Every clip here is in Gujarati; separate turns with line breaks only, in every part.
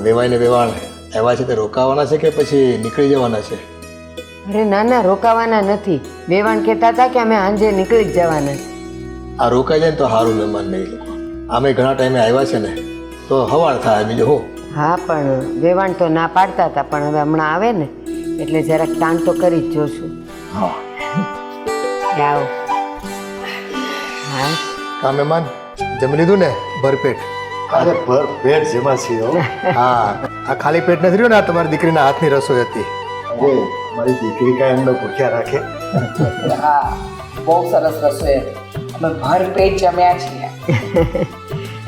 વેવાય ને વેવાણ એવા છે તે રોકાવાના છે કે પછી નીકળી જવાના છે?
અરે ના ના, રોકાવાના નથી. વેવાણ કહેતા હતા કે અમે સાંજે નીકળી જ જવાના છે.
આ રોકાઈ જાય ને તો સારું મહેમાન નહીં લોકો. આમે ઘણા ટાઈમે આવ્યા છે ને તો હવાડ થાય બીજું હું.
હા, પણ વેવાણ તો ના પાડતા હતા, પણ હવે હમણાં આવે ને એટલે જરાક તાણ તો કરી જ જોશું.
હા
આવો. હા,
કા મહેમાન જમી લીધું ને ભરપેટ?
અરે ભર પેટ જેમાં છે હો.
હા, આ ખાલી પેટ નથી રહ્યું ને, આ તમારી દીકરીના હાથની રસોઈ હતી.
અરે મારી દીકરી કાંઈ એમને ભૂખ્યા રાખે.
હા, બહુ સરસ રસોઈ હતી. અમે ભર પેટ જમ્યા છીએ.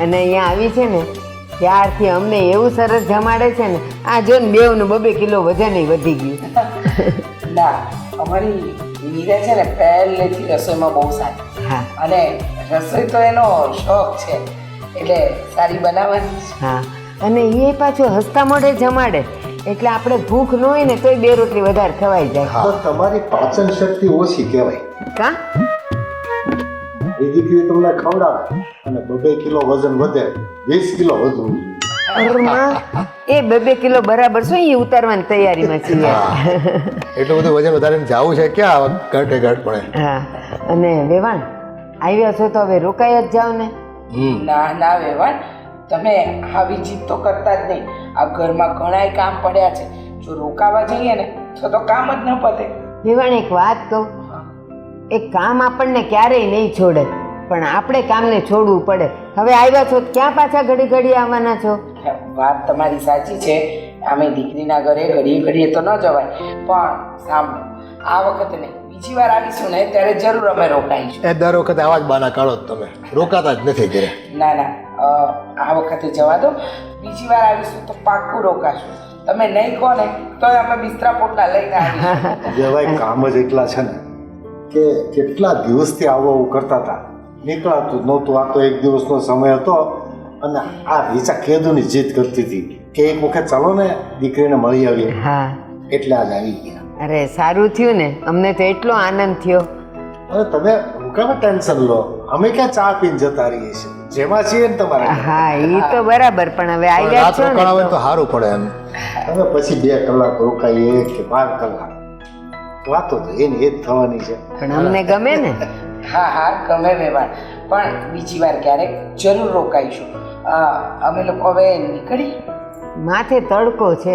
અને અહીંયા આવી છે ને ત્યારથી અમને એવું સરસ જમાડે છે ને, આ જો ને બેવનું 2 કિલો વજન વધી ગયું.
ના, અમારી મીરા છે ને પહેલેથી રસોઈમાં બહુ સારી.
હા
અને રસોઈ તો એનો શોખ છે, એટલે સારી બનાવવાની છે.
હા, અને એ પાછું હસતા મોઢે જમાડે એટલે આપણે ભૂખ ન હોય ને તોય 2 રોટલી વધારે ખવાઈ જાય.
તો તમારી પાચન શક્તિ ઓછી કહેવાય.
કા
એ દીકરી તમને ખવડાવે અને 2 કિલો વજન વધે, 20 કિલો વધવું જોઈએ.
અરે માં, એ 2 કિલો બરાબર શું એ ઉતારવાની તૈયારીમાં છીએ.
એટલું બધું વજન વધારે જવું છે ક્યાં ઘટે ઘટ પડે.
હા, અને વેવાણ આવ્યા છો તો હવે રોકાઈ જ જાઓ ને.
ના ના વેવાણ, તમે આવી જીત તો કરતા જ નહીં. આ ઘરમાં ઘણાય કામ પડ્યા છે. જો રોકાવા જઈએ ને તો કામ જ ન પતે.
વેવાણ એક વાત કહું, એક કામ આપણને ક્યારેય નહીં છોડે, પણ આપણે કામને છોડવું પડે. હવે આવ્યા છો તો ક્યાં પાછા ઘડી ઘડી આવવાના છો?
વાત તમારી સાચી છે. અમે દીકરીના ઘરે ઘડીએ ઘડીએ તો ન જવાય, પણ સાંભળો, આ વખતે નહીં, બીજી વાર આવીશું ને ત્યારે જરૂર અમે રોકાઈશું.
એ દર વખતે આવા જ બાના કાઢો જ તમે, રોકાતા જ નથી ઘરે.
ના ના, આ વખતે જવા દો. બીજી વાર આવીશું તો પાક્કું રોકાશું. તમે નહીં કહો ને તોય અમે બિસ્તરા પોટલા લઈને આવીશું.
જેવાય કામ જ એટલા છે ને કે કેટલા દિવસથી આવું કરતા હતા, નીકળાતું જ નહોતું. આ તો એક દિવસનો સમય હતો અને આ રીચા કેદુની જીદ કરતી હતી કે એક વખત ચાલો ને દીકરીને મળી આવીએ,
હા,
એટલે આજ આવી ગયા.
અરે સારું થયું ને, અમને તો એટલો આનંદ થયો.
અરે તમે કામ ટેન્શન લો, અમે ક્યાં ચા પીને જતા રહીએ છીએ, જેમાં છીએ ને તમારે.
હા, એ તો બરાબર, પણ હવે આવ્યા
રાત
છો ને
રોકાણ હોય
તો
તો સારું પડે એમ.
હવે પછી 2 કલાક રોકાઈએ કે 12 કલાક, વાતો તો એની એ જ થવાની છે.
પણ અમને ગમે ને.
હા હા, ગમે વેવાણ, પણ બીજી વાર ક્યારેક જરૂર રોકાઈશું. અમે લોકો હવે નીકળી.
માથે તડકો છે,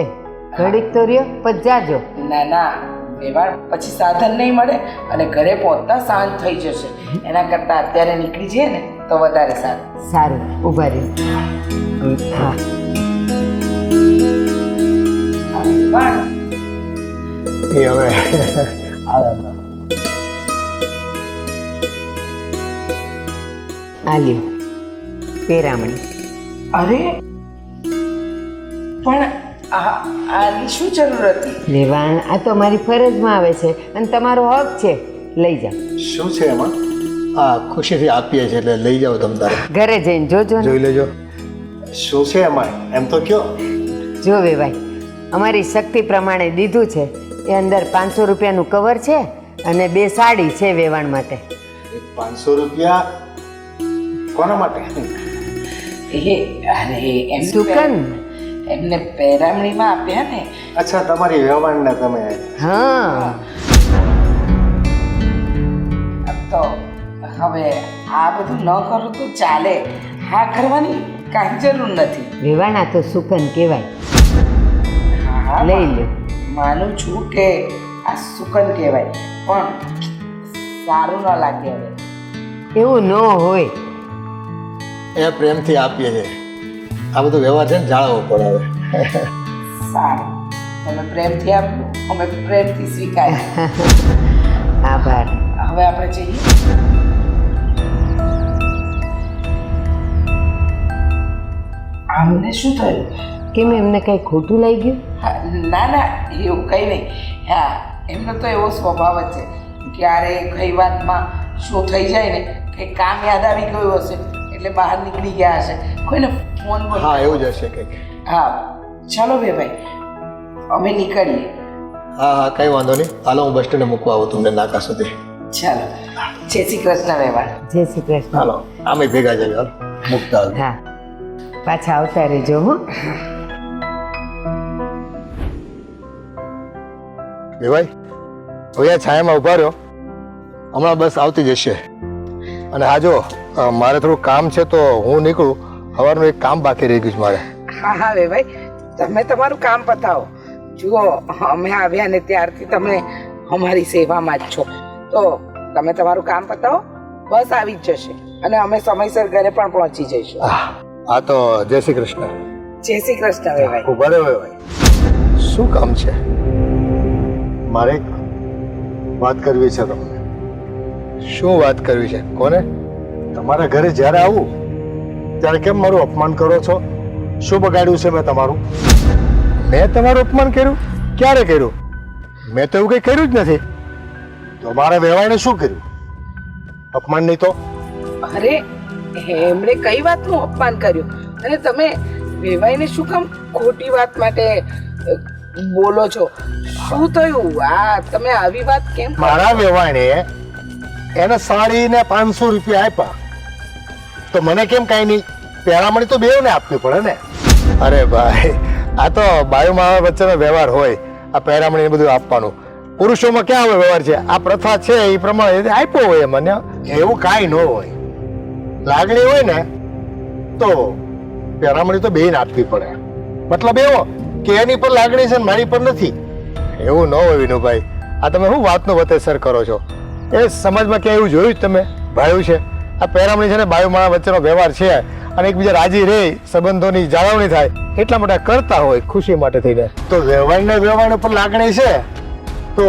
ઘડીક તો રહ્યો પછી જાજો.
ના ના વેવાણ, પછી સાધન નહીં મળે અને ઘરે પહોંચતા સાંજ થઈ જશે. એના કરતાં અત્યારે નીકળી જઈએ ને તો વધારે સારું.
સારું, ઊભા રહ્યો. હા,
વેવાણ,
એ હવે
આ લ્યો પેરામણી.
અરે પણ આની શું જરૂર હતી?
લેવાણ, આ તો મારી ફરજમાં આવે છે અને તમારો હક છે, લઈ જાઓ.
શું છે એમાં?
હા, ખુશીથી આપીએ છીએ એટલે લઈ જાઓ તમ તારે.
ઘરે જઈને જોજો ને.
જોઈ લેજો.
શું છે એમાં એમ તો કયો.
જો વેવાય, અમારી શક્તિ પ્રમાણે દીધું છે. એ અંદર 500 રૂપિયાનું કવર છે અને 2 સાડી છે વેવાણ માટે.
500 રૂપિયા કોના માટે?
અરે એમ
સુકન.
એમને પેરામણીમાં આપ્યા ને.
અચ્છા, તમારી વ્યવહારને તમે.
હા,
તો હવે આ બધું ન કરું તો ચાલે. હા કરવાની કાંઈ જરૂર નથી.
વેવાણ, આ તો સુકન કહેવાય.
હા હા,
લઈ લો.
માનું છું કે આ સુકન કહેવાય, પણ સારું ન લાગે હવે.
એવું ન હોય.
એ પ્રેમથી આપીએ છીએ. આ બધું વ્યવહાર છે ને જાળવવો પડે હવે.
સારું, તમે પ્રેમથી આપ્યું, અમે પ્રેમથી સ્વીકારીએ.
આભાર.
હવે આપણે જઈએ. આમને શું થયું?
કેમ, એમને કઈ ખોટું લાગી ગયું?
હા, ના ના, એવું કંઈ નહીં. હા, એમનો તો એવો સ્વભાવ જ છે, ક્યારે કઈ વાતમાં શું થઈ જાય ને કે કામ યાદ આવી ગયું હશે એટલે બહાર નીકળી ગયા હશે, કોઈને ફોન બોલ.
હા, એવું જ હશે કંઈક.
હા, ચાલો બે ભાઈ, અમે નીકળીએ.
હા હા, કંઈ વાંધો નહીં. હાલો, હું બસ સ્ટેન્ડે મૂકવા આવું તમને નાકા સુધી.
ચાલો, જય શ્રી કૃષ્ણ વેવાણ.
જય શ્રી કૃષ્ણ.
હાલો, આમે ભેગા જઈએ. હાલો, મૂકતા આવજો.
હા, પાછા આવતા રહેજો. હો.
દેવાય હવે છાયામાં ઉભા રહ્યો, હમણાં બસ આવતી જશે. અને હા જો મારે થોડું કામ છે તો હું નીકળું. સવારનું એક કામ બાકી રહી ગયું છે મારે.
હા હા વેવાઈ, તમે તમારું કામ પતાવો. જુઓ, અમે આવ્યા ને ત્યારથી તમે અમારી સેવામાં જ છો, તો તમે તમારું કામ પતાવો, બસ આવી જ જશે અને અમે સમયસર ઘરે પણ પહોંચી જઈશું.
હા તો જય શ્રી કૃષ્ણ.
જય શ્રી કૃષ્ણ વેવાઈ.
ઉભા રહ્યો વેવાઈ. શું કામ છે?
મારે એક વાત કરવી છે તમને.
શું વાત કરવી છે? કોને?
તમારા ઘરે જ્યારે આવું ત્યારે કેમ મારું અપમાન કરો છો? શું બગાડ્યું છે મેં તમારું?
મેં તમારું અપમાન કર્યું? ક્યારે કર્યું? મેં તો એવું કંઈ કર્યું જ નથી.
તો મારા વેવાઈને શું કર્યું? અપમાન નહીં તો?
અરે એમણે કઈ વાતનું અપમાન કર્યું અને તમે વેવાઈને શું કામ ખોટી વાત માટે બોલો છો? શું થયું? આ તમે આવી વાત કેમ કરો?
મારા વેવાઈને એને સાડીને 500 રૂપિયા આપ્યા તો મને કેમ કાંઈ નહીં? પહેરામણી તો બેવને આપવી પડે ને.
અરે ભાઈ, આ તો બાયુમાં વચ્ચેનો વ્યવહાર હોય. આ પહેરામણી બધું આપવાનું પુરુષોમાં ક્યાં આવે વ્યવહાર છે? આ પ્રથા છે એ પ્રમાણે આપ્યો હોય મને.
એવું કાંઈ ન હોય. લાગણી હોય ને તો પહેરામણી તો બેન આપવી પડે. મતલબ એવો કે એની પર લાગણી છે ને મારી પર નથી.
એવું ન હોય વિનુભાઈ. આ તમે શું વાતનો વતેસર કરો છો? એ સમાજમાં ક્યાં એવું જોયું જ તમે? ભાયું છે આ પહેરામણી છે ને બાયુમાં વચ્ચેનો વ્યવહાર છે અને એકબીજા રાજી રહે, સંબંધોની જાળવણી થાય એટલા માટે કરતા હોય ખુશી માટે થઈને.
તો વેવાઈને પર લાગણી છે તો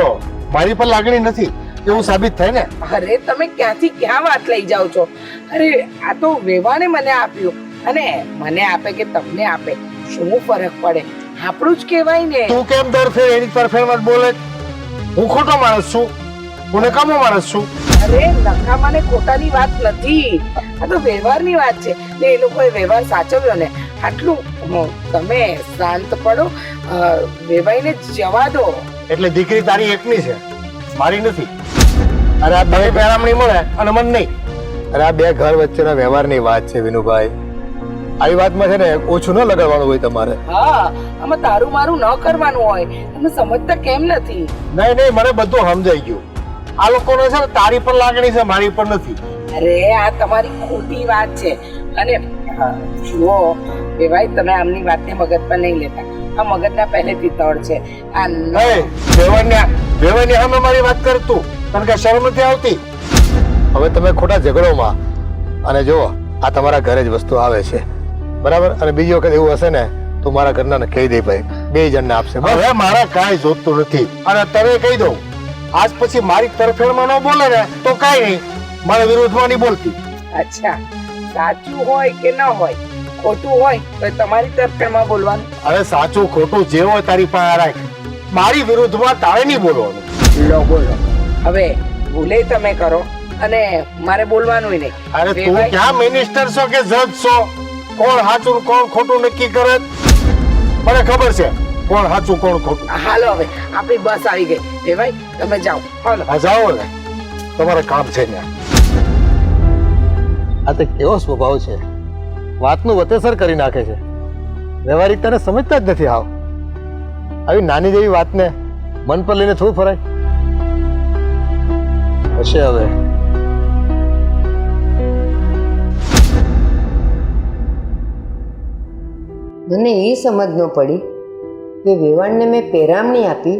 મારી પર લાગણી નથી એવું સાબિત થાય ને.
અરે તમે ક્યાંથી ક્યાં વાત લઈ જાઓ છો? અરે આ તો વેવાણે મને આપ્યું અને મને આપે કે તમને આપે શું ફરક પડે? આપણું જ કહેવાય ને.
તું કેમ તરફેર એની તરફેણમાં જ બોલે? હું ખોટો માણસ છું? હું નકામો માણસ છું?
અરે નકામા ને ખોટાની વાત નથી, આ તો વ્યવહારની વાત છે ને. એ લોકોએ વ્યવહાર સાચવ્યો ને આટલું. તમે શાંત પડો, વેવાઈને જવા દો.
એટલે દીકરી તારી એકની છે, મારી નથી. અરે આ બે પહેરામણી મળે અને મન નહીં.
અરે આ બે ઘર વચ્ચેના વ્યવહારની વાત છે વિનુભાઈ. આવી વાતમાં છે ને ઓછું ન લગાડવાનું હોય તમારે.
હા, આમાં તારું મારું ન કરવાનું હોય. તમે સમજતા કેમ નથી?
નહીં મને બધું સમજાઈ ગયું. આ લોકોને છે ને તારી પર લાગણી છે, મારી પર નથી.
અરે આ તમારી ખોટી વાત છે. અને જુઓ વેવાઈ, તમે આમની વાતને મગજ પર નહીં લેતા. આ મગજના પહેલેથી તળ છે. આ
વેવાઈને સામે મારી વાત કર તું. કારણ કે શરમ નથી આવતી.
હવે તમે ખોટા ઝઘડોમાં. અને જુઓ, આ તમારા ઘરે જ વસ્તુ આવે છે બરાબર. અને બીજી વખત એવું હશે ને તો મારા ઘરના કહી દે ભાઈ, બે જણને આપશે.
હવે મારા કાંઈ જોતું નથી. અને તને કહી દઉં, આજ પછી મારી તરફેણમાં ન બોલે ને તો કાંઈ નહીં, મારા વિરુદ્ધમાં નહીં બોલતી.
અચ્છા, સાચું હોય કે ન હોય, ખોટું હોય તો તમારી તરફેણમાં બોલવાનું.
હવે સાચું ખોટું જે હોય તારી પાસે રાખ. મારી વિરુદ્ધમાં તારે નહીં બોલવાનું.
લો બોલો. હવે ભૂલે તમે કરો અને મારે બોલવાનું નહીં.
અરે તું ક્યાં મિનિસ્ટર છો કે જજ છો? કોણ સાચું કોણ ખોટું નક્કી કરે? મને ખબર છે કોણ સાચું કોણ ખોટું.
હાલો હવે આપણી બસ આવી ગઈ. વેવાઈ તમે જાઓ. હાલો
હા જાઓ ને, તમારે કામ છે ત્યાં.
આ તો કેવો સ્વભાવ છે, વાતનું વતેસર કરી નાખે છે. વ્યવહારિકતાને સમજતા જ નથી. હાવ આવી નાની જેવી વાતને મન પર લઈને થોડું ફરાય હશે. હવે
મને એ સમજ ન પડી કે વેવાણને મેં પહેરામણી આપી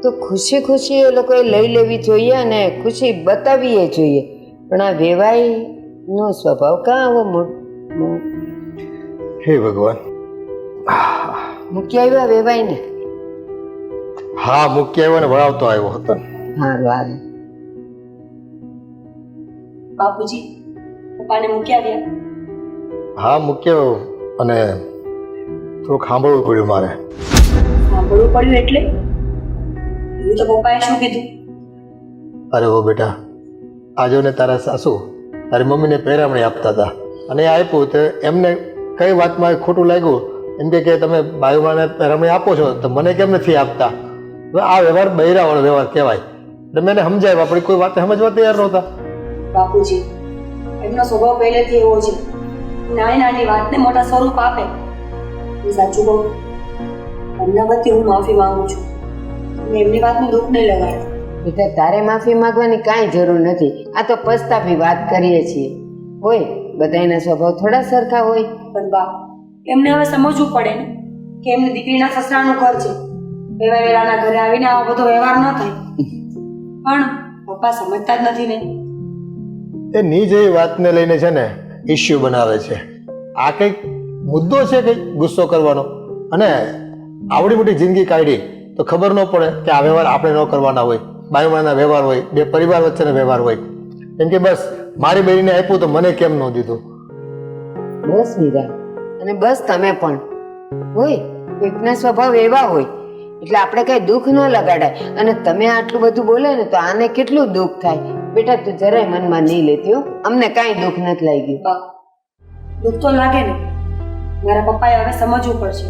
તો ખુશી ખુશી એ લોકોએ લઈ લેવી જોઈએ અને ખુશી બતાવવી જોઈએ. પણ આ વેવાઈનો સ્વભાવ કાં આવો?
હે ભગવાન.
મૂકી આવ્યા વેવાઈને?
હા, મૂકી આવ્યો ને ભણાવતો આવ્યો હતો.
સારું હારું.
બાપુજી, પપ્પાને મૂકી આવ્યા?
હા, મૂક્યો. અને થોડુંક સાંભળવું પડ્યું મારે.
સાંભળવું પડ્યું એટલે? એવું તો પપ્પાએ શું કીધું?
અરે ઓ બેટા, આજો ને તારા સાસુ તારી મમ્મીને પહેરામણી આપતા હતા અને એ આપ્યું તો એમને કઈ વાતમાં ખોટું લાગ્યું. એમ કે તમે બાયુમાને પહેરામણી આપો છો તો મને કેમ નથી આપતા? હવે આ વ્યવહાર બૈરાવાળો વ્યવહાર કહેવાય. એટલે મેં એને સમજાવ્યા, આપણી કોઈ વાત સમજવા તૈયાર નહોતા.
બાપુજી, એમનો સ્વભાવ પહેલેથી એવો છે, નાની નાની વાતને મોટા સ્વરૂપ આપે. હું સાચું કહું, એમના વતી હું માફી માંગુ છું. હું એમની વાતનું દુઃખ નહીં લગાડું.
બેટા તારે માફી માંગવાની કાંઈ જરૂર નથી. આ તો પસ્તાપી વાત કરીએ છીએ. હોય બધાયના સ્વભાવ થોડા સરખા હોય.
પણ બા, એમને હવે સમજવું પડે ને કે એમની દીકરીના સસરાનું ઘર છે. વેવા વેલાના ઘરે આવીને આવો બધો વ્યવહાર ન થાય. પણ પપ્પા સમજતા જ નથી ને.
એ ની જેવી વાતને લઈને છે ને ઇસ્યુ બનાવે છે. આ કંઈક મુદ્દો છે કંઈક ગુસ્સો કરવાનો? અને આવડી મોટી જિંદગી કાઢી તો ખબર ન પડે કે આ વ્યવહાર આપણે ન કરવાના હોય. બાયુમાના વ્યવહાર હોય, બે પરિવાર વચ્ચેનો વ્યવહાર હોય. કેમ કે બસ મારી બહેરીને આપ્યું તો મને કેમ ન દીધું?
બસ મીરા, અને બસ તમે પણ. હોય કોઈકના સ્વભાવ એવા હોય એટલે આપણે કઈ દુઃખ ન લગાડાય. અને તમે આટલું બધું બોલે ને તો આને કેટલું દુઃખ થાય. બેટા તું જરાય મનમાં નહીં લેતી હો, અમને કાંઈ દુઃખ નથી લાગ્યું.
બા, દુઃખ તો લાગે ને. મારા પપ્પાએ હવે સમજવું પડશે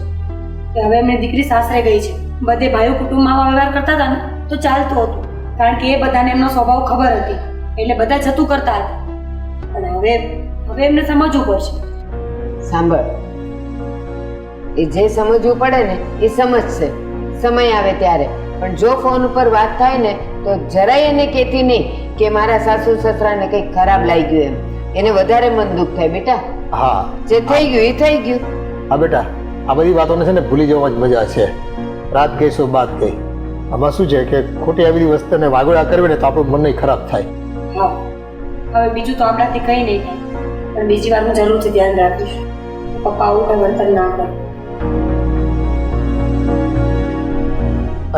કે હવે એમની દીકરી સાસરે ગઈ છે. બધે ભાઈઓ કુટુંબમાં આવા વ્યવહાર કરતા હતા ને તો ચાલતું હતું, કારણ કે એ બધાને એમનો સ્વભાવ ખબર હતી એટલે બધા જતું કરતા હતા. અને હવે એમને સમજવું પડશે.
સાંભળ, એ જે સમજવું પડે ને એ સમજશે સમય આવે ત્યારે. પણ જો ફોન ઉપર વાત થાય ને તો જરાય એને કહેતી નહીં કે મારા સાસુ સસરાને કંઈક ખરાબ લાગ્યું એમ. એને વધારે મન દુઃખ થાય. બેટા
હા,
જે થઈ ગયું એ થઈ ગયું.
હા બેટા, આ બધી વાતોને છે ને ભૂલી જવામાં જ મજા છે. રાત ગઈ સો બાત ગઈ. આમાં શું છે કે ખોટી આવી બધી વસ્તુને વાગોળા કરવી ને તો આપણું મન ખરાબ થાય.
હા, હવે બીજું તો આપણાથી કંઈ નહીં થાય, પણ બીજી વાર હું જરૂરથી ધ્યાન રાખીશ પપ્પા આવું કંઈ વર્તન ના કરે.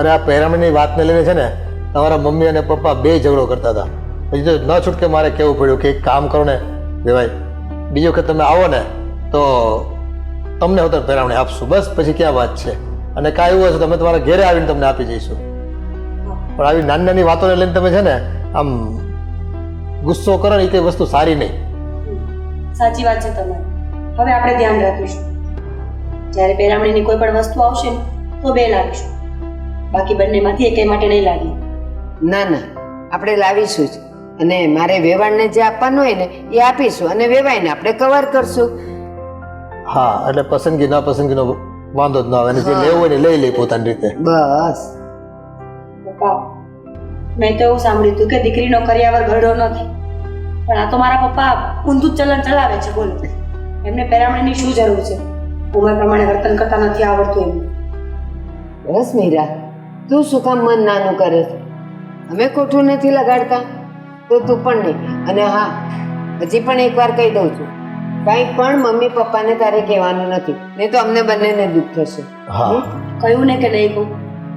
અરે આ પહેરામણીની વાતને લઈને છે ને તમારા મમ્મી અને પપ્પા બે ઝઘડો કરતા હતા. પછી તો ન છૂટકે મારે કહેવું પડ્યું કે એક કામ કરો ને ભાઈ, બીજી વખત તમે આવો ને તો તમને હવે પહેરામણી આપશું. બસ પછી ક્યાં વાત છે. અને કાંઈ એવું હશે તમે તમારા ઘેરે આવીને તમને આપી જઈશું. પણ આવી નાની નાની વાતોને લઈને તમે છે ને આમ ગુસ્સો કરો ને એ કઈ વસ્તુ સારી નહીં.
સાચી વાત છે તમારી. હવે આપણે ધ્યાન રાખીશું. જ્યારે પહેરામણીની કોઈ પણ વસ્તુ આવશે ને તો બે લાવીશું, બાકી બંનેમાંથી એકે માટે નહીં લાવીએ.
ના ના, આપણે લાવીશું જ. અને મારે વેવાણને જે આપવાનું હોય ને એ આપીશું અને વેવાઈને આપણે કવર કરશું.
હા, એટલે પસંદગી ના પસંદગીનો વાંધો જ ના આવે. અને જે લેવું હોય ને લઈ લે પોતાની રીતે.
બસ
પપ્પા, મેં તો એવું સાંભળ્યું હતું કે દીકરીનો કરિયાવર ઘરડો નથી, પણ આ તો મારા પપ્પા ઊંધું જ ચલણ ચલાવે છે. બોલો, એમને પહેરામણીની શું જરૂર છે? ઉંમર પ્રમાણે વર્તન કરતા નથી આવડતું એમને.
બસ મીરા, તું શું કામ મન નાનું કરે છે? અમે ખોટું નથી લગાડતા તો તું પણ નહીં. અને હા, હજી પણ એકવાર કહી દઉં છું, કાંઈ પણ મમ્મી પપ્પાને તારે કહેવાનું નથી, નહીં તો અમને બંનેને દુઃખ થશે.
હા,
કહ્યું ને કે નહીં કહું,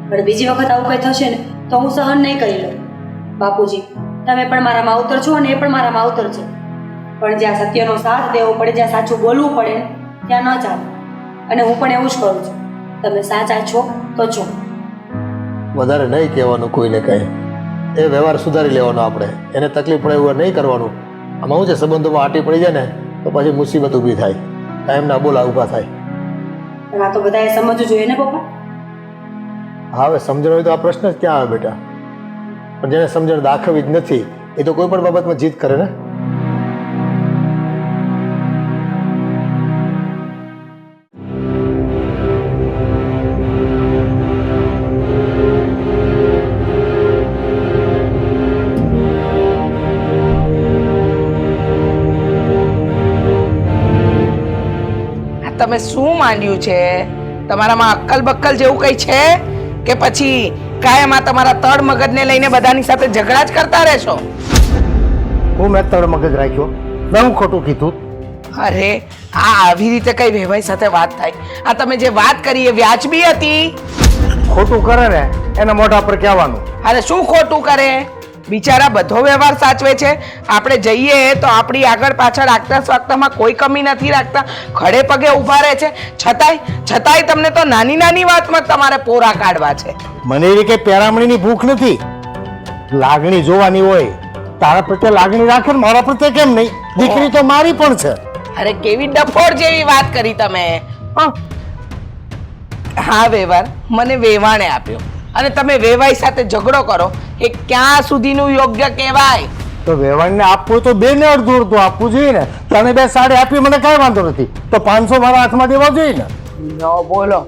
પણ બીજી વખત આવું કંઈ થશે ને તો હું સહન નહીં કરી લઉં. બાપુજી, તમે પણ મારા માવતર છો અને એ પણ મારા માવતર છે, પણ જ્યાં સત્યનો સાથ દેવો પડે, જ્યાં સાચું બોલવું પડે ને ત્યાં ન ચાલે. અને હું પણ એવું જ કરું છું. તમે સાચા છો તો છો.
વધારે નહીં કહેવાનું કોઈને કંઈ. એ વ્યવહાર સુધારી લેવાનો આપણે. એને તકલીફ પડે એવું નહીં કરવાનું. આમાં શું છે, સંબંધોમાં આટી પડી જાય ને તો પછી મુસીબત ઊભી થાય, કાયમના બોલા ઊભા થાય.
પણ આ તો બધાએ સમજવું જોઈએ ને પપ્પા.
હા, હવે સમજણ હોય તો આ પ્રશ્ન જ ક્યાં આવે બેટા? પણ જેને સમજણ દાખવવી જ નથી એ તો કોઈ પણ બાબતમાં જીદ કરે ને.
તમે શું માંડ્યું છે? તમારામાં અક્કલ બક્કલ જેવું કંઈ છે કે પછી કાયમ આ તમારા તળ મગજને લઈને બધાની સાથે ઝઘડા જ કરતા રહેશો?
હું મેં તળ મગજ રાખ્યો? મેં હું ખોટું કીધું?
અરે આ આવી રીતે કઈ વેવાઈ સાથે વાત થાય? આ તમે જે વાત કરી એ વ્યાજબી હતી?
ખોટું કરે ને એના મોઢા પર કહેવાનું.
અરે શું ખોટું કરે? બિચારા બધો વ્યવહાર સાચવે છે. આપણે જઈએ તો આપણી આગળ પાછળ આગતા સ્વાગતામાં કોઈ કમી નથી રાખતા, ખડે પગે ઊભા રહે છે. છતાંય તમને તો નાની નાની વાતમાં તમારે પોરા કાઢવા છે.
મને એવી કઈ પહેરામણીની ભૂખ નથી, લાગણી જોવાની હોય. તારા પ્રત્યે લાગણી રાખે ને મારા પ્રત્યે કેમ નહીં? દીકરી તો મારી પણ છે.
અરે કેવી ડફોડ જેવી વાત કરી તમે. હા, વ્યવહાર મને વેવાણે આપ્યો અને તમે વેવાઈ સાથે ઝઘડો કરો એ ક્યાં સુધીનું યોગ્ય કહેવાય?
તો વેવાણને આપવું તો બે ને અડધું અડધું આપવું જોઈએ ને. તને બે સાડી આપી મને કઈ વાંધો નથી, તો 500 મારા હાથમાં દેવા જોઈએ ને.
ન બોલો,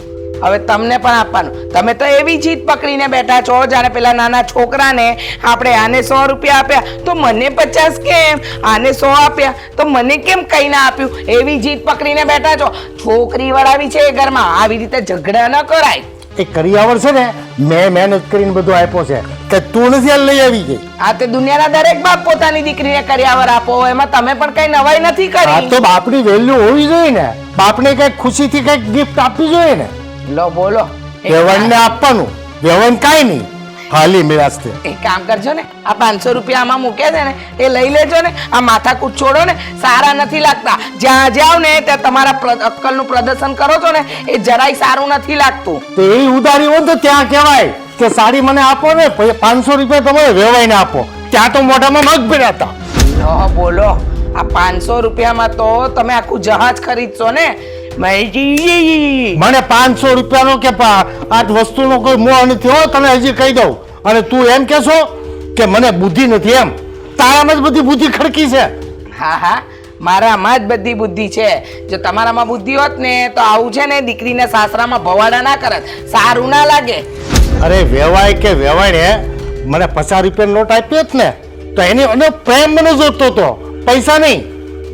હવે તમને પણ આપવાનું. તમે તો એવી જીત પકડીને બેઠા છો જાણે પેલા નાના છોકરાને આપણે આને 100 રૂપિયા આપ્યા તો મને 50 કેમ, આને 100 આપ્યા તો મને કેમ કઈ ના આપ્યું, એવી જીત પકડીને બેઠા છો. છોકરી વળાવી છે એ ઘરમાં, આવી રીતે ઝઘડા ન કરાય.
એ કરિયાવર છે ને મેં મહેનત કરીને બધું આપ્યો છે કે તું નથી આ લઈ આવી ગઈ.
આ તે દુનિયાના દરેક બાપ પોતાની દીકરીને કરિયાવર આપો, એમાં તમે પણ કઈ નવાઈ નથી
આ
કરી.
તો બાપની વેલ્યુ હોવી જોઈએ ને, બાપને કઈક ખુશીથી કઈક ગિફ્ટ આપવી જોઈએ ને.
લો બોલો.
વ્યવહારને આપવાનું, વ્યવહાર કાંઈ નહીં, ખાલી મિરાસ્તે.
એક કામ કરજો ને, આ 500 રૂપિયા આમાં મૂકે છે ને એ લઈ લેજો ને. આ માથાકૂટ છોડો ને, સારા નથી લાગતા. જ્યાં જાવ ને ત્યાં તમારા અક્કલનું પ્રદર્શન કરો છો ને એ જરાય સારું નથી લાગતું.
તો એ ઉધારી હોય ને તો ત્યાં કહેવાય કે સાડી મને આપો ને, 500 રૂપિયા તમારે વ્યવહારને આપો. ત્યાં તો મોઢામાં મગ ભર્યા હતા.
લો બોલો, આ 500 રૂપિયામાં તો તમે આખું જહાજ ખરીદશો ને.
મને 500 રૂપિયાનો કે આ વસ્તુનો કોઈ મોહ નથી હો, તને હજી કહી દઉં. અને તું એમ કહેશો કે મને બુદ્ધિ નથી, એમ તારામાં જ બધી બુદ્ધિ ખડકી છે.
હા હા, મારામાં જ બધી બુદ્ધિ છે. જો તમારામાં બુદ્ધિ હોત ને તો આવું છે ને દીકરીને સાસરામાં ભવાડા ના કરત, સારું ના લાગે.
અરે વેવાય કે વેવાય મને 50 રૂપિયાનો નોટ આપ્યો જ ને તો એની અને પ્રેમ મને જોતો હતો, પૈસા નહીં.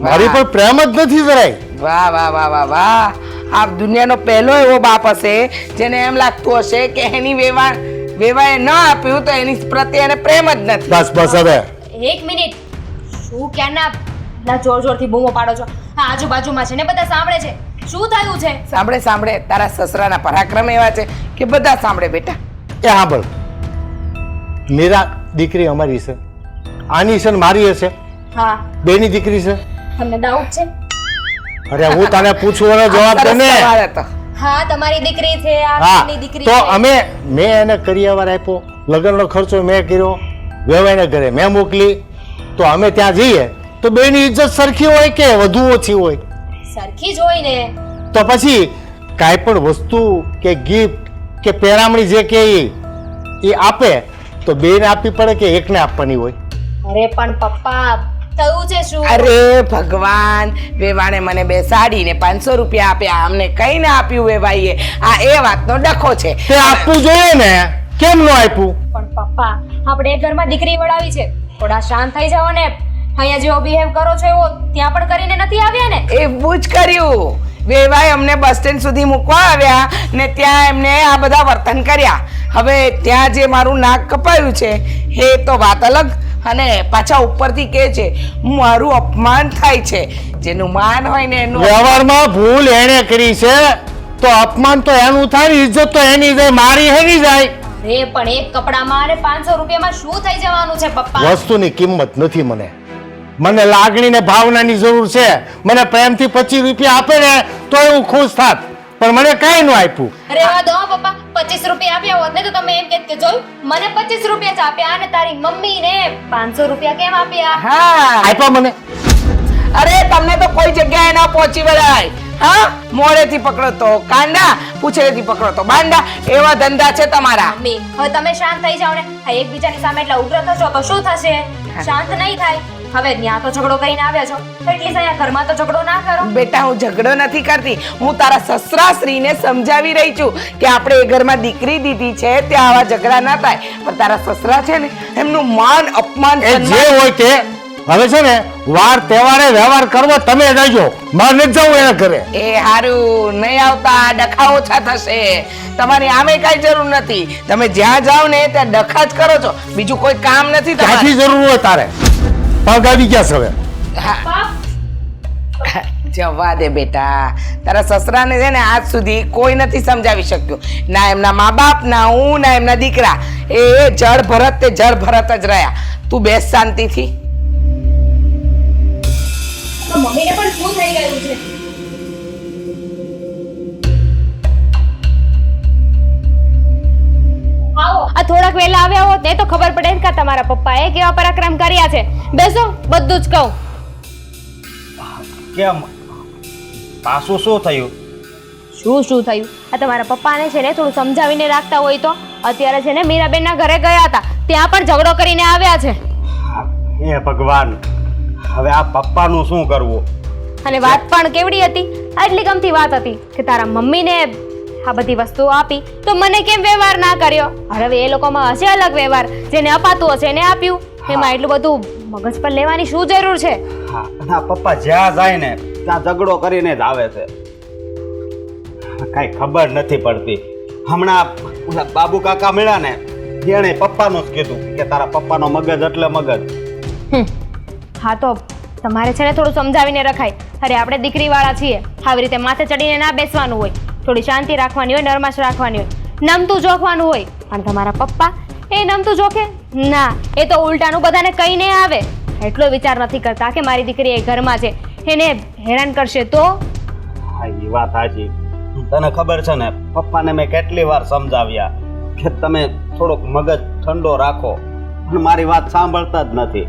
મારી પર પ્રેમ જ નથી જરાય.
વાહ વાહ વાહ વાહ વાહ, આ દુનિયાનો પહેલો એવો બાપ હશે જેને એમ લાગતું હશે કે એની વેવાએ ન આપ્યું તો એની પ્રત્યે એને પ્રેમ જ નથી.
બસ બસ હવે
એક મિનિટ, શું ક્યારના ના જોર જોરથી બૂમો પાડો છો? આ આજુબાજુમાં છે ને બધા સાંભળે છે. શું થયું છે?
સાંભળે સાંભળે, તારા સસરાના પરાક્રમ એવા છે કે બધા સાંભળે બેટા.
એ સાંભળ, મીરા દીકરી અમારી છે, આની છે ને મારી હશે,
હા,
બેની દીકરી છે.
તમને ડાઉટ છે?
અરે હું તને પૂછું એનો જવાબ દે ને.
સરસ સવાલ હતો.
હા, તમારી દીકરી છે, આ
હા
બેનની દીકરી
તો
છે.
મેં એને કરિયાવર આપ્યો, લગ્નનો ખર્ચો મેં કર્યો, વેવાઈને ઘરે મેં મોકલી, તો અમે ત્યાં જઈએ તો બેની ઇજ્જત સરખી હોય કે વધુ ઓછી હોય?
સરખી જ હોય ને.
તો પછી કાંઈ પણ વસ્તુ કે ગિફ્ટ કે પેરામણી જે કે એ આપે તો બેને આપવી પડે કે એકને આપવાની હોય?
અરે પણ પપ્પા, થયું છે શું?
અરે ભગવાન, વેવાણે મને 2 સાડી ને 500 રૂપિયા આપ્યા, અમને કઈ ના આપ્યું વેવાઈએ. આ એ વાતનો ડખો છે.
તે આપવું જોઈએ ને, કેમ ન આપ્યું?
પણ પપ્પા, આપણે એક ઘરમાં દીકરી વડાવી છે, થોડા શાંત થઈ જાઓ ને. અહીંયા જેવો બિહેવ કરો છો એવો ત્યાં પણ કરીને નથી આવ્યા ને?
એવું જ કર્યું. વેવાઈ અમને બસ સ્ટેન્ડ સુધી મૂકવા આવ્યા ને ત્યાં એમને આ બધા વર્તન કર્યા. હવે ત્યાં જે મારું નાક કપાયું છે એ તો વાત અલગ, અને પાછા ઉપરથી કહે છે મારું અપમાન થાય છે. જેનું માન હોય ને એનું
વ્યવહારમાં ભૂલ એણે કરી છે તો અપમાન તો એનું થાય ને, ઇજ્જત તો એની જાય, મારી હેની જાય.
અરે પણ એક કપડામાં અને 500 રૂપિયામાં શું થઈ જવાનું છે પપ્પા?
વસ્તુની કિંમત નથી મને લાગણી ને ભાવનાની જરૂર છે. મને પ્રેમથી 25 રૂપિયા આપે ને તો હું ખુશ થાત, પણ મને કઈ ન આપ્યું.
રેવા દો પપ્પા, 25 રૂપિયા આપ્યા હોત ને તો તમે એમ કહેત કે જોયું, મને 25 રૂપિયા જ આપ્યા અને તારી મમ્મીને 500 રૂપિયા કેમ આપ્યા?
હા.
આપ્યા મને.
અરે તમને તો કોઈ જગ્યાએ ના પહોંચી વળાય. હા, મોડેથી પકડો તો કાંડા, પૂછડેથી પકડો તો બાંડા, એવા ધંધા છે તમારા.
મમ્મી, હવે તમે શાંત થઈ જાઓ ને. આ એકબીજાની સામે એટલા ઉગ્ર થશો તો શું થશે? શાંત નહીં થાય. હવે ત્યાં તો ઝઘડો કરીને આવ્યા છો, એટલીસ્ટ અહીંયા ઘરમાં તો ઝઘડો ના કરો.
બેટા, હું ઝઘડો નથી કરતી, હું તારા સસરાશ્રીને સમજાવી રહી છું કે આપણે એ ઘરમાં દીકરી દીધી છે ત્યાં આવા ઝઘડા ના થાય. પણ તારા સસરા છે ને એમનું માન અપમાન
એ જે
સન્માન-
હોય તે હવે છે ને વાર તહેવારે વ્યવહાર કરવો તમે જજો, મારે નથી જવું એના ઘરે.
એ હારું નહીં આવતા, ડખા ઓછા થશે. તમારી આમે કઈ જરૂર નથી, તમે જ્યાં જાઓ ને ત્યાં ડખા જ કરો છો, બીજું કોઈ કામ નથી તમારે.
ક્યાંથી જરૂર હોય તારે? પગ આવી ગયા છે હવે.
હા. જવા દે બેટા, તારા સસરાને છે ને આજ સુધી કોઈ નથી સમજાવી શક્યું, ના એમના મા બાપ, ના હું, ના એમના દીકરા. એ જળ ભરત તે જળ ભરત જ રહ્યા. તું બેસ શાંતિથી.
તો મમ્મીને પણ શું થઈ ગયું છે? આવો, આ થોડાક વહેલા આવ્યા હોત ને તો ખબર પડે કે તમારા પપ્પાએ કેવા પરાક્રમ કર્યા છે. બેસો, બધું જ કહું.
કેમ પાછું શું થયું?
શું થયું? આ તમારા પપ્પાને છે ને થોડું સમજાવીને રાખતા હોય તો. અત્યારે છે ને મીરાબેનના ઘરે ગયા હતા, ત્યાં પણ ઝઘડો કરીને આવ્યા છે.
હે ભગવાન, હવે આ પપ્પાનું શું કરવું?
અને વાત પણ કેવડી હતી? આટલી ગમતી વાત હતી કે તારા મમ્મીને આ બધી વસ્તુઓ આપી તો મને કેમ વ્યવહાર ના કર્યો? હવે એ લોકોમાં હશે અલગ વ્યવહાર, જેને અપાતું હશે એને આપ્યું. એમાં એટલું બધું મગજ પર લેવાની શું જરૂર છે?
હા અને આ પપ્પા જ્યાં જાય ને ત્યાં ઝઘડો કરીને જ આવે છે. કાંઈ ખબર નથી પડતી. હમણાં ઓલા બાબુ કાકા મળ્યા ને એણે પપ્પાનું જ કીધું કે તારા પપ્પાનો મગજ એટલે મગજ.
હા તો તમારે છે ને થોડું સમજાવીને રખાય. અરે આપણે દીકરીવાળા છીએ, આવી રીતે માથે ચડીને ના બેસવાનું હોય. થોડી શાંતિ રાખવાની હોય, નરમાશ રાખવાની હોય, નમતું જોખવાનું હોય. પણ તમારા પપ્પા એ નમતું જોખે ના, એ તો ઉલટાનું બધાને કહીને આવે. એટલો વિચાર નથી કરતા કે મારી દીકરી એ ઘરમાં છે, એને હેરાન કરશે તો.
હા એ વાત સાચી. તને ખબર છે ને પપ્પાને મેં કેટલી વાર સમજાવ્યા કે તમે થોડોક મગજ ઠંડો રાખો, પણ મારી વાત સાંભળતા જ નથી.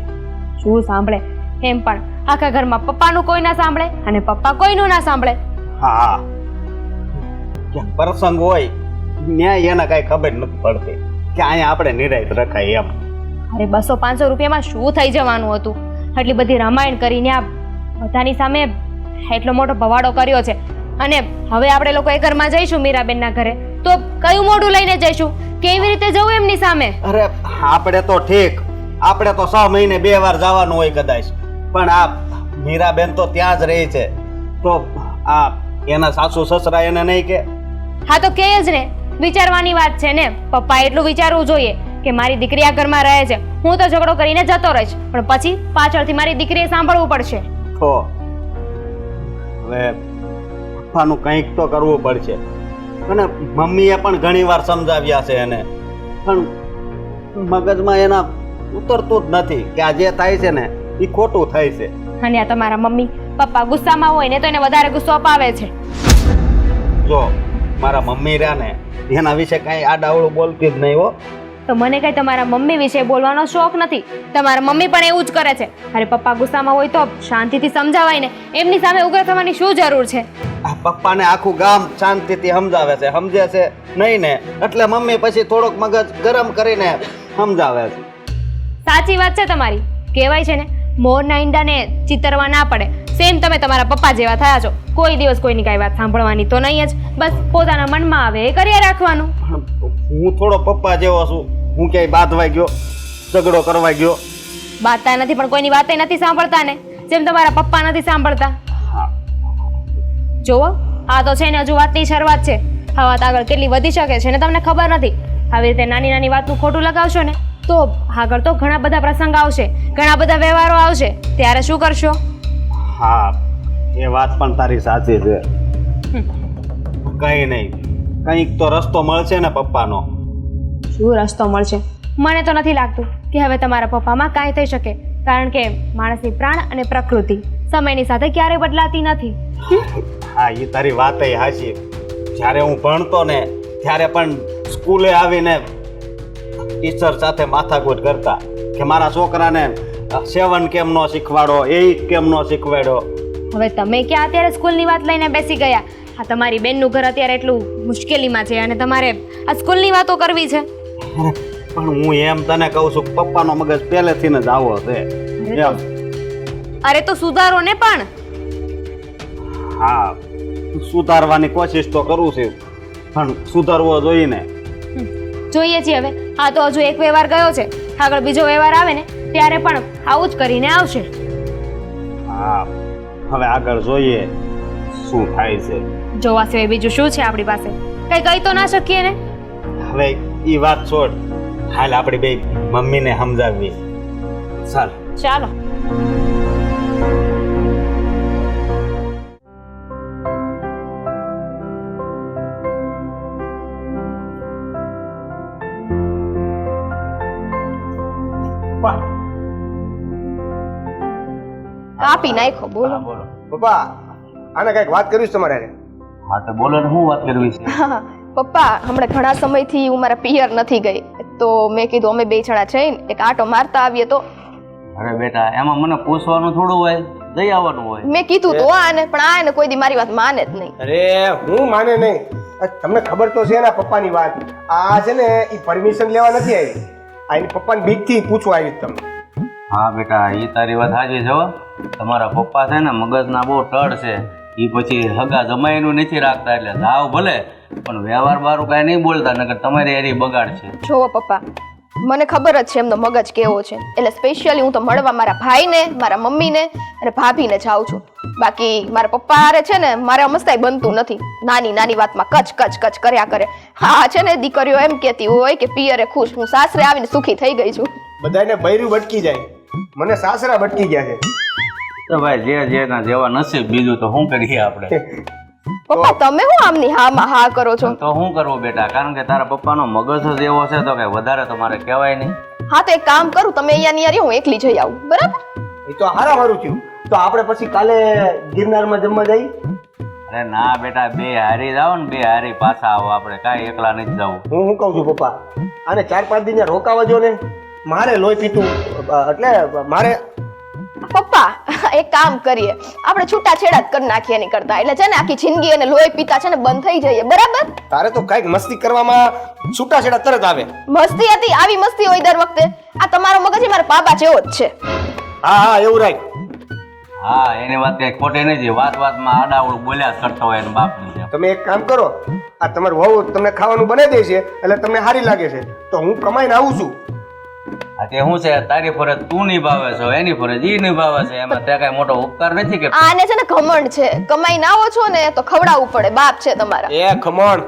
શું સાંભળે? એમ પણ આખા ઘરમાં પપ્પાનું કોઈ ના સાંભળે અને પપ્પા કોઈનું ના સાંભળે.
હા ક્યાંક પ્રસંગ હોય ન્યાય એને કાંઈ ખબર નથી પડતી કે અહીંયા આપણે નિરાંત રખાય એમ.
અરે 200-500 રૂપિયામાં શું થઈ જવાનું હતું? આટલી બધી રામાયણ કરીને આ બધાની સામે એટલો મોટો ભવાડો કર્યો છે. અને હવે આપણે લોકો એ ઘરમાં જઈશું મીરાબેનના ઘરે તો કયું મોઢું લઈને જઈશું? કેવી રીતે જવું એમની સામે?
અરે આપણે તો ઠીક, આપણે તો 6 મહિને 2 વાર જવાનું હોય કદાચ, પણ આ મીરાબેન તો ત્યાં જ રહી છે. તો આ એના સાસુ સસરા એને નહીં કે?
હા તો કે જ ને, વિચારવાની વાત છે ને. પપ્પા એટલું વિચારવું જોઈએ કે મારી દીકરી આ ઘરમાં રહે છે, હું તો ઝઘડો કરીને જતો રહીશ, પણ પછી પાછળથી મારી દીકરીએ સાંભળવું પડશે.
તો હવે પપ્પાનું કંઈક તો કરવું પડશે. અને મમ્મીએ પણ ઘણી વાર સમજાવ્યા છે એને, પણ મગજમાં એના ઉતરતું જ નથી કે આ જે થાય છે ને એ ખોટું થાય છે.
અને આ તમારા મમ્મી પપ્પા ગુસ્સામાં હોય ને તો એને વધારે ગુસ્સો અપાવે છે.
જો મારા મમ્મી રહ્યા ને એના વિશે કાંઈ આડાવડું બોલતી જ નહીં હો.
તો મને કઈ તમારા મમ્મી વિશે બોલવાનો શોખ નથી. તમારા મમ્મી પણ એવું જ કરે છે. અરે પપ્પા ગુસ્સામાં હોય તો શાંતિથી સમજાવાય ને, એમની સામે ઉગ્ર થવાની શું જરૂર છે?
આ પપ્પાને આખું ગામ શાંતિથી સમજાવે છે, સમજે છે નહીં ને એટલે મમ્મી પછી થોડોક મગજ ગરમ કરીને સમજાવે છે.
સાચી વાત છે તમારી. કહેવાય છે ને મોરના ઈંડાને ચિતરવા ના પડે. સેમ તમે તમારા પપ્પા જેવા થયા છો. કોઈ દિવસ કોઈની કાંઈ વાત સાંભળવાની તો નહીં જ, બસ પોતાના મનમાં આવે એ કર્યા રાખવાનું.
હું થોડો પપ્પા જેવો છું? હું ક્યાંય બાંધવા ગયો, ઝઘડો કરવા ગયો?
બાતતા નથી પણ કોઈની વાતે નથી સાંભળતા ને, જેમ તમારા પપ્પા નથી સાંભળતા. જુઓ આ તો છે ને હજુ વાતની શરૂઆત છે. આ વાત આગળ કેટલી વધી શકે છે ને તમને ખબર નથી. આવી રીતે નાની નાની વાતનું ખોટું લગાવશો ને તો આગળ તો ઘણા બધા પ્રસંગ આવશે, ઘણા બધા વ્યવહારો આવશે, ત્યારે શું કરશો?
હા એ વાત પણ તારી સાચી છે. કઈ નહીં, કંઈક તો રસ્તો મળશે ને પપ્પાનો.
શું રસ્તો મળશે? મને તો નથી લાગતું કે હવે તમારા પપ્પામાં કાંઈ થઈ શકે, કારણ કે માણસની પ્રાણ અને પ્રકૃતિ સમયની સાથે ક્યારેય બદલાતી નથી.
હા એ તારી વાત હાચી. જ્યારે હું ભણતો ને ત્યારે પણ સ્કૂલે આવીને ટીચર સાથે માથાકૂટ કરતા કે મારા છોકરાને સેવન કેમ નો શીખવાડો, 8 કેમ નો શીખવાડો.
હવે તમે ક્યાં અત્યારે સ્કૂલની વાત લઈને બેસી ગયા? આ તમારી બેનનું ઘર અત્યારે એટલું મુશ્કેલીમાં છે અને તમારે આ સ્કૂલની વાતો કરવી છે?
પણ હું એમ તને કહું છું પપ્પાનો મગજ પહેલેથી જ આવો છે એમ.
અરે તો સુધારો ને પણ.
હા સુધારવાની કોશિશ તો કરું છું, પણ સુધારવો જોઈએ ને.
જોઈએ છીએ હવે. આ તો હજુ એક વ્યવહાર ગયો છે, આગળ બીજો વ્યવહાર આવે ને ત્યારે પણ આવું જ કરીને આવશે.
હા હવે આગળ જોઈએ શું થાય છે.
જોવા સિવાય બીજું શું છે આપણી પાસે? કઈ કહી તો ના શકીએ ને.
હવે એ વાત છોડ, હાલ આપણી બે મમ્મીને સમજાવવી. ચાલ
ચાલો. કાપી નાખો. બોલો.
પપ્પા આને કઈક વાત કરવી છે તમારે?
હા તો બોલો ને, શું વાત કરવી છે?
હા પપ્પા, હમણાં ઘણા સમયથી હું મારા પિયર નથી ગઈ, તો મેં કીધું અમે 2 જણા જઈને એક આટો મારતા આવીએ તો.
અરે બેટા, એમાં મને પૂછવાનું થોડું હોય, જઈ આવવાનું હોય.
મેં કીધું તો આને, પણ આને કોઈ દી મારી વાત માને જ નહીં.
અરે હું માને નહીં, તમને ખબર તો છે ને પપ્પાની વાત. આ છે ને એ પરમિશન લેવા નથી આવી, આ એની પપ્પાની બીકથી પૂછવા આવી તમને.
હા બેટા, એ તારી વાત સાચી છે હો. તમારા પપ્પા છે ને મગજના બહુ ટળ છે. એ પછી હગા જમાઈનું નથી રાખતા, એટલે જાવ ભલે પણ વ્યવહાર બારું કાંઈ નહીં બોલતા નકર તમારી એરી બગાડ છે.
જોવો પપ્પા, મને ખબર જ છે એમનો મગજ કેવો છે, એટલે સ્પેશિયલી હું તો મળવા મારા ભાઈને, મારા મમ્મીને અને ભાભીને જાઉં છું. બાકી મારા પપ્પા હારે છે ને મારે અમસ્તાય બનતું નથી. નાની નાની વાતમાં કચ કચ કચ કર્યા કરે. હા છે ને દીકરીઓ એમ કહેતી હોય કે પિયરે ખુશ, હું સાસરે આવીને સુખી થઈ ગઈ છું.
બધાને બૈરું બટકી જાય, મને સાસરા બટકી ગયા છે.
તો ભાઈ જે જેના જેવા નસીબ, બીજું તો શું કરીએ આપણે.
પપ્પા તમે હું આમની હામાં હા કરો છો?
તો શું કરવું બેટા, કારણ કે તારા પપ્પાનો મગજ જ એવો છે તો કે વધારે તો મારે કહેવાય નહીં.
હા તો એક કામ કરું, તમે અહીંયા ની યાર હું એકલી જઈ આવું, બરાબર?
એ તો હારા મારું થયું. તો આપણે પછી કાલે ગિરનારમાં જમવા જઈએ.
અરે ના બેટા, બે હારી જાઓ ને, બે હારી પાછા આવો, આપણે કાંઈ એકલા નથી જવું.
હું શું કહું છું પપ્પા, આને 4-5 દિન રોકાવા જો ને. મારે લોહી પીતું એટલે મારે
પપ્પા એક કામ કરીએ, આપણે છૂટાછેડા જ કરી નાખીએ નહીં કરતા, એટલે છે ને આખી જિંદગી અને લોહી પીતા છે ને બંધ થઈ જઈએ, બરાબર?
તારે તો કઈક મસ્તી કરવામાં છૂટાછેડા તરત આવે.
મસ્તી હતી, આવી મસ્તી હોય દર વખતે. આ તમારો મગજ એ મારા બાબા જેવો જ છે.
હા હા એવું રાખ.
હા, એની વાત કઈ ખોટી નથી, વાત વાતમાં આડાવડું બોલ્યા જ કરતો હોય એને બાપની જેમ.
તમે એક કામ કરો, આ તમારું વહુ તમને ખાવાનું બનાવી દે છે એટલે તમને સારી લાગે છે, તો હું કમાઈને આવું છું.
આ તે શું છે, તારી ફરજ તું નિભાવે છો, એની ફરજ ઈ નિભાવે છે, એમાં ત્યાં કઈ મોટો ઉપકાર નથી કે.
આને છે ને ઘમંડ છે, કમાઈને આવો છો ને તો ખવડાવવું પડે, બાપ છે તમારા.
એ ખમણ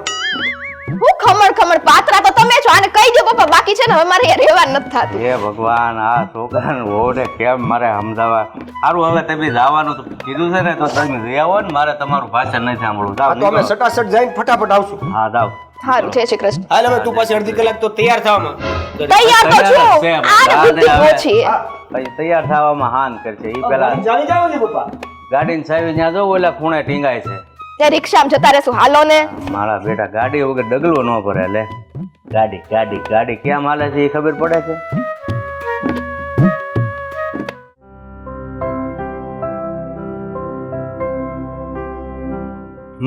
હું ખમણ પાત્રા તો તમે છો. આને કહી દો પપ્પા, બાકી છે ને હવે મારે રહેવા નથી થતું.
હે ભગવાન, આ છોકરાને વહુને કેમ મારે સમજાવવા. સારું, હવે તમે જવાનું તો કીધું છે ને, તો તમે જઈ આવો ને, મારે તમારું ભાષણ નથી સાંભળવું.
તો અમે
જાઓ.
સટાસટ જઈને ફટાફટ આવશું.
હા જાઓ.
સારું, જય શ્રી કૃષ્ણ.
હાલ હવે તું પાછી અડધી કલાક તો તૈયાર થવામાં.
તૈયાર તો છું,
છે,
આને બુદ્ધિ
હવે.
ઓછી.
પછી તૈયાર થવામાં હાન કરશે ઈ પેલા.
જાણી જાવ ને પપ્પા.
ગાડીને સાવી ત્યાં જો ઓલા ખૂણે ટીંગાય છે.
તે રિક્ષામાં જતા રહેશું, હાલો ને.
મારા બેટા ગાડી વગર ડગલું ન ભરે. લે ગાડી ગાડી ગાડી કેમ હાલે છે એ ખબર પડે છે.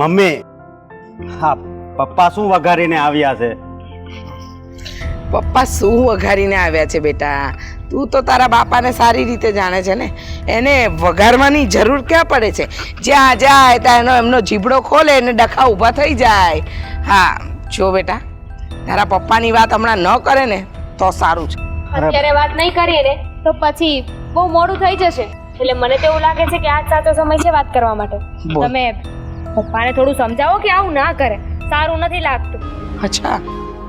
મમ્મી, હા પપ્પા શું વઘારીને આવ્યા છે?
પપ્પા શું વઘારીને આવ્યા છે બેટા? તું તો તારા બાપાને સારી રીતે જાણે છે ને, એને વઘારવાની જરૂર ક્યાં પડે છે? જ્યાં જાય ત્યાં એમનો જીબડો ખોલે અને ડખા ઊભા થઈ જાય. હા જો બેટા, તારા પપ્પાની વાત હમણાં ન કરે ને તો સારું છે.
અત્યારે વાત નહીં કરીએ ને તો પછી બહુ મોડું થઈ જશે, એટલે મને તો એવું લાગે છે કે આ સાચો સમય છે વાત કરવા માટે.
બોલ.
તમે પપ્પાને થોડું સમજાવો કે આવું ના કરે, સારું નથી લાગતું.
અચ્છા,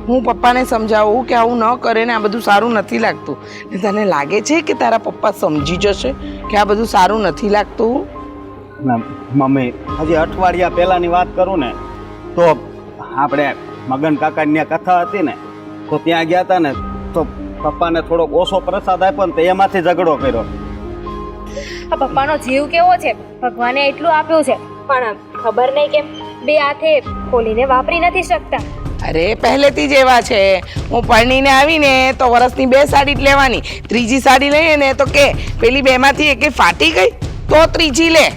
હું પપ્પાને સમજાવું કે આવું ન કરે ને આ બધું સારું નથી લાગતું. ને તને લાગે છે કે તારા પપ્પા સમજી જશે કે આ બધું સારું નથી લાગતું?
મમ્મી, હજી અઠવાડિયા પહેલાની વાત કરું ને તો આપણે મગન કાકાની કથા હતી ને, તો ત્યાં ગયા હતા ને તો પપ્પાને થોડોક ઓછો પ્રસાદ આપ્યો ને તો એમાંથી ઝઘડો કર્યો.
આ પપ્પાનો જીવ કેવો છે, ભગવાને એટલું આપ્યું છે પણ ખબર નહીં કેમ બે હાથે ખોલીને વાપરી નથી શકતા.
અરે પહેલેથી જ એવા છે. હું પરણીને આવીને તો વરસની 2 સાડી જ લેવાની, ત્રીજી સાડી લઈએ ને તો કે પેલી બેમાંથી એકે ફાટી ગઈ તો ત્રીજી લે.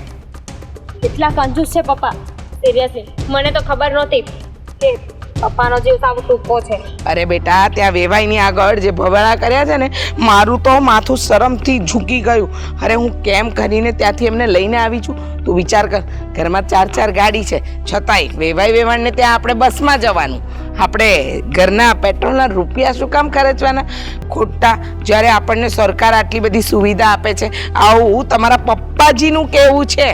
કેટલા કંજૂસ છે પપ્પા, સિરિયસલી મને તો ખબર નહોતી કે પપ્પાનો જીવ સાવ ટૂંકો છે.
અરે બેટા, ત્યાં વેવાઈની આગળ જે ભવાડા કર્યા છે ને, મારું તો માથું શરમથી ઝૂકી ગયું. અરે હું કેમ કરીને ત્યાંથી એમને લઈને આવી છું. તું વિચાર કર, ઘરમાં 4 ગાડી છે, છતાંય વેવાઈને ત્યાં આપણે બસમાં જવાનું. આપણે ઘરના પેટ્રોલના રૂપિયા શું કામ ખર્ચવાના ખોટા, જ્યારે આપણને સરકાર આટલી બધી સુવિધા આપે છે. આવું તમારા પપ્પાજીનું કેવું છે.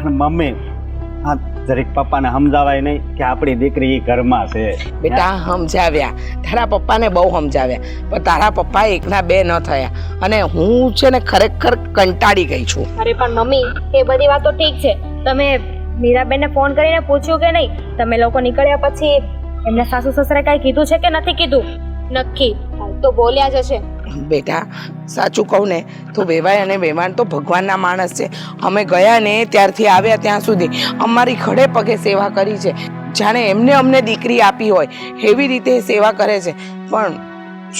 મમ્મી, હા જરીક પપ્પાને સમજાવાય નહીં કે આપણી દીકરી ઈ ઘરમાં છે.
બેટા સમજાવ્યા, તારા પપ્પાને બહુ સમજાવ્યા, પણ તારા પપ્પા એકના 2 ન થયા અને હું છે ને ખરેખર કંટાળી ગઈ છું.
અરે પણ મમ્મી, એ બધી વાતો ઠીક છે, તમે મીરાબેનને ફોન કરીને પૂછ્યું કે નહીં? તમે લોકો નીકળ્યા પછી એમના સાસુ સસરે કાંઈ કીધું છે કે નથી કીધું? નક્કી તો બોલ્યા જ હશે.
બેટા સાચું કહું ને તો વેવાય અને વેવાણ તો ભગવાનના માણસ છે. અમે ગયા ને ત્યારથી આવ્યા ત્યાં સુધી અમારી ખડે પગે સેવા કરી છે, જાણે એમને અમને દીકરી આપી હોય એવી રીતે સેવા કરે છે. પણ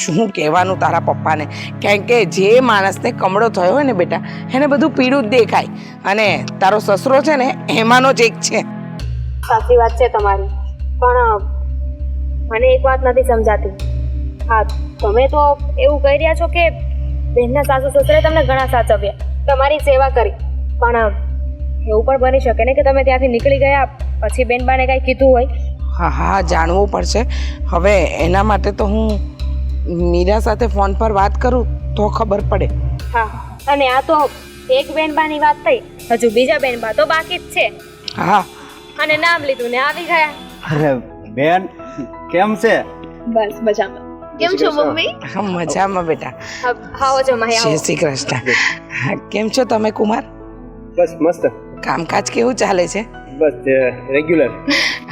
શું કહેવાનું તારા પપ્પાને, કારણ કે જે માણસને કમળો થયો હોય ને બેટા, એને બધું પીળું જ દેખાય, અને તારો સસરો છે ને એમાંનો જ એક છે.
સાચી વાત છે તમારી, પણ મને એક વાત નથી સમજાતી. હા, તમે તો એવું કહી રહ્યા છો કે બહેનના સાસુ સસરે તમને ઘણા સાચવ્યા, તમારી સેવા કરી, પણ એવું પણ બની શકે ને કે તમે ત્યાંથી નીકળી ગયા પછી બેનબાને કાંઈ કીધું હોય.
હા હા જાણવું પડશે. હવે એના માટે તો હું મીરા સાથે ફોન પર વાત કરું તો ખબર પડે.
હા, અને આ તો એક બેનબાની વાત થઈ, હજુ બીજા બેનબા તો બાકી જ છે.
હા
અને નામ લીધું ને આવી ગયા.
અરે બેન કેમ છે?
બસ મજામાં. કેમ છો મમ્મી?
મજામાં બેટા.
આવો જો માહી,
જય
આવો.
શ્રી કૃષ્ણ. હા, કેમ છો તમે કુમાર?
બસ મસ્ત.
કામકાજ કેવું ચાલે છે?
બસ રેગ્યુલર.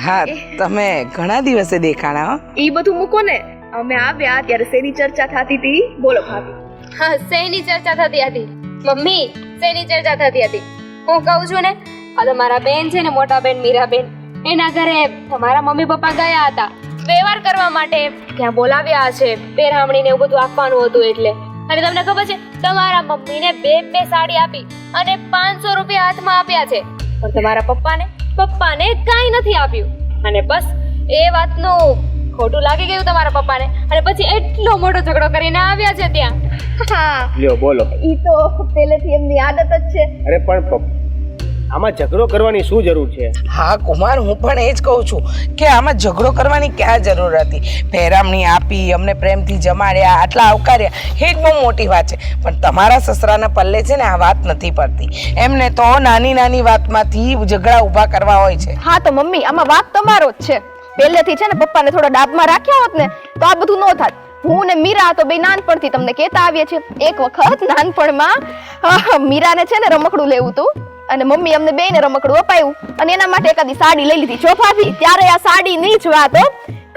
હા, તમે ઘણા દિવસે દેખાણા હો.
ઈ બધું મૂકો ને. અમે આવ્યા ત્યારે શેની ચર્ચા થતી હતી? બોલો ભાભી.
હા, શેની ચર્ચા થતી હતી? મમ્મી, શેની ચર્ચા થતી હતી? હું કહું છું ને, આ તો મારા બેન છે ને, મોટા બેન મીરાબેન, એના ઘરે તમારા મમ્મી પપ્પા ગયા હતા વ્યવહાર કરવા માટે. ત્યાં બોલાવ્યા છે, પેરામણીને એવું બધું આપવાનું હતું એટલે. અને તમને ખબર છે, તમારા મમ્મીને બે સાડી આપી અને 500 રૂપિયા હાથમાં આપ્યા છે, પણ તમારા પપ્પાને કાંઈ નથી આપ્યું. અને બસ એ વાતનું ખોટું લાગી ગયું તમારા પપ્પાને, અને પછી એટલો મોટો ઝઘડો કરીને આવ્યા છે ત્યાં.
હા,
લ્યો બોલો.
ઈ તો પહેલેથી એમની આદત જ છે.
અરે પણ આમાં ઝઘડો કરવાની શું જરૂર છે?
હા કુમાર, હું પણ એ જ કહું છું કે આમાં ઝઘડો કરવાની ક્યાં જરૂર હતી. પેરામણી આપી, અમને પ્રેમથી જમાડ્યા, આટલા આવકાર્યા, એ જ બહુ મોટી વાત છે. પણ તમારા સસરાના પલ્લે છે ને આ વાત નથી પડતી. એમને તો નાની નાની વાતમાંથી ઝઘડા ઊભા કરવા હોય છે.
હા તો મમ્મી, આમાં વાક તમારો જ છે. પહેલેથી છે ને પપ્પાને થોડા ડાબમાં રાખ્યા હોત ને તો આ બધું ન થાત. હું ને મીરા તો બે નાનપણથી તમને કહેતા આવીએ છીએ. એક વખત નાનપણમાં મીરાને છે ને રમકડું લેવું હતું અને મમ્મી અમને બેયને રમકડું અપાયું અને એના માટે એકાદી સાડી લઈ લીધી. જો ભાભી, ત્યારે આ સાડીની જ વાત હો.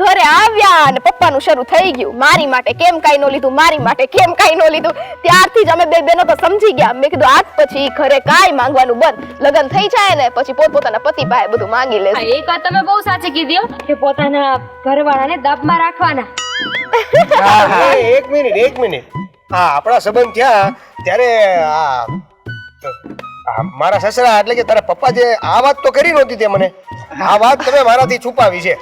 ઘરે આવ્યા અને પપ્પાનું શરૂ થઈ ગયું, મારી માટે કેમ કાંઈ ન લીધું, મારી માટે કેમ કાંઈ ન લીધું. ત્યારથી જ અમે બે બહેનો તો સમજી ગયા. મેં કીધું આજ પછી ઘરે કાંઈ માંગવાનું બંધ. લગ્ન થઈ જાય ને પછી પોતપોતાના પતિ પાસે બધું માંગી લે.
હા, એક વાત તમે બહુ સાચી કીધી હો, કે પોતાના ઘરવાળાને દાબમાં રાખવાના.
એક મિનિટ. હા, આપણા સંબંધ થયા ત્યારે મારા સસરા એટલે કે તારા પપ્પા જે આ વાત તો કરી નહોતી તે મને. આ વાત તમે મારાથી છુપાવી છે.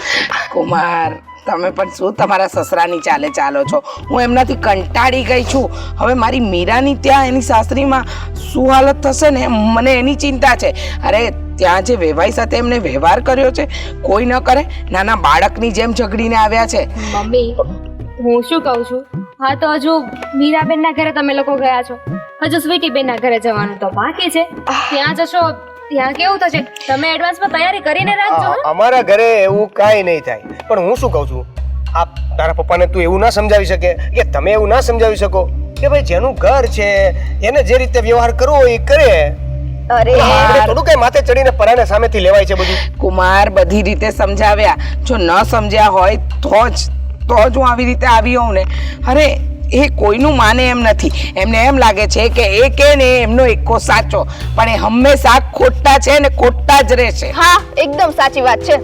કુમાર, તમે પણ શું તમારા સસરાની ચાલે ચાલો છો? હું એમનાથી કંટાળી ગઈ છું. હવે મારી મીરાની ત્યાં એની સાસરીમાં શું હાલત થશે ને મને એની ચિંતા છે. અરે ત્યાં જે વેવાઈ સાથે એમને વ્યવહાર કર્યો છે કોઈ ન કરે. નાના બાળકની જેમ ઝઘડીને આવ્યા છે.
મમ્મી, હું શું કહું છું, હા તો હજુ મીરાબેનના ઘરે તમે લોકો ગયા છો, હજુ સ્વીટીબેનના ઘરે જવાનું તો બાકી છે. ત્યાં જશો ત્યાં કેવું થશે? તમે એડવાન્સમાં તૈયારી કરીને રાખજો.
અમારા ઘરે એવું કાંઈ નહીં થાય. પણ હું શું કહું છું, આ તારા પપ્પાને તું એવું ના સમજાવી શકે કે તમે એવું ના સમજાવી શકો કે ભાઈ જેનું ઘર છે એને જે રીતે વ્યવહાર કરવો હોય એ કરે.
અરે
થોડું કઈ માથે ચડીને પરાને સામેથી લેવાય છે બધું.
કુમાર, બધી રીતે સમજાવ્યા. જો ન સમજ્યા હોય તો જ હું આવી રીતે આવી હોઉં ને. અરે એ કોઈનું માને એમ નથી. એમને એમ લાગે છે કે એ કે ને એમનો એકો સાચો, પણ એ હંમેશા ખોટા છે ને ખોટા જ રહેશે.
હા, એકદમ સાચી વાત છે.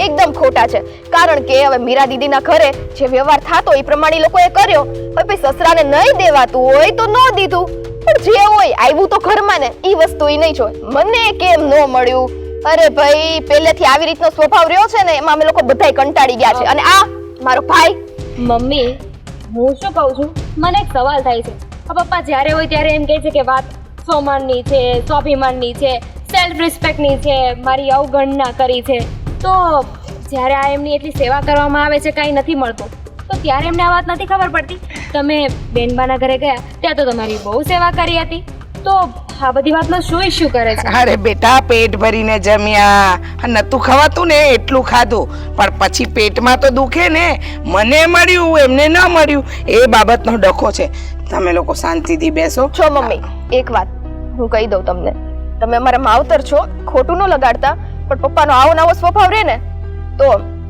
એકદમ ખોટા છે. કારણ કે હવે મીરા દીદીના ઘરે જે વ્યવહાર થતો એ પ્રમાણે લોકોએ કર્યો. હવે પછી સસરાને નહીં દેવાતું હોય તો ન દીધું, પણ જે હોય આવ્યું તો ઘરમાં ને એ વસ્તુ એ નહીં જોઈ. મને કેમ ન મળ્યું? અરે ભાઈ, પહેલેથી આવી રીતનો સ્વભાવ રહ્યો છે ને એમાં અમે લોકો બધાય કંટાળી ગયા છે. અને આ મારો ભાઈ.
મમ્મી, હું શું કહું છું, મને એક સવાલ થાય છે. આ પપ્પા જ્યારે હોય ત્યારે એમ કહે છે કે વાત સ્વમાનની છે, સ્વાભિમાનની છે, સેલ્ફ રિસ્પેક્ટની છે, મારી અવગણના કરી છે. તો જ્યારે આ એમની એટલી સેવા કરવામાં આવે છે, કાંઈ નથી મળતું, તો ત્યારે એમને આ વાત નથી ખબર પડતી. તમે બેનબાના ઘરે ગયા ત્યાં તો તમારી બહુ સેવા કરી હતી, તો આ બધી વાતનો શું ઇશ્યુ કરે છે?
અરે બેટા, પેટ ભરીને જમ્યા, નતું ખવાતું ને એટલું ખાધું, પણ પછી પેટમાં તો દુખે ને. મને મળ્યું એમને ન મળ્યું એ બાબતનો ડખો છે. તમે લોકો શાંતિથી બેસો.
છો મમ્મી, એક વાત હું કહી દઉં તમને. તમે અમારા માવતર છો, ખોટું ન લગાડતા, પણ પપ્પાનો આવો નવો સ્વભાવ રહે ને તો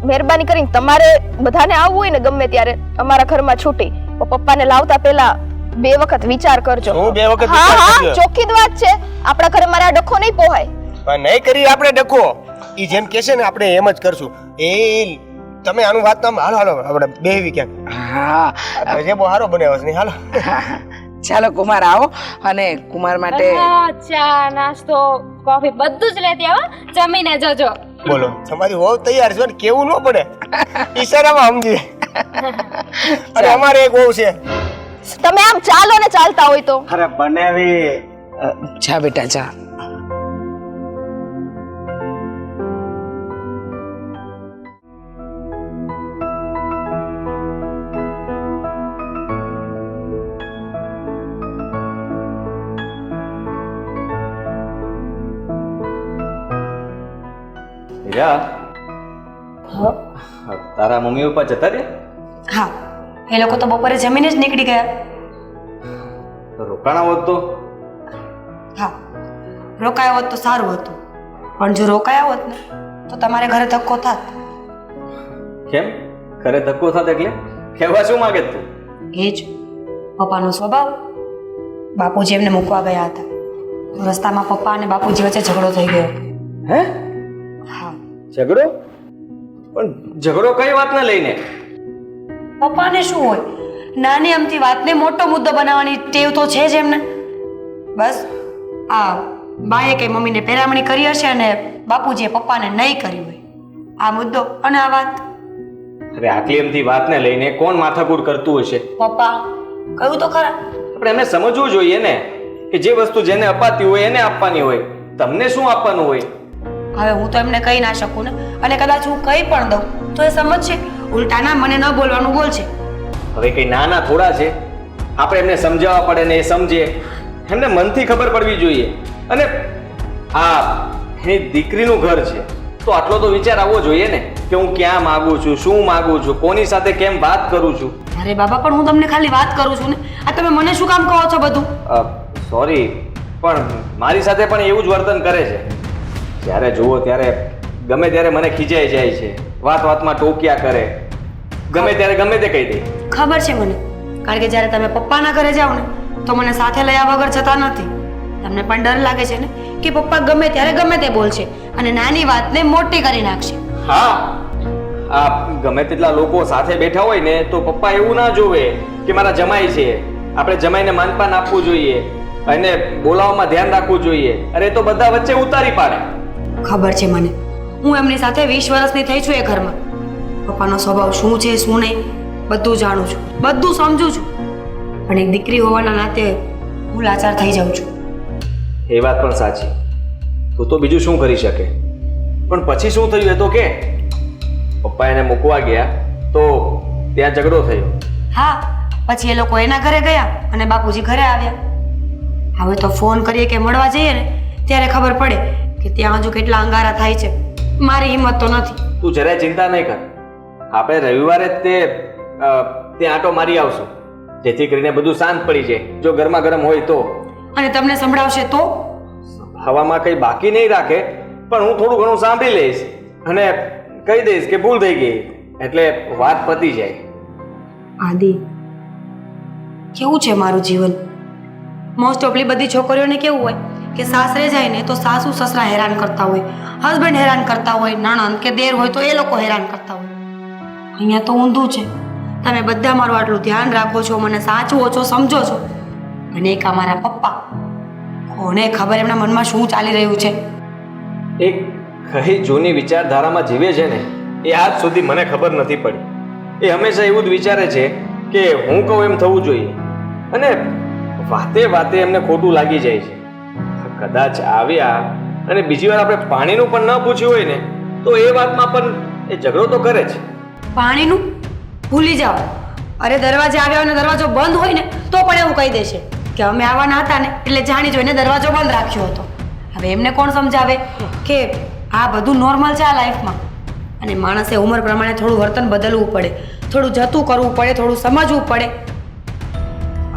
મહેરબાની કરીને તમારે બધાને આવવું હોય ને ગમે ત્યારે અમારા ઘરમાં છૂટી, તો પપ્પાને લાવતા પહેલા 2 વખત વિચાર કરજો.
હું 2 વખત
હા
વિચાર
હા,
કરજો.
ચોખ્ખી જ વાત છે. આપણા ઘરે મારા ડખો નહીં પોહાય.
પણ નહીં કરી આપણે ડખો. ઈ જેમ કે છે ને આપણે એમ જ કરશું. એ તમે આનું વાત નામ હાલો આપણે બેહવી ક્યાંક.
હા,
જે બહુ સારો બનાવ્યો છે. હાલો
ચાલો કુમાર, આવો. અને કુમાર માટે
ચા, નાસ્તો, કોફી બધું જ લેતી આવો, જમીને જજો.
બોલો, તમારી હોવ તૈયાર છે ને કેવું ન પડે. ઈશારામાં સમજી. અને અમારે એક હોવ છે.
તમે આમ ચાલો ને ચાલતા હોય તો.
અરે બનાવી.
જા બેટા જા.
પૂજા
હા
તારા મમ્મી પપ્પા જતા રે
હા એ લોકો તો બપોરે જમીને જ નીકળી ગયા.
રોકાણા હોત તો
હા રોકાયા હોત તો સારું હતું, પણ જો રોકાયા હોત ને તો તમારે ઘરે ધક્કો થાત.
કેમ ઘરે ધક્કો થાત એટલે કહેવા શું માંગે તું?
એ જ પપ્પાનો સ્વભાવ. બાપુજી એમને મૂકવા ગયા હતા, રસ્તામાં પપ્પા અને બાપુજી વચ્ચે ઝઘડો થઈ ગયો.
હે
હા
ઝઘડો? પણ ઝઘડો કઈ વાતને લઈને?
પપ્પાને શું હોય, નાની અમથી વાતને મોટો મુદ્દો બનાવવાની ટેવ તો છે જ એમને. બસ આ બાએ કે મમ્મીને પેરામણી કરી હશે અને બાપુજીએ પપ્પાને નહીં કરી હોય. આ મુદ્દો અને આ વાત.
અરે આટલી એમથી વાતને લઈને કોણ માથાકૂટ કરતું હશે?
પપ્પા કહ્યું તો ખરા.
આપણે એમને સમજવું જોઈએ ને કે જે વસ્તુ જેને અપાતી હોય એને આપવાની હોય. તમને શું આપવાનું હોય?
હવે હું તો એમને કહી ના શકું ને, અને કદાચ હું કહી પણ દઉં તો એ સમજશે. ઉલટાના મને ન બોલવાનું બોલશે.
હવે કઈ નાના થોડા છે, આપણે એમને સમજાવવા પડે ને એ સમજે. એમને મનથી ખબર પડવી જોઈએ. અને આ એની દીકરીનું ઘર છે તો આટલો તો વિચાર આવવો જોઈએ ને કે હું ક્યાં માગું છું, શું માગું છું, કોની સાથે કેમ વાત કરું છું.
અરે બાબા, પણ હું તમને ખાલી વાત કરું છું ને, આ તમે મને શું કામ કહો છો બધું?
સોરી, પણ મારી સાથે પણ એવું જ વર્તન કરે છે. જ્યારે જુઓ ત્યારે ગમે ત્યારે મને ખીજાઈ જાય છે, વાત વાતમાં ટોક્યા કરે, ગમે ત્યારે ગમે તે કહી દે.
ખબર છે મને, કારણ કે જ્યારે તમે પપ્પાના ઘરે જાઓ ને તો મને સાથે લયા વગર જતા નથી. તમને પણ ડર લાગે છે ને કે પપ્પા ગમે ત્યારે ગમે તે બોલશે અને નાની વાતને મોટી કરી નાખશે.
હા, આ ગમે તેટલા લોકો સાથે બેઠા હોય ને તો પપ્પા એવું ના જોવે કે મારા જમાઈ છે, આપણે જમાઈને માનપાન આપવું જોઈએ અને બોલાવવામાં ધ્યાન રાખવું જોઈએ. અરે તો બધા વચ્ચે ઉતારી પાડે.
ખબર છે મને, હું એમની સાથે 20 વર્ષની થઈ છું એ ઘરમાં. પપ્પાનો સ્વભાવ શું છે શું નહીં બધું જાણું છું, બધું સમજું છું, પણ એક દીકરી હોવાના નાતે હું લાચાર થઈ જાઉં છું.
એ વાત પણ સાચી. તું તો બીજું શું કરી શકે, પણ પછી શું થયું એ તો કે. પપ્પા એને મૂકવા ગયા તો ત્યાં ઝઘડો થયો.
હા, પછી એ લોકો એના ઘરે ગયા અને બાપુજી ઘરે આવ્યા. હવે તો ફોન કરીએ કે મળવા જઈએ ને ત્યારે ખબર પડે કે ત્યાં હજુ કેટલા અંગારા થાય છે. મારી હિંમત તો નથી.
તું જરાય ચિંતા નહીં કર, આપણે રવિવારે જ ત્યાં આંટો મારી આવશું, જેથી કરીને બધું શાંત પડી જાય. જો ગરમા ગરમ હોય તો.
અને તમને સંભળાવશે તો?
હવામાં કંઈ બાકી નહીં રાખે, પણ હું થોડું ઘણું સાંભળી લઈશ અને કહી દઈશ કે ભૂલ થઈ ગઈ, એટલે વાત પતી જાય.
આદિ, કેવું છે મારું જીવન? મોસ્ટ ઓફલી બધી છોકરીઓને કેવું હોય કે સાસરે જાય ને તો સાસુ સસરા હેરાન કરતા હોય, હસબન્ડ હેરાન કરતા હોય, નણંદ કે દેર હોય તો એ લોકો હેરાન કરતા હોય. અહીંયા તો ઊંધું છે. તમે બધા મારું આટલું ધ્યાન રાખો છો, મને સાચવો છો, સમજો છો, અને એક અમારા પપ્પા, કોને ખબર એમના મનમાં શું ચાલી રહ્યું છે.
એક કઈ જૂની વિચારધારામાં જીવે છે ને એ આજ સુધી મને ખબર નથી પડી. એ હંમેશા એવું જ વિચારે છે કે હું કહું એમ થવું જોઈએ, અને વાતે વાતે એમને ખોટું લાગી જાય છે. કદાચ આવ્યા અને બીજી વાર આપણે પાણીનું પણ ન પૂછ્યું હોય ને તો એ વાતમાં પણ એ ઝઘડો તો કરે છે.
પાણીનું ભૂલી જાઓ. અરે દરવાજે આવ્યા હોય ને દરવાજો બંધ હોય ને તો પણ એવું કહી દેશે કે અમે આવવાના હતા ને એટલે જાણી જોઈને દરવાજો બંધ રાખ્યો હતો. હવે એમને કોણ સમજાવે કે આ બધું નોર્મલ છે આ લાઈફમાં, અને માણસે ઉંમર પ્રમાણે થોડું વર્તન બદલવું પડે, થોડું જતું કરવું પડે, થોડું સમજવું પડે.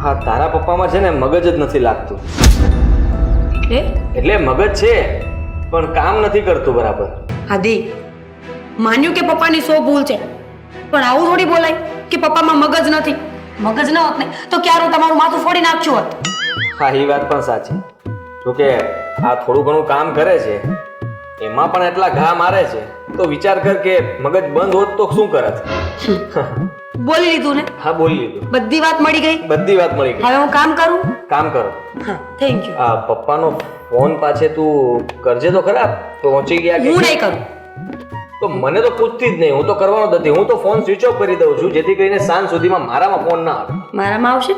હા, તારા પપ્પામાં છે ને મગજ જ નથી લાગતું. એટલે મગજ છે પણ કામ નથી કરતું બરાબર.
આદિ, માન્યું કે પપ્પાની 100 ભૂલ છે, પણ આવું થોડી બોલાય કે પપ્પામાં મગજ નથી. મગજ ન હોત ને તો ક્યારે હું તમારું માથું ફોડી નાખ્યું હોત.
હા, એ વાત પણ સાચી. જોકે આ થોડું ઘણું કામ કરે છે એમાં પણ એટલા ઘા મારે છે તો વિચાર કર કે મગજ બંધ હોત તો શું કરત.
બોલી લીધું ને?
હા, બોલી લીધું.
બધી વાત મળી ગઈ.
બધી વાત મળી ગઈ.
હવે હું કામ કરું?
કામ કરો.
હા, થેન્ક યુ.
આ પપ્પાનો ફોન પાછે તું કરજે તો ખરા. પહોંચી ગયા કે
હું નહીં કરું.
તો મને તો પૂછતી જ નહીં, હું તો કરવાનો જ નથી. હું તો ફોન સ્વિચ ઓફ કરી દઉં છું જેથી કરીને સાંજ સુધીમાં મારામાં ફોન ના આવે.
મારામાં આવશે,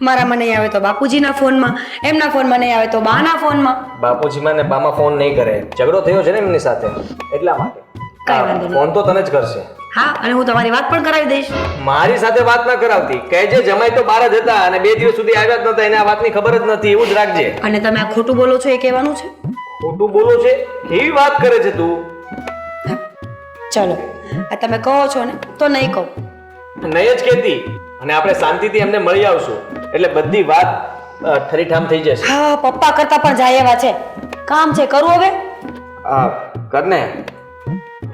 મારામાં નહીં આવે તો બાપુજીના ફોનમાં, એમના ફોનમાં નહીં આવે તો બાના ફોનમાં.
બાપુજીમાં ને બામાં ફોન નહીં કરે. ઝઘડો થયો છે ને એમની સાથે એટલા માટે.
કાંઈ વાંધો નહીં.
ફોન તો તને જ કરશે.
હા, અને હું તમારી વાત પણ કરાવી દઈશ.
મારી સાથે વાત ના કરાવતી. કહેજે જમાઈ તો બહાર જ હતા અને 2 દિવસ સુધી આવ્યા જ નતા, એને આ વાતની ખબર જ નથી, એવું જ રાખજે.
અને તમે આ ખોટું બોલો છો એ કહેવાનું છે?
ખોટું બોલો છે? કેવી વાત કરે છે તું?
ચલો આ તમે કહો છો ને તો નહીં કહું.
નહીં જ કહેતી, અને આપણે શાંતિથી એમને મળી આવશું એટલે બધી વાત ઠરીઠામ થઈ જશે.
હા પપ્પા કરતા પણ જાય એવા છે. કામ છે કરું હવે.
આ કરને,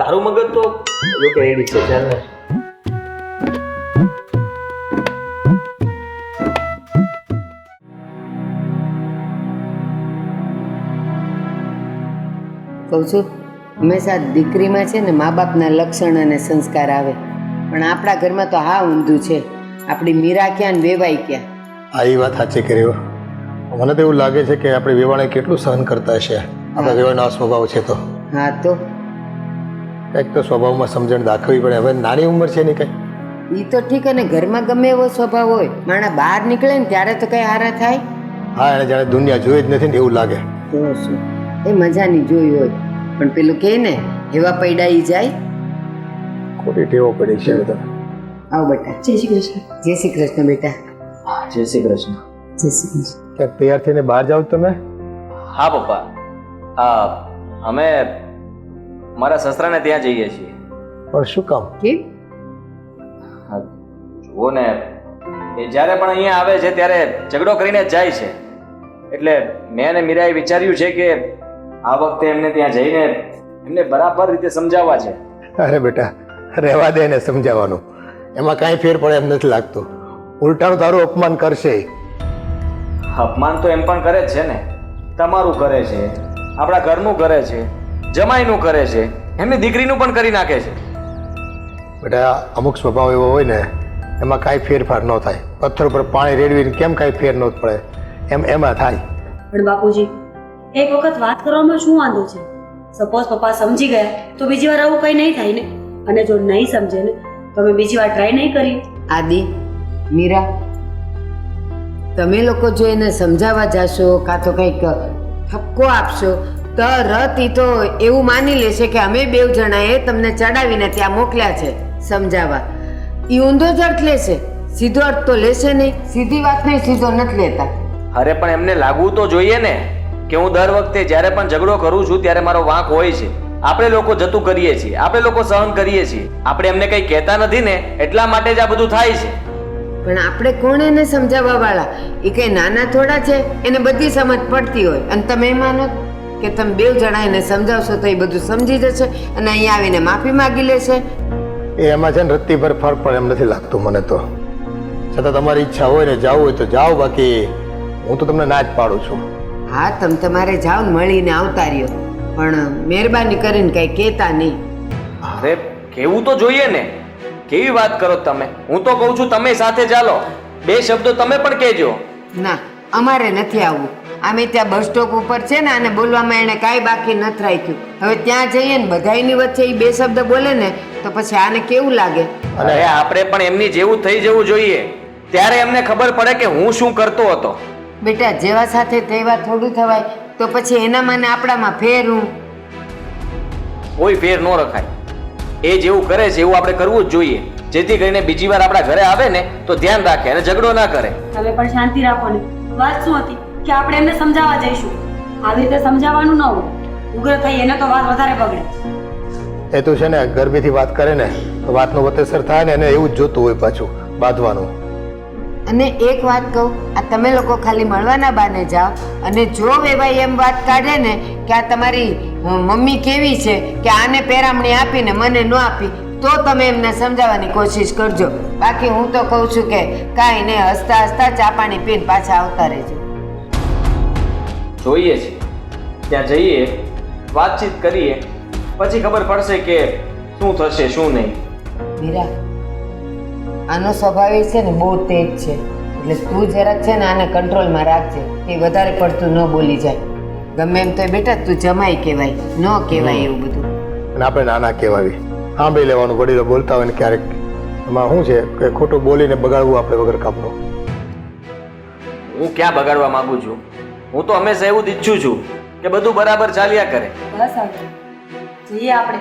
તારું મગજ તો જો કે રેડી છે. ચાલ ને.
કહું છું હંમેશા દીકરીમાં છે ને મા બાપના લક્ષણ અને સંસ્કાર આવે, પણ આપણા ઘરમાં તો હા ઊંધું છે. આપણી મીરા ક્યાં ને વેવાઈ ક્યાં.
આ એ વાત સાચી કરી હો. મને તો એવું લાગે છે કે આપણે વેવાણે કેટલું સહન કરતા હશે. આપણા વેવાણનો આ સ્વભાવ છે તો
હા તો
કંઈક તો સ્વભાવમાં સમજણ દાખવવી પડે. હવે નાની ઉંમર છે ને કંઈ.
એ તો ઠીક, અને ઘરમાં ગમે એવો સ્વભાવ હોય, માણા બહાર નીકળે ને ત્યારે તો કઈ હારા થાય.
હા, એને જાણે દુનિયા જોઈ જ નથી ને એવું લાગે.
તો શું એ મજાની જોઈ હોય, પણ પેલું કહે ને એવા પૈડાઈ જાય.
ખોટી ટેવો પડી છે હવે તો.
આવો બેટા.
જય શ્રી કૃષ્ણ.
જય શ્રી કૃષ્ણ બેટા.
જય શ્રી કૃષ્ણ.
જય શ્રી કૃષ્ણ.
ક્યાંક તૈયાર થઈને બહાર જાઓ છો તમે?
હા પપ્પા, અમે મારા સસરાને ત્યાં જઈએ છીએ.
પણ શું કામ?
કેમ?
જુઓ ને, એ જ્યારે પણ અહીંયા આવે છે ત્યારે ઝઘડો કરીને જ જાય છે. એટલે મેં અને મીરાએ વિચાર્યું છે કે આ વખતે એમને ત્યાં જઈને એમને બરાબર રીતે સમજાવવા છે.
અરે બેટા, રહેવા દે એને સમજાવવાનું. એમાં કાંઈ ફેર પડે એમ નથી લાગતું. ઉલટાનું તારું અપમાન કરશે.
અપમાન તો એમ પણ કરે જ છે ને. તમારું કરે છે, આપણા ઘરનું કરે છે, જમાઈનું કરે છે, એમની દીકરીનું પણ કરી નાખે છે.
બેટા, અમુક સ્વભાવ એવો હોય ને એમાં કાંઈ ફેરફાર ન થાય. પથ્થર ઉપર પાણી રેડવીને કેમ કાંઈ ફેર ન પડે એમાં થાય.
પણ બાપુજી એક વખત વાત કરવામાં શું વાંધો છે? સપોઝ પપ્પા સમજી ગયા તો બીજી વાર આવું કંઈ નહીં થાય ને. અને જો નહીં સમજે ને તો અમે બીજી વાર ટ્રાય નહીં કરી.
આદિ, મીરા, તમે લોકો જો એને સમજાવવા જાશો કાં તો કંઈક ઠપકો આપશો તરત ઈ તો એવું માની લેશે કે અમે બેવ જણાએ તમને ચડાવીને ત્યાં મોકલ્યા છે સમજાવવા. ઈ ઊંધો જ અર્થ લેશે, સીધો અર્થ તો લેશે નહીં. સીધી વાત નહીં સીધો નથી લેતા.
અરે પણ એમને લાગવું તો જોઈએ ને કે હું દર વખતે જ્યારે પણ ઝઘડો કરું છું ત્યારે મારો વાંક હોય છે. આપણે લોકો જતું કરીએ છીએ, આપણે લોકો સહન કરીએ છીએ. આપણે એમને કંઈ કહેતા નથી ને એટલા માટે જ આ બધું થાય છે.
પણ આપણે કોણ એને સમજાવવા વાળા? એ કઈ નાના થોડા છે, એને બધી સમજ પડતી હોય. અને તમે એ માનો કે તમે બેવ જણા એને સમજાવશો તો એ બધું સમજી જશે અને અહીંયા આવીને માફી માંગી લેશે.
એ એમાં છે ને રત્તી પર ફરક પડે એમ નથી લાગતું મને તો. છતાં તમારી ઈચ્છા હોય ને જાવું હોય તો જાઓ, બાકી હું તો તમને ના જ પાડું છું.
હા, તમે તમારે જાઓ ને મળીને આવતા રહ્યો, પણ મહેરબાની કરીને કઈ કહેતા નહીં.
અરે કેવું તો જોઈએ ને. કેવી વાત કરો તમે? હું તો કહું છું તમે સાથે ચાલો, બે શબ્દો તમે પણ કહેજો.
ના, અમારે નથી આવવું. આમે ત્યાં બસ સ્ટોપ ઉપર છે ને આને બોલવામાં એને કાંઈ બાકી નથી રાખ્યું. હવે ત્યાં જઈએ ને બધાની વચ્ચે એ બે શબ્દ બોલે ને તો પછી આને કેવું લાગે?
અને આપણે પણ એમની જેવું થઈ જવું જોઈએ, ત્યારે એમને ખબર પડે કે હું શું કરતો હતો.
બેટા, જેવા સાથે તેવા થોડું થવાય. તો પછી એના મને આપણામાં ફેર હું
કોઈ ફેર ન રખાય. એ જેવું કરે છે એવું આપણે કરવું જ જોઈએ, જેથી કરીને બીજી વાર આપણા ઘરે આવે ને તો ધ્યાન રાખે અને ઝઘડો ના કરે.
તમે પણ શાંતિ રાખો ને. વાત શું હતી કે આપણે એમને સમજાવવા જઈશું. આવી રીતે સમજાવવાનું ન હોય. ઉગ્ર થઈ એને તો વાત વધારે બગડે.
એ તો છે ને ગરબીથી વાત કરે ને તો વાતનો વતેસર થાય ને એને એવું જ જોતું હોય પાછું બાંધવાનું.
અને એક વાત કહું, આ તમે લોકો ખાલી મળવાના બાને જાઓ અને જો વેવાઈ એમ વાત કાઢે ને કે આ તમારી મમ્મી કેવી છે કે આને પેરામણી આપીને મને ન આપી, તો તમે એમને સમજાવવાની કોશિશ કરજો. બાકી હું તો કહું છું કે કાંઈ નહીં, હસતા હસતા ચા પાણી પીને પાછા આવતા રહેજો.
જોઈએ છીએ ત્યાં જઈએ, વાતચીત કરીએ, પછી ખબર પડશે કે શું થશે શું નહીં.
મીરા, આનો સ્વભાવ એ છે ને બહુ તેજ છે, એટલે તું જરાક છે ને આને કંટ્રોલમાં રાખજે. એ વધારે પડતું ન બોલી જાય. ગમે એમ તો બેટા તું જમાઈ કહેવાય, ન કહેવાય એવું બધું.
અને આપણે નાના કહેવાવી, સાંભળી લેવાનું. વડીલો બોલતા હોય ને ક્યારેક એમાં શું છે કે ખોટું બોલીને બગાડવું આપણે વગર કામનું.
હું ક્યાં બગાડવા માંગુ છું? હું તો હંમેશા એવું જ ઈચ્છું છું કે બધું બરાબર ચાલ્યા કરે.
બસ હવે જઈએ આપણે.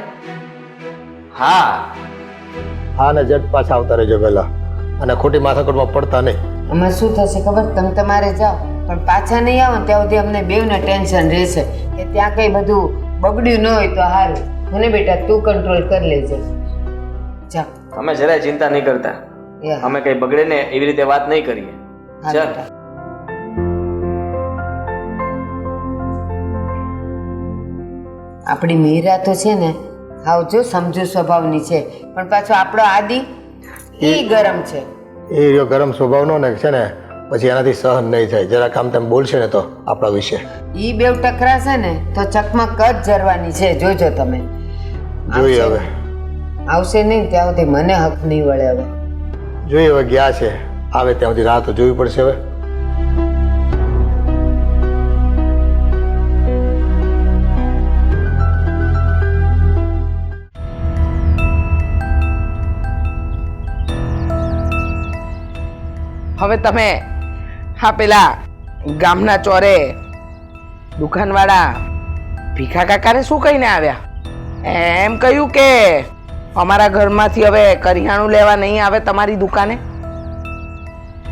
હા
હા, ને જટ પાછા આવતા રહેજો વહેલા, અને ખોટી માથાકૂટમાં પડતા નહીં.
આમાં શું થશે ખબર? તમે તમારે જાઓ પણ પાછા નહીં આવો ને ત્યાં સુધી અમને બેવને ટેન્શન રહેશે કે ત્યાં કંઈ બધું બગડ્યું ન હોય તો સારું. મને બેટા તું કંટ્રોલ કરી લેજે. જા
અમે જરાય ચિંતા નહીં કરતા.
યા.
અમે કઈ બગડે ને એવી રીતે વાત નહીં કરીએ.
હા,
ચાલ.
બેટા. આપણી મીરા તો છે ને હાવ જો સમજુ સ્વભાવની છે, પણ પાછો આપણો આદિ એ ગરમ છે.
એ રહ્યો ગરમ સ્વભાવનો ને છે ને પછી એનાથી સહન નહીં થાય. જરાક આમ તેમ બોલશે ને તો આપણા વિશે
ઈ બેવ ટકરાશે ને તો ચકમક જ જરવાની છે, જોજો તમે.
જોઈએ હવે.
આવશે નહીં ત્યાં સુધી મને હક નહીં વળે. હવે
જોઈએ હવે ગયા છે, આવે ત્યાં સુધી રાહ તો જોવી પડશે હવે.
હવે તમે હા પેલા ગામના ચોરે દુકાનવાળા ભીખા કાકાને શું કહીને આવ્યા? એમ કહ્યું કે અમારા ઘરમાંથી હવે કરિયાણું લેવા નહીં આવે તમારી દુકાને?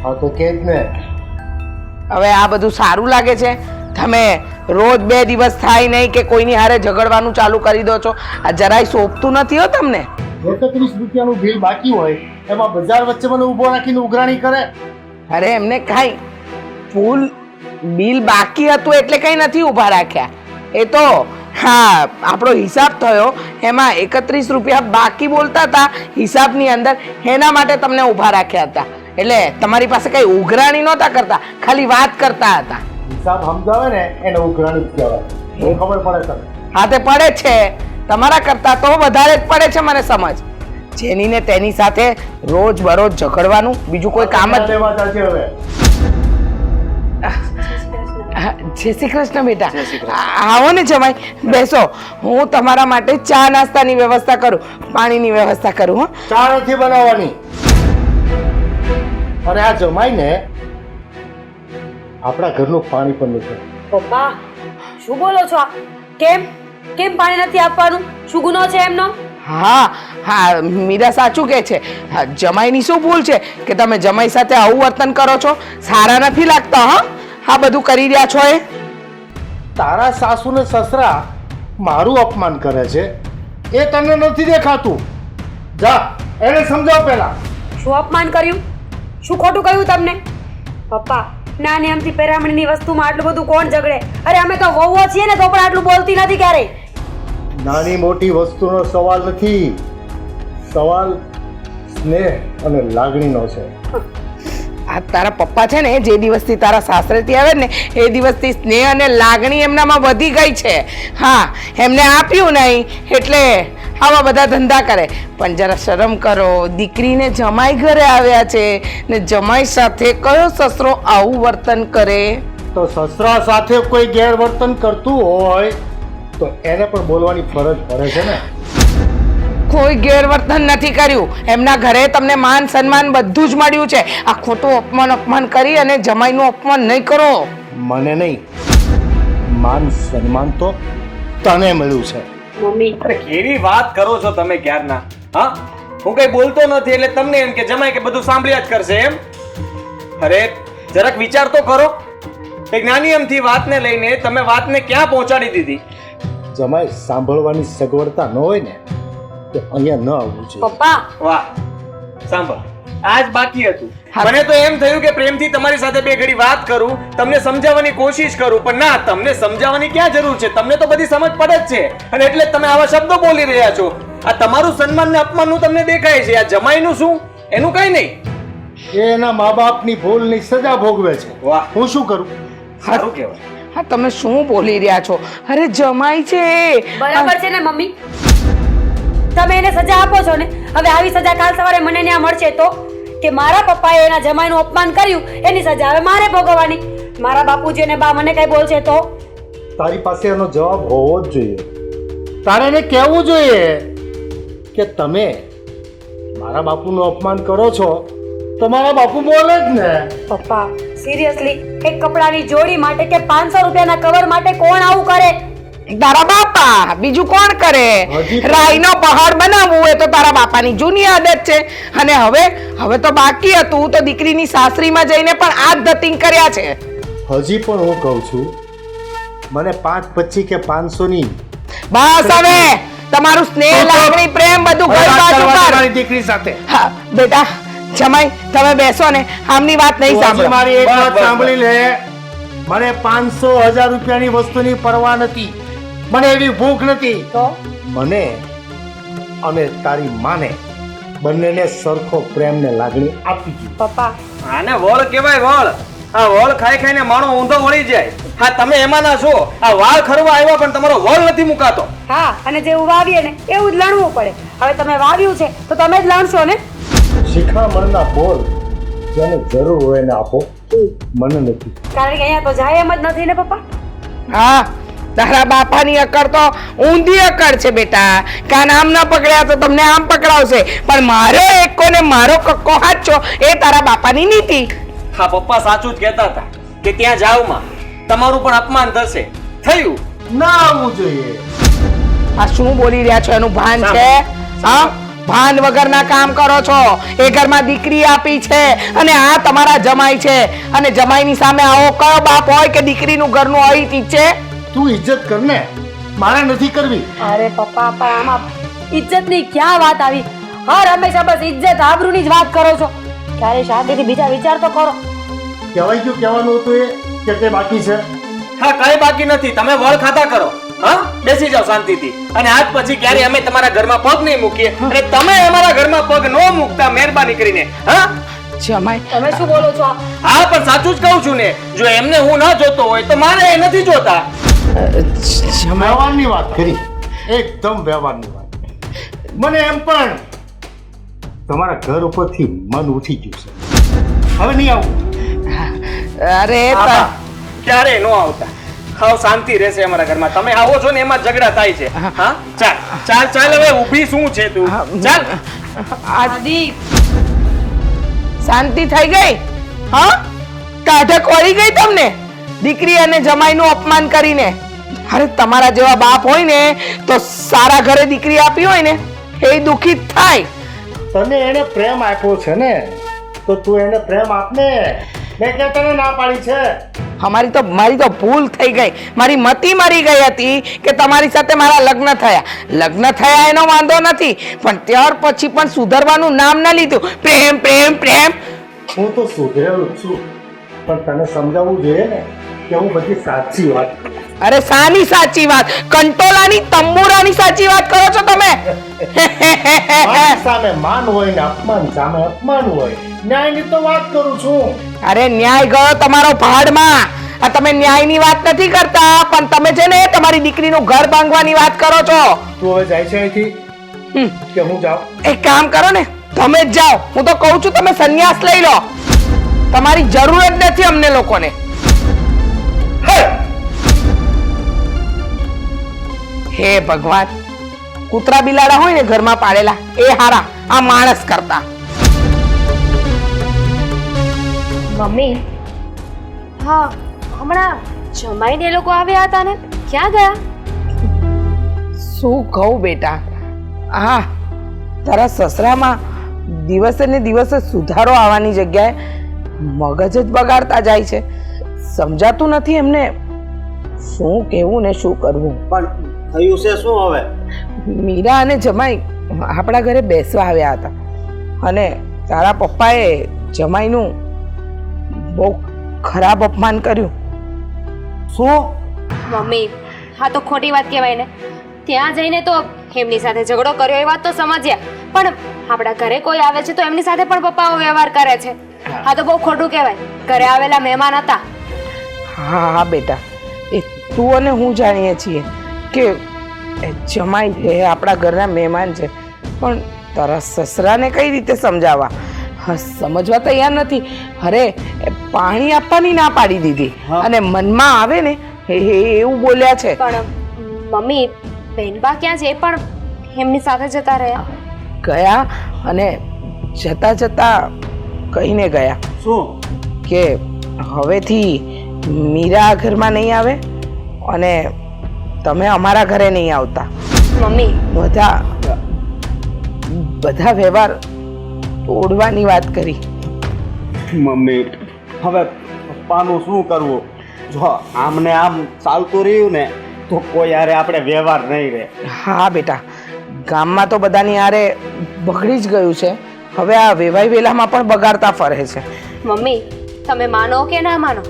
હા તો કે જ ને.
હવે આ બધું સારું લાગે છે? તમે રોજ 2 દિવસ થાય નહીં કે કોઈની હારે ઝઘડવાનું ચાલુ કરી દો છો. આ જરાય શોભતું નથી હો તમને.
31 રૂપિયાનું બિલ બાકી હોય એમાં બજાર વચ્ચે મને ઊભો રાખીને ઉઘરાણી કરે.
અરે એમને કાંઈ ફૂલ બિલ બાકી હતું એટલે કંઈ નથી ઊભા રાખ્યા. એ તો હા આપણો હિસાબ થયો એમાં 31 રૂપિયા બાકી બોલતા હતા હિસાબની અંદર, એના માટે તમને ઊભા રાખ્યા હતા. એટલે તમારી પાસે કઈ ઉઘરાણી નહોતા કરતા, ખાલી વાત કરતા હતા.
હિસાબ સમજાવે ને એને ઉઘરાણી જ કહેવાય. એ ખબર પડે તમને?
હા તે પડે છે, તમારા કરતા તો વધારે જ પડે છે મને સમજ. જેની ને તેની સાથે રોજ બરોજ ઝઘડવાનું બીજું કોઈ કામ જ
લેવા ચાલશે હવે.
જય શ્રી કૃષ્ણ બેટા. આવો ને જમાઈ, બેસો. હું તમારા માટે ચા નાસ્તાની વ્યવસ્થા કરું, પાણીની વ્યવસ્થા કરું. હો,
ચા નથી બનાવવાની. અને આ જમાઈ ને આપણા ઘરનું પાણી પણ નથી.
પપ્પા શું બોલો છો? કેમ કેમ પાણી નથી આપવાનું? શું ગુનો છે એમનો?
હા હા મીરા સાચું કહે છે. હા, જમાઈની શું ભૂલ છે કે તમે જમાઈ સાથે આવું વર્તન કરો છો? સારા નથી લાગતા. હા આ બધું કરી રહ્યા છો એ.
તારા સાસુ ને સસરા મારું અપમાન કરે છે એ તને નથી દેખાતું? જા એને સમજાવ પેલા.
શું અપમાન કર્યું? શું ખોટું કહ્યું તમને? પપ્પા નાની અમથી પેરામણીની વસ્તુમાં આટલું બધું કોણ ઝઘડે? અરે અમે તો વહુઓ છીએ ને તો પણ આટલું બોલતી નથી ક્યારેય.
નાની મોટી વસ્તુનો સવાલ નથી, સવાલ સ્નેહ અને લાગણીનો છે.
આ તારા પપ્પા છે ને જે દિવસથી તારા સાસરેથી આવે ને એ દિવસથી સ્નેહ અને લાગણી એમનામાં વધી ગઈ છે. હા એમને આપ્યું નહીં એટલે આવા બધા ધંધા કરે. પણ જરા શરમ કરો, દીકરીને જમાઈ ઘરે આવ્યા છે ને જમાઈ સાથે કયો સસરો આવું વર્તન કરે?
તો સસરા સાથે કોઈ ગેરવર્તન કરતું હોય તો એને પણ બોલવાની ફરજ પડે છે ને.
કોઈ ગેરવર્તન નથી કર્યું. એમના ઘરે તમને માન સન્માન બધું જ મળ્યું છે. આ ખોટું અપમાન કરી અને જમાઈનું અપમાન નહીં કરો.
મને નહીં, માન સન્માન તો તને મળ્યું છે.
મમ્મી
અરે કેવી વાત કરો છો તમે ક્યારના? હા હું કઈ બોલતો નથી એટલે તમને એમ કે જમાઈ કે બધું સાંભળ્યા જ કરશે એમ? અરે જરાક વિચાર તો કરો. એક નાની અમથી વાતને લઈને તમે વાતને ક્યાં પહોંચાડી દીધી?
જમાઈ સાંભળવાની સગવડતા ન હોય ને તો અહીંયા ન આવવું જોઈએ.
પપ્પા
વાહ સાંભળ, આજ બાકી હતું. મને તો એમ થયું કે પ્રેમથી તમારી સાથે 2 ઘડી વાત કરું, તમને સમજાવવાની કોશિશ કરું, પણ ના, તમને સમજાવવાની ક્યાં જરૂર છે? તમને તો બધી સમજ પડે જ છે અને એટલે તમે આવા શબ્દો બોલી રહ્યા છો. આ તમારું સન્માન ને અપમાનનું તમને દેખાય છે. આ જમાઈનું શું? એનું કઈ નહીં.
એ એના મા બાપની ભૂલની સજા ભોગવે છે.
વાહ
હું શું કરું?
સારું કહેવાય.
હા તમે શું બોલી રહ્યા છો? અરે જમાઈ છે.
બરાબર છે ને મમ્મી? તમે એને સજા આપો છો ને, હવે આવી સજા કાલ સવારે મને ત્યાં મળશે તો કે મારા પપ્પાએ એના જમાઈનું અપમાન કર્યું એની સજા હવે મારે ભોગવવાની. મારા બાપુજી અને બા મને કઈ બોલશે તો?
તારી પાસે એનો જવાબ હોવો જ જોઈએ. તારે એને કહેવું જોઈએ કે તમે મારા બાપુનું અપમાન કરો છો તો મારા બાપુ બોલે જ ને.
પપ્પા સિરિયસલી એક કપડાની જોડી માટે કે 500 રૂપિયાના કવર માટે કોણ આવું કરે?
તારા બાપા, બીજું કોણ કરે? રાઈનો પહાડ બનાવવું એ તો તારા બાપાની જૂની આદત છે. અને હવે તો બાકી હતું તો દીકરીની સાસરીમાં જઈને પણ આ જ ધતિંગ કર્યા છે.
હજી પણ હું કહું છું, મને 5, 25 કે 500 ની
બસ હવે તમારું સ્નેહ લાગણી પ્રેમ બધું
હવે
ઘર
વાત
બાજુ
કરવા દે
કર.
મારી દીકરી સાથે.
હા બેટા જમાઈ તમે બેસો ને આમની વાત નહીં
તું હજી
સાંભળો.
મારી એક
બસ,
વાત
બસ,
સાંભળી લે. મને 500,000 રૂપિયાની વસ્તુની પરવા નથી. મને એવી ભૂખ નથી.
તો
મને અને તારી માને બંનેને સરખો પ્રેમ ને લાગણી આપી દીધી.
પપ્પા
આને વળ કહેવાય વળ. આ વળ ખાઈ ખાઈને માણો ઊંધો વળી જાય. હા તમે એમાંના છો. આ વાળ ખરવા આવ્યા પણ તમારો વળ નથી મુકાતો.
હા અને જેવું વાવીએ ને એવું જ લણવું પડે. હવે તમે વાવ્યું છે તો તમે જ લણશો ને.
શિખામણના બોલ જેને જરૂર હોય એને આપો. મને નથી.
કારણ કે અહીંયા તો જાય એમ જ નથી ને પપ્પા.
હા તારા બાપાની અકડ તો ઊંધી અકડ છે બેટા. કાન આમ ન પકડ્યા તો તમને આમ પકડાવશે પણ મારો એકો ને મારો કક્કો હાચો એ તારા બાપાની નીતિ.
હા પપ્પા સાચું જ કહેતા હતા કે ત્યાં જાવમાં તમારું પણ અપમાન થશે. થયું.
ના આવવું જોઈએ.
આ શું બોલી રહ્યા છો એનું ભાન છે? હા ભાન વગરના કામ કરો છો. એ ઘરમાં દીકરી આપી છે અને આ તમારા જમાઈ છે અને જમાઈની સામે આવો કયો બાપ હોય કે દીકરીનું ઘરનું અહિત ઈચ્છે?
તું ઇજ્જત કર ને. મારે નથી કરવી.
અરે પપ્પા પણ આમાં ઇજ્જતની ક્યાં વાત આવી? હર હંમેશા બસ ઇજ્જત આબરૂની જ વાત કરો છો. ક્યારે શાંતિથી બીજા વિચાર તો કરો.
કહેવાય ગયું કહેવાનું હતું એ કે તે બાકી છે.
હા કઈ બાકી નથી. તમે વળ ખાતા કરો. હા બેસી જાઓ શાંતિથી. અને આજ પછી ક્યારે અમે તમારા ઘરમાં પગ નહીં મૂકીએ અને તમે અમારા ઘરમાં પગ ન મૂકતા મહેરબાની કરીને. હા
જમાઈ
તમે શું બોલો છો?
હા પણ સાચું જ કહું છું ને. જો એમને હું ન જોતો હોય તો મારે એ નથી જોતા.
વ્યવહારની વાત કરી. એકદમ વ્યવહારની વાત. મને એમ પણ તમારા ઘર ઉપરથી મન ઉઠી ગયું છે. હવે નહીં આવું.
અરે
આપા, ક્યારે ન આવતા. હાવ શાંતિ રહેશે અમારા ઘરમાં. તમે આવો છો ને એમાં ઝઘડા થાય છે. હા ચાલ ચાલ ચાલ હવે ઊભી શું છે તું? ચાલ.
આદિ
શાંતિ થઈ ગઈ? હા કાઢક વળી ગઈ તમને દીકરી અને જમાઈનું અપમાન કરીને? અરે તમારા જેવા બાપ હોય ને તો સારા ઘરે દીકરી આપી હોય ને એ દુખી થાય.
તને એને પ્રેમ આપ્યો છે ને તો તું એને પ્રેમ આપને. મેં કે તને ના પાડી છે.
મારી તો ભૂલ થઈ ગઈ. મારી મતી મરી ગઈ હતી કે તમારી સાથે મારા લગ્ન થયા. લગ્ન થયા એનો વાંધો નથી પણ ત્યાર પછી પણ સુધરવાનું નામ ન લીધું. પ્રેમ પ્રેમ પ્રેમ.
હું તો સુધરેલો જ છું પણ તને સમજાવવું જોઈએ ને કે હું બધી સાચી વાત કરું.
અરે સાની સાચી વાત? કંટોલાની તંબુરાની સાચી વાત કરો છો તમે.
માન સામે માન હોય ને અપમાન સામે અપમાન હોય. ન્યાયની તો વાત કરું છું.
અરે ન્યાય ગયો તમારો ભાડમાં. આ તમે ન્યાયની વાત નથી કરતા પણ તમે છે ને તમારી દીકરીનું ઘર બાંધવાની વાત કરો છો.
તું હવે જાય છે અહીંથી કે હું જાઉં?
એક કામ કરો ને તમે જ જાઓ. હું તો કહું છું તમે સંન્યાસ લઈ લો. તમારી જરૂર જ નથી અમને લોકોને. હે ભગવાન કૂતરા બિલાડા હોય ને ઘરમાં પાડેલા એ હારા આ માણસ કરતા.
મમ્મી હા હમણાં જમાઈને એ લોકો આવ્યા હતા ને ક્યાં ગયા?
શું કહું બેટા હા તારા સસરામાં દિવસે ને દિવસે સુધારો આવવાની જગ્યાએ મગજ જ બગાડતા જાય છે. સમજાતું નથી એમને શું કહેવું ને શું કરવું.
પણ થયું છે શું હવે?
મીરા અને જમાઈ આપણા ઘરે બેસવા આવ્યા હતા અને તારા પપ્પાએ જમાઈનું બહુ ખરાબ અપમાન કર્યું.
શું?
મમ્મી હા તો ખોટી વાત કહેવાય ને. ત્યાં જઈને તો એમની સાથે ઝઘડો કર્યો એ વાત તો સમજ્યા પણ આપણા ઘરે કોઈ આવે છે તો એમની સાથે પણ પપ્પાઓ વ્યવહાર કરે છે. હા તો બહુ ખોટું કહેવાય. ઘરે આવેલા મહેમાન હતા.
હા હા બેટા એ તું અને હું જાણીએ છીએ કે જમાઈ છે આપણા ઘરના મહેમાન છે પણ તારા સસરાને કઈ રીતે સમજાવવા? સમજવા તૈયાર નથી. અરે પાણી આપવાની ના પાડી દીધી અને મનમાં આવે ને એવું બોલ્યા છે.
પણ મમ્મી બેનબા ક્યાં છે? એ પણ એમની સાથે જતા રહ્યા.
ગયા અને જતા જતા કહીને ગયા
શું?
કે હવેથી મીરા આ ઘરમાં નહીં આવે અને તમે અમારા ઘરે નહીં આવતા.
મમ્મી
બધા વ્યવહાર તોડવાની વાત કરી.
મમ્મી હવે પપ્પાનું શું કરવું? જો આમને આમ ચાલતું રહ્યું ને તો કોઈ યારે આપણે વ્યવહાર નહીં રહે.
હા બેટા ગામમાં તો બધાની હારે બગડી જ ગયું છે, હવે આ વેવાઈ વેલામાં પણ બગાડતા ફરે છે.
મમ્મી તમે માનો કે ના માનો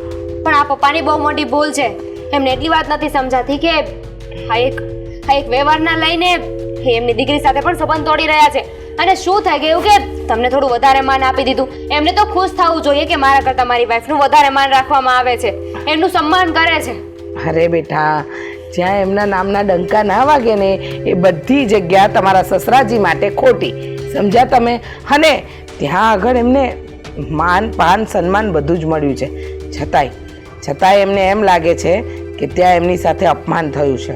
પણ આ પપ્પાની બહુ મોટી ભૂલ છે. એમને એટલી વાત નથી સમજાતી કે આ એક વ્યવહારના લઈને એ એમની દીકરી સાથે પણ સંબંધ તોડી રહ્યા છે. અને શું થઈ ગયું કે તમને થોડું વધારે માન આપી દીધું. એમને તો ખુશ થવું જોઈએ કે મારા કરતાં મારી વાઈફનું વધારે માન રાખવામાં આવે છે, એમનું સન્માન કરે છે.
અરે બેટા, જ્યાં એમના નામના ડંકા ના વાગે ને એ બધી જગ્યા તમારા સસરાજી માટે ખોટી, સમજ્યા તમે? અને ત્યાં આગળ એમને માન પાન સન્માન બધું જ મળ્યું છે, છતાંય એમને એમ લાગે છે કે ત્યાં એમની સાથે અપમાન થયું છે.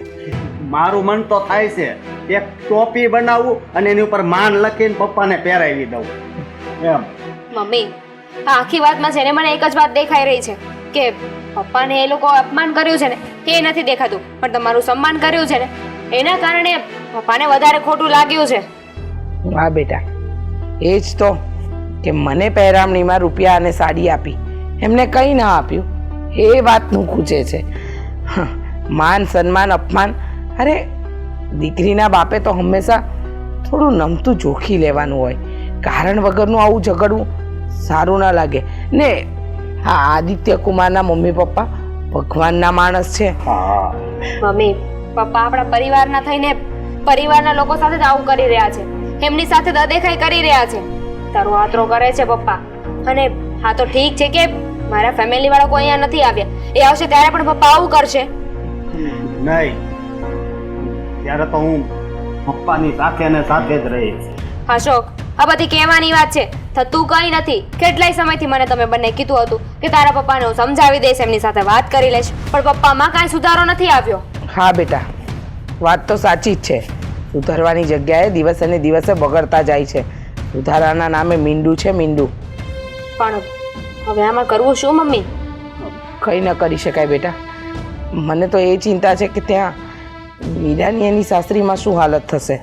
મારું મન તો થાય છે એક ટોપી બનાવું અને એની ઉપર માન લખીને પપ્પાને પહેરાવી દઉં એમ.
મમ્મી આ આખી વાતમાં છે ને મને એક જ વાત દેખાઈ રહી છે કે પપ્પાને એ લોકો અપમાન કર્યું છે ને એ નથી દેખાતું, પણ તમારું સન્માન કર્યું છે ને એના કારણે પપ્પાને વધારે ખોટું લાગ્યું છે.
વાહ બેટા, એ જ તો કે મને પહેરામણીમાં રૂપિયા અને સાડી આપી, એમને કંઈ ના આપ્યું, એ વાતનું ખૂચે છે. માન સન્માન અપમાન, અરે દીકરીના બાપે તો હંમેશા થોડું નમતું જોખી લેવાનું હોય. કારણ વગરનું આવું ઝઘડવું સારું ના લાગે ને. હા, આદિત્ય કુમારના મમ્મી પપ્પા ભગવાનના માણસ છે.
મમ્મી પપ્પા આપણા પરિવારના થઈને પરિવારના લોકો સાથે જ આવું કરી રહ્યા છે, એમની સાથે દદેખાઈ કરી રહ્યા છે, તારો આતરો કરે છે પપ્પા. અને હા તો ઠીક છે કે મારા ફેમિલી વાળા કોઈ અહીંયા નથી આવ્યા, એ આવશે ત્યારે પણ પપ્પા આવું કરશે
નહીં? ત્યારે તો હું પપ્પાની સાથે ને સાથે જ રહીશ.
અશોક આ બધી કહેવાની વાત છે, થતું કંઈ નથી. કેટલાય સમયથી મને તમે બંને કીધું હતું કે તારા પપ્પાને હું સમજાવી દઈશ, એમની સાથે વાત કરી લઈશ, પણ પપ્પામાં કાંઈ સુધારો નથી આવ્યો.
હા બેટા, વાત તો સાચી જ છે. સુધારવાની જગ્યાએ દિવસે ને દિવસે બગડતા જાય છે. સુધારાના નામે મીંડું છે, મીંડું.
પણ હવે આમાં કરવું શું મમ્મી?
કંઈ ન કરી શકાય બેટા. મને તો એ ચિંતા છે કે ત્યાં મીરાની એની સાસરીમાં શું હાલત થશે.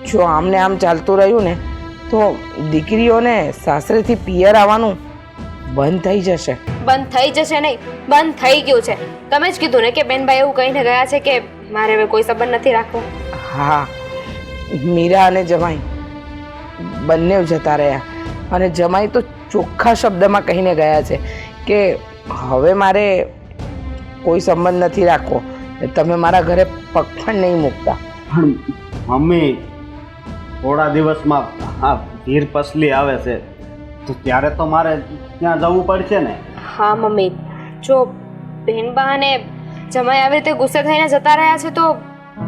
જો આમને આમ ચાલતું રહ્યું ને તો દીકરીઓને સાસરેથી પિયર આવવાનું બંધ થઈ જશે.
બંધ થઈ જશે નહીં, બંધ થઈ ગયું છે. તમે જ કીધું ને કે બેનભાઈ એવું કહીને ગયા છે કે મારે હવે કોઈ સંબંધ નથી રાખવો.
હા, મીરા અને જમાઈ બંને જતા રહ્યા, અને જમાઈ તો ચોખ્ખા શબ્દમાં કહીને ગયા છે કે હવે મારે કોઈ સંબંધ નથી રાખવો, તમે મારા ઘરે પગ પણ નહીં મૂકતા.
પણ મમ્મી, થોડા દિવસમાં આ વીર પસલી આવે છે તો ત્યારે તો મારે ત્યાં જવું પડશે ને.
હા મમ્મી, જો બહેનબા અને જમાઈ આવી રીતે ગુસ્સે થઈને જતા રહ્યા છે તો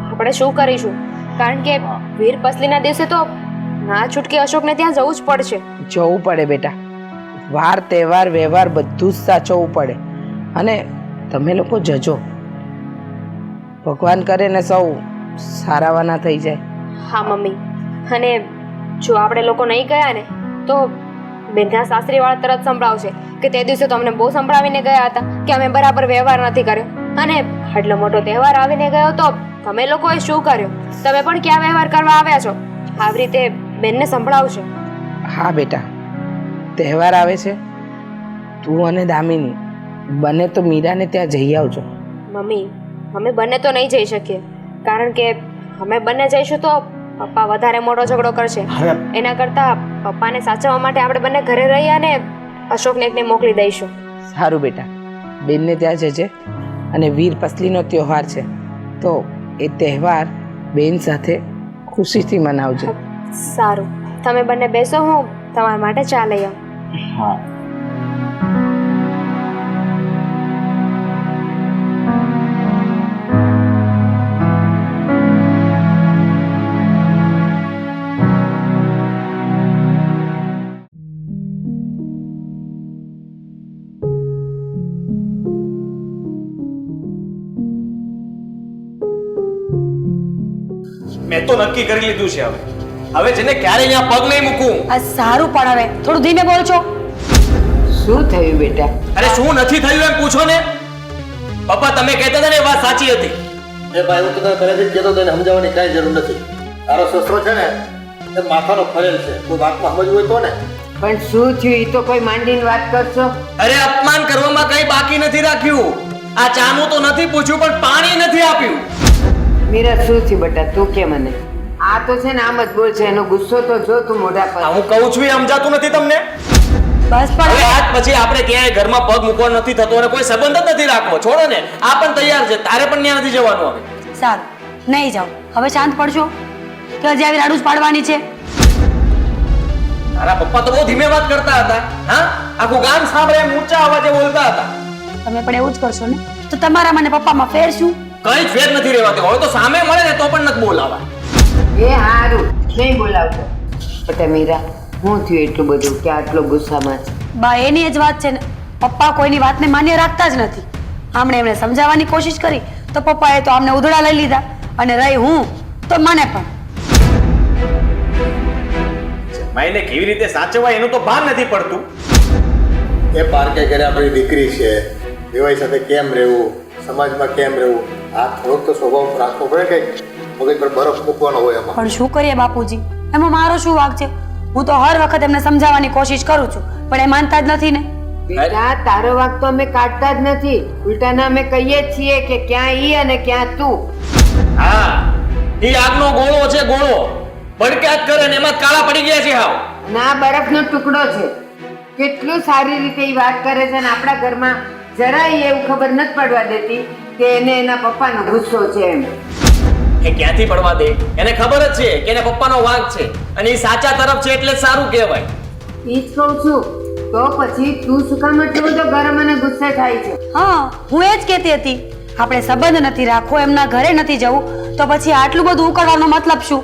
આપણે શું કરીશું? કારણ કે વીર પસલીના દિવસે તો ના છૂટકે અશોકને ત્યાં જવું જ પડશે.
જવું પડે બેટા, વાર તહેવાર વ્યવહાર બધું જ સાચવવું પડે. અને તમે લોકો જજો, ભગવાન કરે ને સૌ સારાવાના થઈ જાય.
હા મમ્મી, અને જો આપણે લોકો નહીં ગયા ને તો બેનના સાસરીવાળા તરત સંભળાવશે કે તે દિવસે તો અમને બહુ સંભળાવીને ગયા હતા કે અમે બરાબર વ્યવહાર નથી કર્યો, અને આટલો મોટો તહેવાર આવીને ગયો તો તમે લોકોએ શું કર્યું? તમે પણ ક્યાં વ્યવહાર કરવા આવ્યા છો? આવી રીતે બેનને સંભળાવશે.
હા બેટા, તહેવાર આવે છે, તું અને દામિની બને તો મીરાને ત્યાં જઈ આવજો.
મમ્મી અમે બંને તો નહીં જઈ શકીએ, કારણ કે અમે બંને જઈશું તો પપ્પા વધારે મોટો ઝઘડો કરશે. એના કરતાં પપ્પાને સાચવવા માટે આપણે બંને ઘરે રહી અને અશોકને એકને મોકલી દઈશું.
સારું બેટા, બેનને ત્યાં જજે. અને વીર પસલીનો તહેવાર છે તો એ તહેવાર બેન સાથે ખુશીથી મનાવજો.
સારું, તમે બંને બેસો, હું તમારા માટે ચા લઈ આવું.
હા.
મેં તો નક્કી કરી લીધું છે હવે જેને ક્યારે અહીંયા પગ નહીં મૂકું.
આ સારું પણ હવે થોડું ધીમે બોલ છો.
શું થયું બેટા?
અરે શું નથી થયું એમ પૂછો ને. પપ્પા તમે કહેતા હતા ને એ વાત સાચી હતી.
એ ભાઈ હું તને પહેલેથી જ કહેતો તેને સમજાવવાની કાંઈ જરૂર નથી. તારો સસરો છે ને એ માથાનો ફરેલ છે, કોઈ વાતમાં સમજવું હોય તો ને.
પણ શું થયું એ તો કોઈ માંડીને વાત કરશો.
અરે અપમાન કરવામાં કઈ બાકી નથી રાખ્યું. આ ચાનું તો નથી પૂછ્યું પણ પાણી નથી આપ્યું.
મીરા શું થયું બેટા તું કે મને આ તો છે ને આમ જ બોલ છે એનો ગુસ્સો તો જો તું મોઢા પર
હું કહું છું એ સમજાતું નથી તમને
બસ
હવે
પણ
આજ પછી આપણે ક્યાંય ઘરમાં પગ મૂકવાનો નથી થતો અને કોઈ સંબંધ જ નથી રાખવો. છોડો ને, આ પણ તૈયાર છે, તારે પણ ત્યાં નથી જવાનું હવે.
સારું નહીં જાઓ. હવે શાંત પડશો કે હજી આવી રાડું જ પાડવાની છે?
તારા પપ્પા તો બહુ ધીમે વાત કરતા હતા. હા, આખું ગામ સાંભળે એમ ઊંચા અવાજે બોલતા હતા.
તમે પણ એવું જ કરશો ને? તો તમારા મને પપ્પામાં ફેર શું?
કઈ જ ફેર નથી રહેવાતી. હવે તો સામે મળે ને તો પણ નથી બોલાવા.
એ હારું નહીં બોલાવતો બેટા મીરા હું થયું એટલું બધું કે આટલો ગુસ્સામાં છે
બા એની જ વાત છે ને, પપ્પા કોઈની વાતને માન્ય રાખતા જ નથી. આમણે એમને સમજાવવાની કોશિશ કરી તો પપ્પાએ તો આમને ઉધડા લઈ લીધા, અને રહી હું તો મને પણ.
માઈને કેવી રીતે સાચવાય એનું તો ભાન નથી પડતું.
એ પાર્કે ઘરે આપણી દીકરી છે, દેવાઈ સાથે કેમ રહેવું, સમાજમાં કેમ રહેવું, આ થોડોક તો સ્વભાવ રાખવો પડે. કંઈક મગજ પર બરફ મૂકવાનો હોય એમાં.
પણ શું કરીએ બાપુજી, એમાં મારો શું વાંક છે? હું તો હર વખત એમને સમજાવવાની કોશિશ કરું છું, પણ એ માનતા જ નથી ને.
બેટા તારો વાંક તો અમે કાઢતા જ નથી, ઉલટાના અમે કહીએ જ છીએ કે ક્યાં ઈ અને ક્યાં તું.
હા, એ આગનો ગોળો છે, ગોળો ભડક્યા જ કરે ને એમાં જ કાળા પડી ગયા છે. હાવ
ના બરફનો ટુકડો છે, કેટલું સારી રીતે ઈ વાત કરે છે ને આપણા ઘરમાં જરાય એવું ખબર નથી પડવા દેતી કે એને એના પપ્પાનો ગુસ્સો છે એમ.
એ ક્યાંથી પડવા દે? એને ખબર જ છે કે એને પપ્પાનો વાંક છે અને એ સાચા તરફ છે એટલે સારું કહેવાય.
ઈ જ કહું છું, તો પછી તું શું કામ એટલો બધો ગરમ અને ગુસ્સે થાય છે?
હા, હું એ જ કહેતી હતી, આપણે સંબંધ નથી રાખવો, એમના ઘરે નથી જવું, તો પછી આટલું બધું ઉકળવાનો મતલબ શું?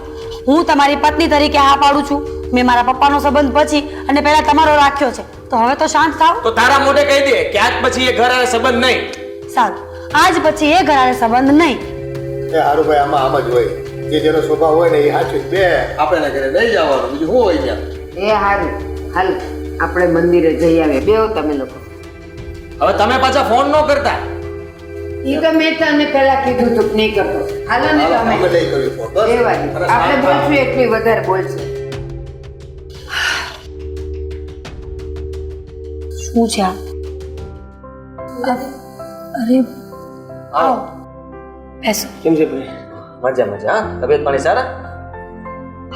હું તમારી પત્ની તરીકે હા પાડું છું. મેં મારા પપ્પાનો સંબંધ પછી અને પહેલા તમારો રાખ્યો છે, તો હવે તો શાંત થાવ.
તો તારા મોઢે કહી દે કે આજ પછી એ ઘર અને સંબંધ નહીં.
સારું, આજ પછી એ ઘર સંબંધ નહીં.
એ હારું ભાઈ, આમાં આમ જ હોય, જે જેનો સ્વભાવ હોય ને એ સાચું બે આપણે ઘરે નહીં જવાનું, બીજું શું હોય ત્યાં.
એ હારું હાલ આપણે મંદિરે જઈ આવીએ બેહો તમે લોકો.
હવે તમે પાછા ફોન ન કરતા.
ઈ તો મેં તને પહેલા કીધું તું નહીં કરતો. હાલો ને તમે
અમે નહીં કર્યું ફોન. બસ.
એ વાત આપણે બોલશું એટલી વધારે બોલશે.
શું છે આ? અરે
આવો.
બેસો.
કેમ છે ભાઈ? મજા મજા. હા, તબિયત પાણી સારા?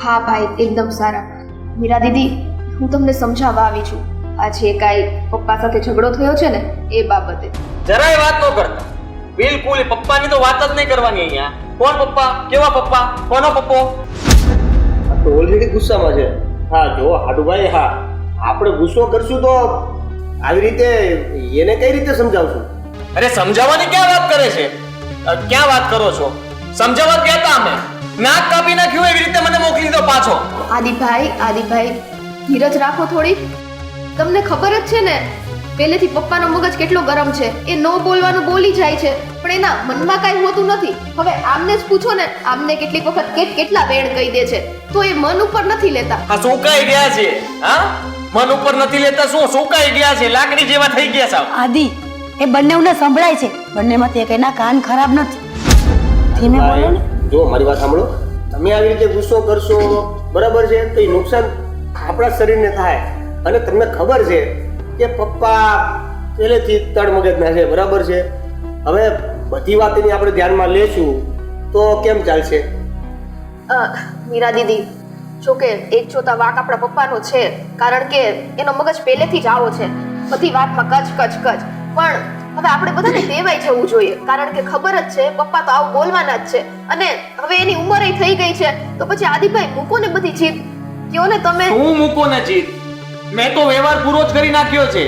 હા ભાઈ એકદમ સારા. મીરા દીદી હું તમને સમજાવવા આવી છું. આજે કાંઈ પપ્પા સાથે ઝઘડો થયો છે ને એ બાબતે.
જરાય વાત ન કરતા. બિલકુલ એ પપ્પાની તો વાત જ નહીં કરવાની અહીંયા. કોણ પપ્પા? કેવા પપ્પા? કોનો પપ્પો?
આ તો ઓલરેડી ગુસ્સામાં છે. હા જો હાડુભાઈ, હા આપણે ગુસ્સો કરશું તો આવી રીતે એને કઈ રીતે સમજાવશું?
અરે સમજાવવાની ક્યાં વાત કરે છે? ક્યાં વાત કરો છો? સમજાવવા કહેતા અમે નાક કાપી નાખ્યું એવી રીતે મને મોકલી દો પાછો.
આદિભાઈ ધીરજ રાખો થોડી. તમને ખબર જ છે ને પહેલેથી પપ્પાનો મગજ કેટલો ગરમ છે. એ ન બોલવાનું બોલી જાય છે પણ એના મનમાં કાંઈ હોતું નથી. હવે આમને જ પૂછો ને, આમને કેટલીક વખત કેટલા વેણ કહી દે છે તો એ મન ઉપર નથી લેતા.
આ સુકાઈ ગયા છે. હા, મન ઉપર નથી લેતા. શું સુકાઈ ગયા છે? લાકડી જેવા થઈ ગયા સાવ.
આદિ, એ બંનેવને સંભળાય છે, બંનેમાંથી એકના કાન ખરાબ નથી. ધીમે બોલો ને.
જો મારી વાત સાંભળો, તમે આવી રીતે ગુસ્સો કરશો બરાબર છે તો એ નુકસાન આપણા શરીરને થાય. અને તમને ખબર છે કે પપ્પા પહેલેથી તળમગજના છે બરાબર છે. હવે બધી વાતની આપણે ધ્યાનમાં લેશું તો કેમ ચાલશે?
મીરા દીદી જો કે એક જોતા વાક આપણા પપ્પાનો છે, કારણ કે એનો મગજ પહેલેથી જ આવો છે, બધી વાતમાં કચ કચ કચ. પણ હવે આપણે બધાને ટેવાઈ જવું જોઈએ, કારણ કે ખબર જ છે પપ્પા તો આવું બોલવાના જ છે અને હવે એની ઉંમર થઈ ગઈ છે. તો પછી આદિભાઈ મૂકો ને બધી જીદ. કયો ને તમે.
હું મૂકો ને જીત? મેં તો વ્યવહાર પૂરો જ કરી નાખ્યો છે.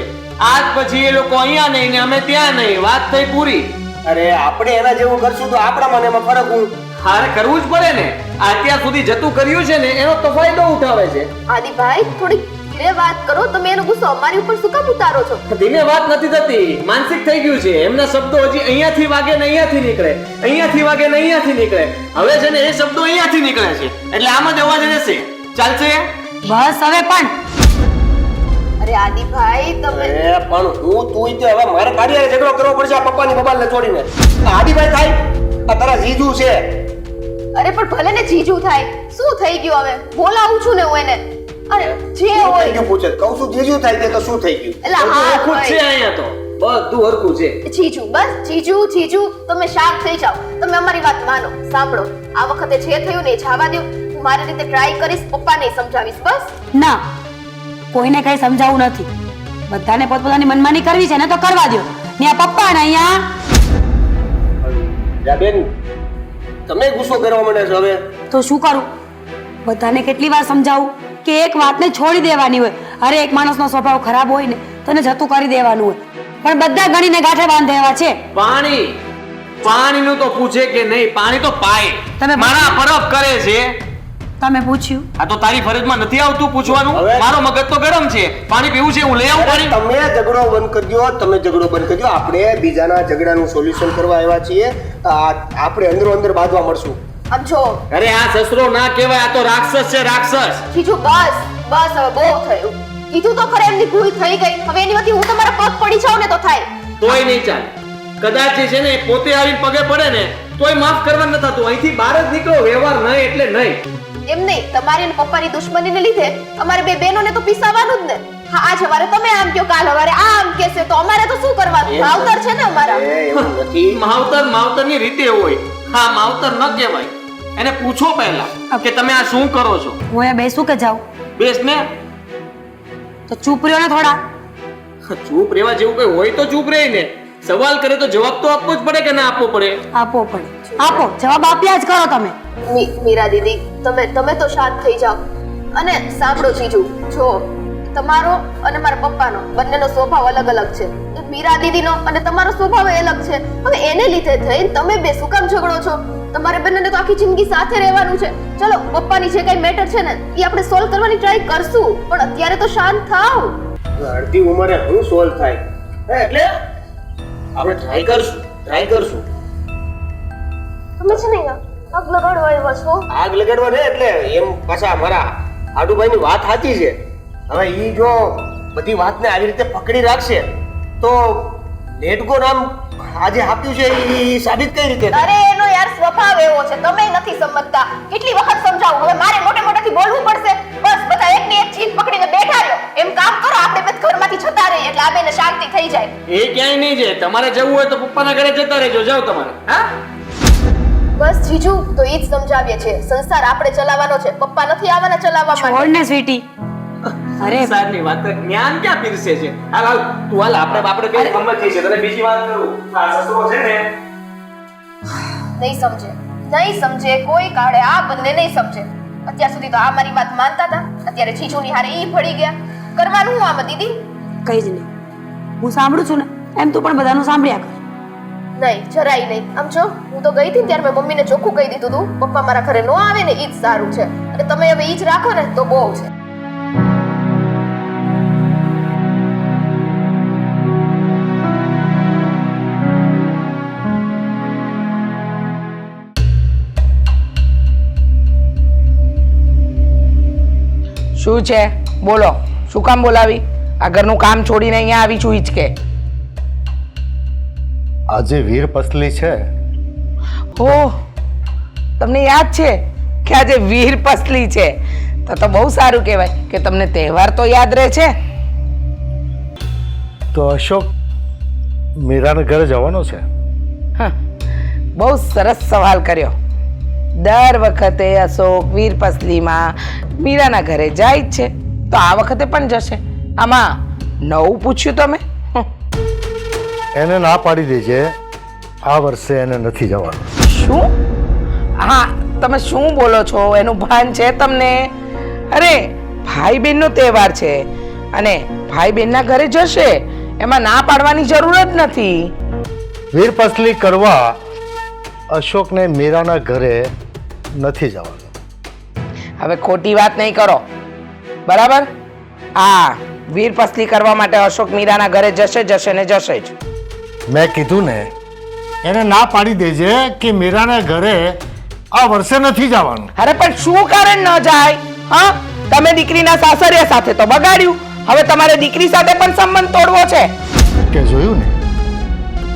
આજ પછી એ લોકો અહીંયા નહીં ને અમે ત્યાં નહીં. વાત થઈ પૂરી.
અરે આપણે એના જેવું કરશું તો આપણા મને એમાં ફરક હું.
હારે કરવું જ પડે ને. અત્યાર સુધી જતું કર્યું છે ને એનો તો ફાયદો ઉઠાવે છે.
આદિભાઈ થોડી ધીરે વાત કરો. તમે એનો ગુસ્સો અમારી ઉપર શું કામ ઉતારો છો?
ધીમે વાત નથી થતી, માનસિક થઈ ગયું છે. એમના શબ્દો હજી અહીંયાથી વાગે ને અહીંયાથી નીકળે, અહીંયાથી વાગે ને અહીંયાથી નીકળે. હવે છે ને એ શબ્દો અહીંયાથી નીકળે છે એટલે આમ જ અવાજ રહેશે. ચાલશે?
બસ હવે પણ.
અરે આદિભાઈ તમે.
અરે પણ તું તે હવે મારે કાર્ય ઝઘડો કરવો પડશે આ પપ્પાની બબાલને છોડીને. આ આદિભાઈ થાય, આ તારા જીજુ છે.
અરે પણ ભલે ને જીજુ થાય, શું થઈ ગયું? હવે બોલાવું છું ને હું એને. અરે જે
શું થઈ
હોય
ગયું પૂછે, કહું છું જીજુ થાય તે તો શું થઈ ગયું?
એટલે હા
ખુદ છે
ભાઈ.
અહીંયા તો
બધું હરખું છે.
જીજુ બસ જીજુ જીજુ તમે શાંત થઈ જાઓ. તમે અમારી વાત માનો. સાંભળો, આ વખતે જે થયું ને એ જવા દો. હું મારી રીતે ટ્રાય કરીશ, પપ્પાને સમજાવીશ. બસ
ના, કોઈને કઈ સમજાવવું નથી. બધાને પોતપોતાની મનમાની કરવી છે ને તો કરવા દો. ને આ પપ્પા ને અહીંયા
બેન, તમે ગુસ્સો કરવા માંડ્યા છો હવે.
તો શું કરું? બધાને કેટલી વાર સમજાવું કે એક વાતને છોડી દેવાની હોય. અરે એક માણસનો સ્વભાવ ખરાબ હોય ને તો એને જતું કરી દેવાનું હોય, પણ બધા ગણીને ગાંઠે બાંધેવા છે.
પાણીનું તો પૂછે કે નહીં? પાણી તો પાય.
તમે
મારા પરબ કરે છે.
તમે પૂછ્યું?
આ તો તારી ફરજમાં નથી આવતું પૂછવાનું.
હવે-
મારો મગજ તો ગરમ છે. પાણી પીવું છે, હું લઈ આવું પાણી.
તમે ઝઘડો બંધ કરજો, તમે ઝઘડો બંધ કરજો. આપણે બીજાના ઝઘડાનું સોલ્યુશન કરવા આવ્યા છીએ. આપણે અંદરો અંદર બાંધવા મળશું.
આમ જો
અરે આ સસરો ના કહેવાય, આ તો રાક્ષસ છે, રાક્ષસ.
જીજુ બસ બસ હવે બહુ થયું. કીધું તો ખરે એમની ભૂલ થઈ ગઈ. હવે એની વતી હું તમારા પગ પડી જાઉં ને તો થાય.
તોય નહીં ચાલે. કદાચ એ છે ને પોતે આવીને પગે પડે ને તોય માફ કરવા ન થતું. અહીંથી બહાર જ નીકળો. વ્યવહાર નહીં એટલે નહીં.
એમ નહીં, તમારી અને પપ્પાની દુશ્મનીને લીધે અમારે બે બહેનોને તો પીસાવાનું જ ને. હા, આજ હવારે તમે આમ કહો, કાલ હવારે આમ કહેશે તો અમારે તો શું કરવાનું? માવતર છે ને અમારા.
એવું નથી.
માવતરની રીતે હોય. હા, માવતર ન કહેવાય. એને પૂછો પહેલા કે તમે આ શું કરો છો.
હું અહીંયા બેસું કે જાઉં?
બેસ ને.
તો ચૂપ રહ્યો ને થોડા.
ચૂપ રહેવા જેવું કઈ હોય તો ચૂપ રહી ને. સવાલ કરે તો જવાબ તો આપવો જ પડે કે ના આપવો પડે?
આપો પડે. આપો જવાબ, આપ્યા જ કરો તમે.
મીરા દીદી, તમે તો શાંત થઈ જાઓ. અને સાંભળો જીજુ, જો તમારો અને મારા પપ્પાનો બંનેનો સ્વભાવ અલગ અલગ છે. મીરા દીદીનો અને તમારો સ્વભાવ અલગ છે. હવે એને લીધે થઈને તમે બે શું કામ ઝઘડો છો? તમારે બંનેને તો આખી જિંદગી સાથે રહેવાનું છે. ચલો, પપ્પાની જે કઈ મેટર છે ને એ આપણે સોલ્વ કરવાની ટ્રાય કરશું, પણ અત્યારે તો શાંત થાવ.
અડધી ઉંમરે શું સોલ્વ થાય? એટલે આપણે ટ્રાય કરશું.
તમે છે ને આગ લગાડવા આવ્યા છો?
આગ લગાડવા ને એટલે એમ પાછા મારા આડુભાઈની વાત સાચી છે. હવે ઈ જો બધી વાતને આવી રીતે પકડી રાખશે તો લેટગો નામ આજે આપ્યું છે ઈ સાબિત કઈ રીતે થાય?
અરે એનો યાર સ્વભાવ એવો છે, તમે નથી સમજતા. કેટલી વખત સમજાવું, હવે મારે મોટેથી બોલવું પડશે. બસ બધા એકની એક ચીજ પકડીને બેઠા રહ્યો. એમ કામ કરો, આપણે બસ ઘરમાંથી જતા રહીએ એટલે આ બેને શાંતિ થઈ જાય.
એ ક્યાંય નહીં જાય. તમારે જવું હોય તો પપ્પાના ઘરે જતા રહેજો. જાઓ તમારે. હા,
બસ જીજુ, તો ઈ જ સમજાવીએ છે. સંસાર આપણે ચલાવવાનો છે, પપ્પા નથી આવવાના ચલાવવા માટે.
છોડ ને સ્વીટી. અરે
સારની વાત જ્ઞાન ક્યાં પીરસે છે? હાલ હાલ તું હાલ. આપણે કઈ સમજીએ છે. તને બીજી વાત કરું. આ સસરો છે ને
નહીં સમજે કોઈ કાળે. આ બંને નહીં સમજે. અત્યાર સુધી તો આ મારી વાત માનતા હતા, અત્યારે જીજુની હારે ઈ પડી ગયા. કરવાનું હું આમાં દીદી?
કઈ જ નહીં. હું સાંભળું છું ને એમ તું પણ બધાનું સાંભળ્યા કર.
નહીં, જરાય નહીં. આમ જો, હું તો ગઈ હતી ત્યારે મેં મમ્મીને ચોખ્ખું કહી દીધું હતું, પપ્પા મારા ઘરે નો આવે ને ઈ જ સારું છે. અને તમે હવે ઈ જ રાખો ને તો બહુ છે.
શું છે? બોલો, શું કામ બોલાવી? આ ઘરનું કામ છોડીને અહીંયા આવી છું હિચકે.
આજે વીર પસલી છે.
ઓહ, તમને યાદ છે કે આજે વીર પસલી છે? તો બહુ સારું કહેવાય કે તમને તહેવાર તો યાદ રહે છે.
તો અશોક મીરાના ઘરે જવાનો છે?
હા, બહુ સરસ સવાલ કર્યો. દર વખતે અશોક વીર પસલીમાં મીરાના ઘરે જાય જ છે, તો આ વખતે પણ જશે. આમાં નવું પૂછ્યું તમે?
એને ના પાડી દેજે, આ વર્ષે એને નથી જવાનું.
શું? હા, તમે શું બોલો છો? એનું ભાન છે તમને? અરે ભાઈ બહેનનો તહેવાર છે અને ભાઈ બહેનના ઘરે જશે, એમાં ના પાડવાની જરૂર જ નથી.
વીર પસલી કરવા અશોકને મીરાના ઘરે નથી જવાનું.
હવે ખોટી વાત નહીં કરો, બરાબર? હા, વીર પસલી કરવા માટે અશોક મીરાના ઘરે જશે ને જશે જ.
મેં કીધું ને, એને ના પાડી દેજે કે મીરાના ઘરે આ વર્ષે નથી જવાનું.
અરે પણ શું કારણ ન જાય? હા, તમે દીકરીના સાસરિયા સાથે તો બગાડ્યું, હવે તમારે દીકરી સાથે પણ સંબંધ તોડવો છે.
કે જોયું ને,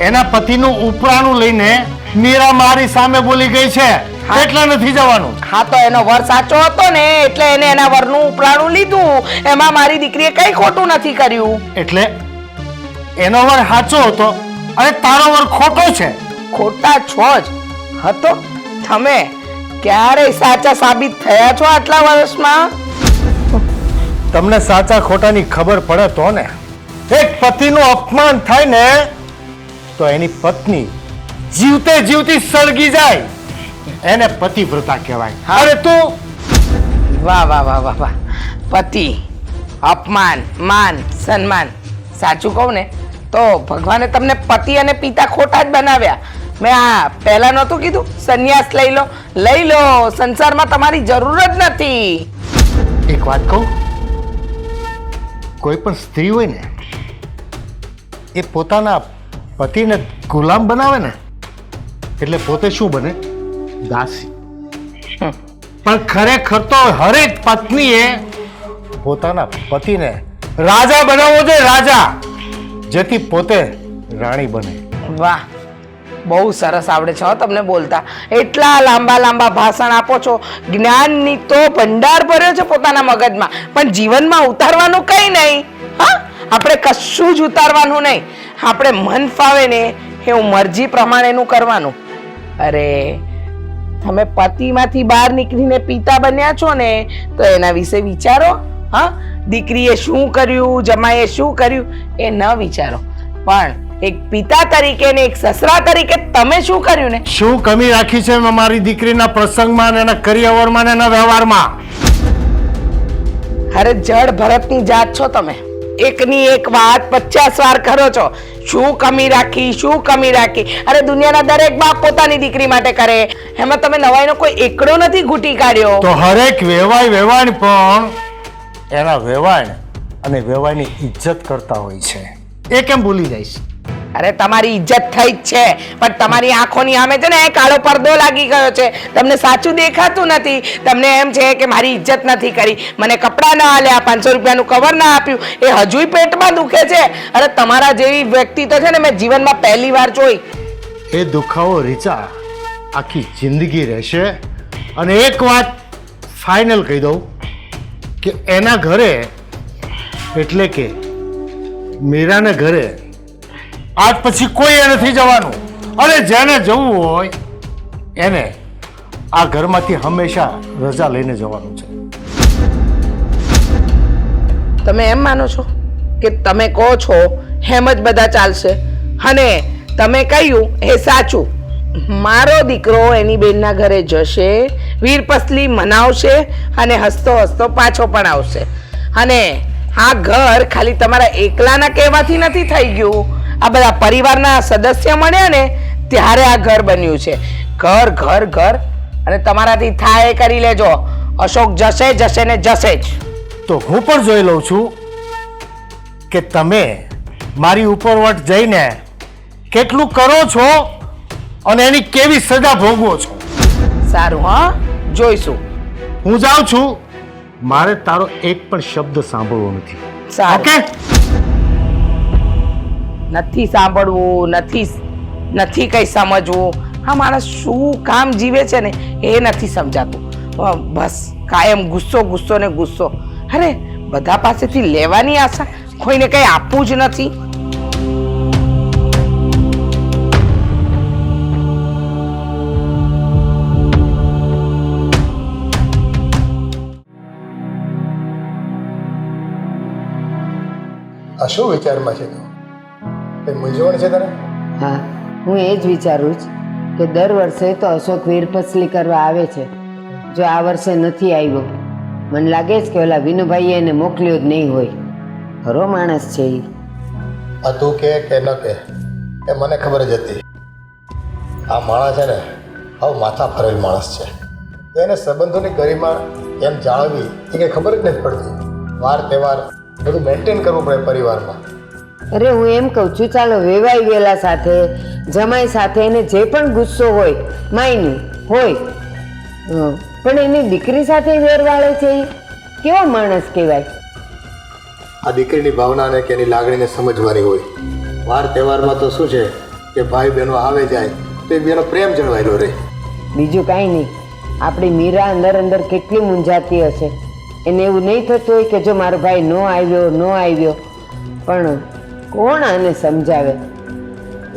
એના પતિનું ઉપરાણું લઈને મીરા મારી સામે બોલી ગઈ છે, એટલે નથી જવાનું.
હા, તો એનો વર સાચો હતો ને, એટલે એને એના વરનું ઉપરાણું લીધું. એમાં મારી દીકરીએ કઈ ખોટું નથી કર્યું.
એનો વર સાચો હતો અને તારો વર ખોટો છે.
ખોટા છો જ હતો. તમે ક્યારેય સાચા સાબિત થયા છો આટલા વર્ષમાં?
તમને સાચા ખોટાની ખબર પડે તો ને. એક પતિનું અપમાન થાય ને તો એની પત્ની જીવતે જીવતી સળગી જાય, એને પતિવ્રતા કહેવાય. અરે તું
વાહ વાહ વાહ વાહ વાહ. પતિ, અપમાન, માન, સન્માન. સાચું કહું ને તો ભગવાને તમને પતિ અને પિતા ખોટા જ બનાવ્યા. મેં આ પહેલા નહોતું કીધું સંન્યાસ લઈ લો, સંસારમાં તમારી જરૂર જ નથી.
એક વાત કહું, કોઈ પણ સ્ત્રી હોય ને એ પોતાના પતિને ગુલામ બનાવે ને એટલે પોતે શું બને? દાસી. પણ ખરેખર તો હરેક પત્નીએ પોતાના પતિને રાજા બનાવવો જોઈએ, રાજા, જેથી પોતે રાણી બને.
વાહ, બહુ સરસ આવડે છે હો તમને બોલતા. એટલા લાંબા લાંબા ભાષણ આપો છો, જ્ઞાનની તો ભંડાર ભર્યો છે પોતાના મગજમાં, પણ જીવનમાં ઉતારવાનું કઈ નહીં. હા, આપણે કશું જ ઉતારવાનું નહીં. આપણે મન ફાવે ને એવું મરજી પ્રમાણેનું કરવાનું. અરે તમે પતિમાંથી બહાર નીકળીને પિતા બન્યા છો ને તો એના વિશે વિચારો. હા, દીકરીએ શું કર્યું, જમાઈએ શું કર્યું એ ન વિચારો, પણ એક પિતા તરીકે ને એક સસરા તરીકે તમે શું કર્યું ને?
શું કમી રાખી છે મારી દીકરીના પ્રસંગમાં ને એના કરિયરમાં ને એના વ્યવહારમાં?
અરે જડ ભરતની જાત છો તમે. એકની એક વાત 50 વાર કરો છો. શું કમી રાખી, શું કમી રાખી? અરે દુનિયાના દરેક બાપ પોતાની દીકરી માટે કરે, એમાં તમે નવાઈનો કોઈ એકડો નથી ઘૂંટી કાઢ્યો.
તો હરેક વેવાણ પણ એના વેવાણ અને વેવાણની ઇજ્જત કરતા હોય છે. એ કેમ ભૂલી જાય છે?
અરે તમારી ઇજ્જત થઈ જ છે, પણ તમારી આંખોની સામે છે ને કાળો પડદો લાગી ગયો છે. તમને સાચું દેખાતું નથી. તમને એમ છે કે મારી ઇજ્જત નથી કરી, મને કપડાં ના આલ્યા, 500 રૂપિયાનું કવર ના આપ્યું, એ હજુય પેટમાં દુખે છે. અરે તમારા જેવી વ્યક્તિ તો છે ને મેં જીવનમાં પહેલી વાર જોઈ.
એ દુખાવો રીચા આખી જિંદગી રહેશે. અને એક વાત ફાઇનલ કહી દઉં કે એના ઘરે એટલે કે મીરાને ઘરે આજ પછી કોઈ નથી જવાનું. અને જેને જવું હોય એને આ ઘરમાંથી હંમેશા રજા લઈને જવાનું છે.
તમે એમ માનો છો કે તમે કહો છો એમ જ બધા ચાલશે અને તમે કહ્યું એ સાચું? મારો દીકરો એની બેનના ઘરે જશે, વીરપસલી મનાવશે અને હસતો હસતો પાછો પણ આવશે. અને આ ઘર ખાલી તમારા એકલાના કહેવાથી નથી થઈ ગયું. આ બધા પરિવારના સદસ્ય મળ્યા ને ત્યારે આ ઘર બન્યું છે. ઘર ઘર ઘર. અને તમારાથી થાય એ કરી લેજો. અશોક જશે ને જશે જ.
તો હું પણ જોઈ લઉં છું કે તમે મારી ઉપરવટ જઈને કેટલું કરો છો અને એની કેવી સજા ભોગવો છો.
સારું, હા, જોઈશું.
હું જાઉં છું. મારે તારો એક પણ શબ્દ સાંભળવો નથી.
સારું. નથી સાંભળવું, નથી કઈ સમજવું. આ માણસ શું કામ જીવે છે ને એ નથી સમજાતું. બસ કાયમ ગુસ્સો ને ગુસ્સો. અરે બધા પાસેથી લેવાની આશા, કોઈને કઈ આપવું જ નથી.
આ શું વિચારમાં છે તું? એ મૂંઝવણ છે તને?
હા, હું એ જ વિચારું છું કે દર વર્ષે તો અશોક વીરપસલી કરવા આવે છે. જો આ વર્ષે નથી આવ્યો, મને લાગે છે કે ઓલા વિનુભાઈએ એને મોકલ્યો જ નહીં હોય. ખરો માણસ છે એ.
આ તું કે ન કે એ મને ખબર જ હતી. આ માણસ છે ને આવું માથા ફરેલ માણસ છે. એને સંબંધોની ગરિમા એમ જાળવવી એ કંઈ ખબર જ નથી પડતી. વાર તહેવાર બધું મેન્ટેન કરવું પડે પરિવારમાં.
અરે હું એમ કહું છું, ચાલો વેવાઈ વેલા સાથે, જમાઈ સાથે એને જે પણ ગુસ્સો હોય માયનું હોય, પણ એની દીકરી સાથે વેર વાળે છે એ કેવો માણસ કહેવાય?
આ દીકરીની ભાવનાને કે એની લાગણીને સમજવાની હોય. વાર તહેવારમાં તો શું છે કે ભાઈ બહેનો આવે જાય તો એકબીજાનો પ્રેમ જળવાયેલો રહે.
બીજું કાંઈ નહીં. આપણી મીરા અંદર અંદર કેટલી મૂંઝાતી હશે. એને એવું નહીં થતું હોય કે જો મારો ભાઈ ન આવ્યો, પણ કોણ આને સમજાવે?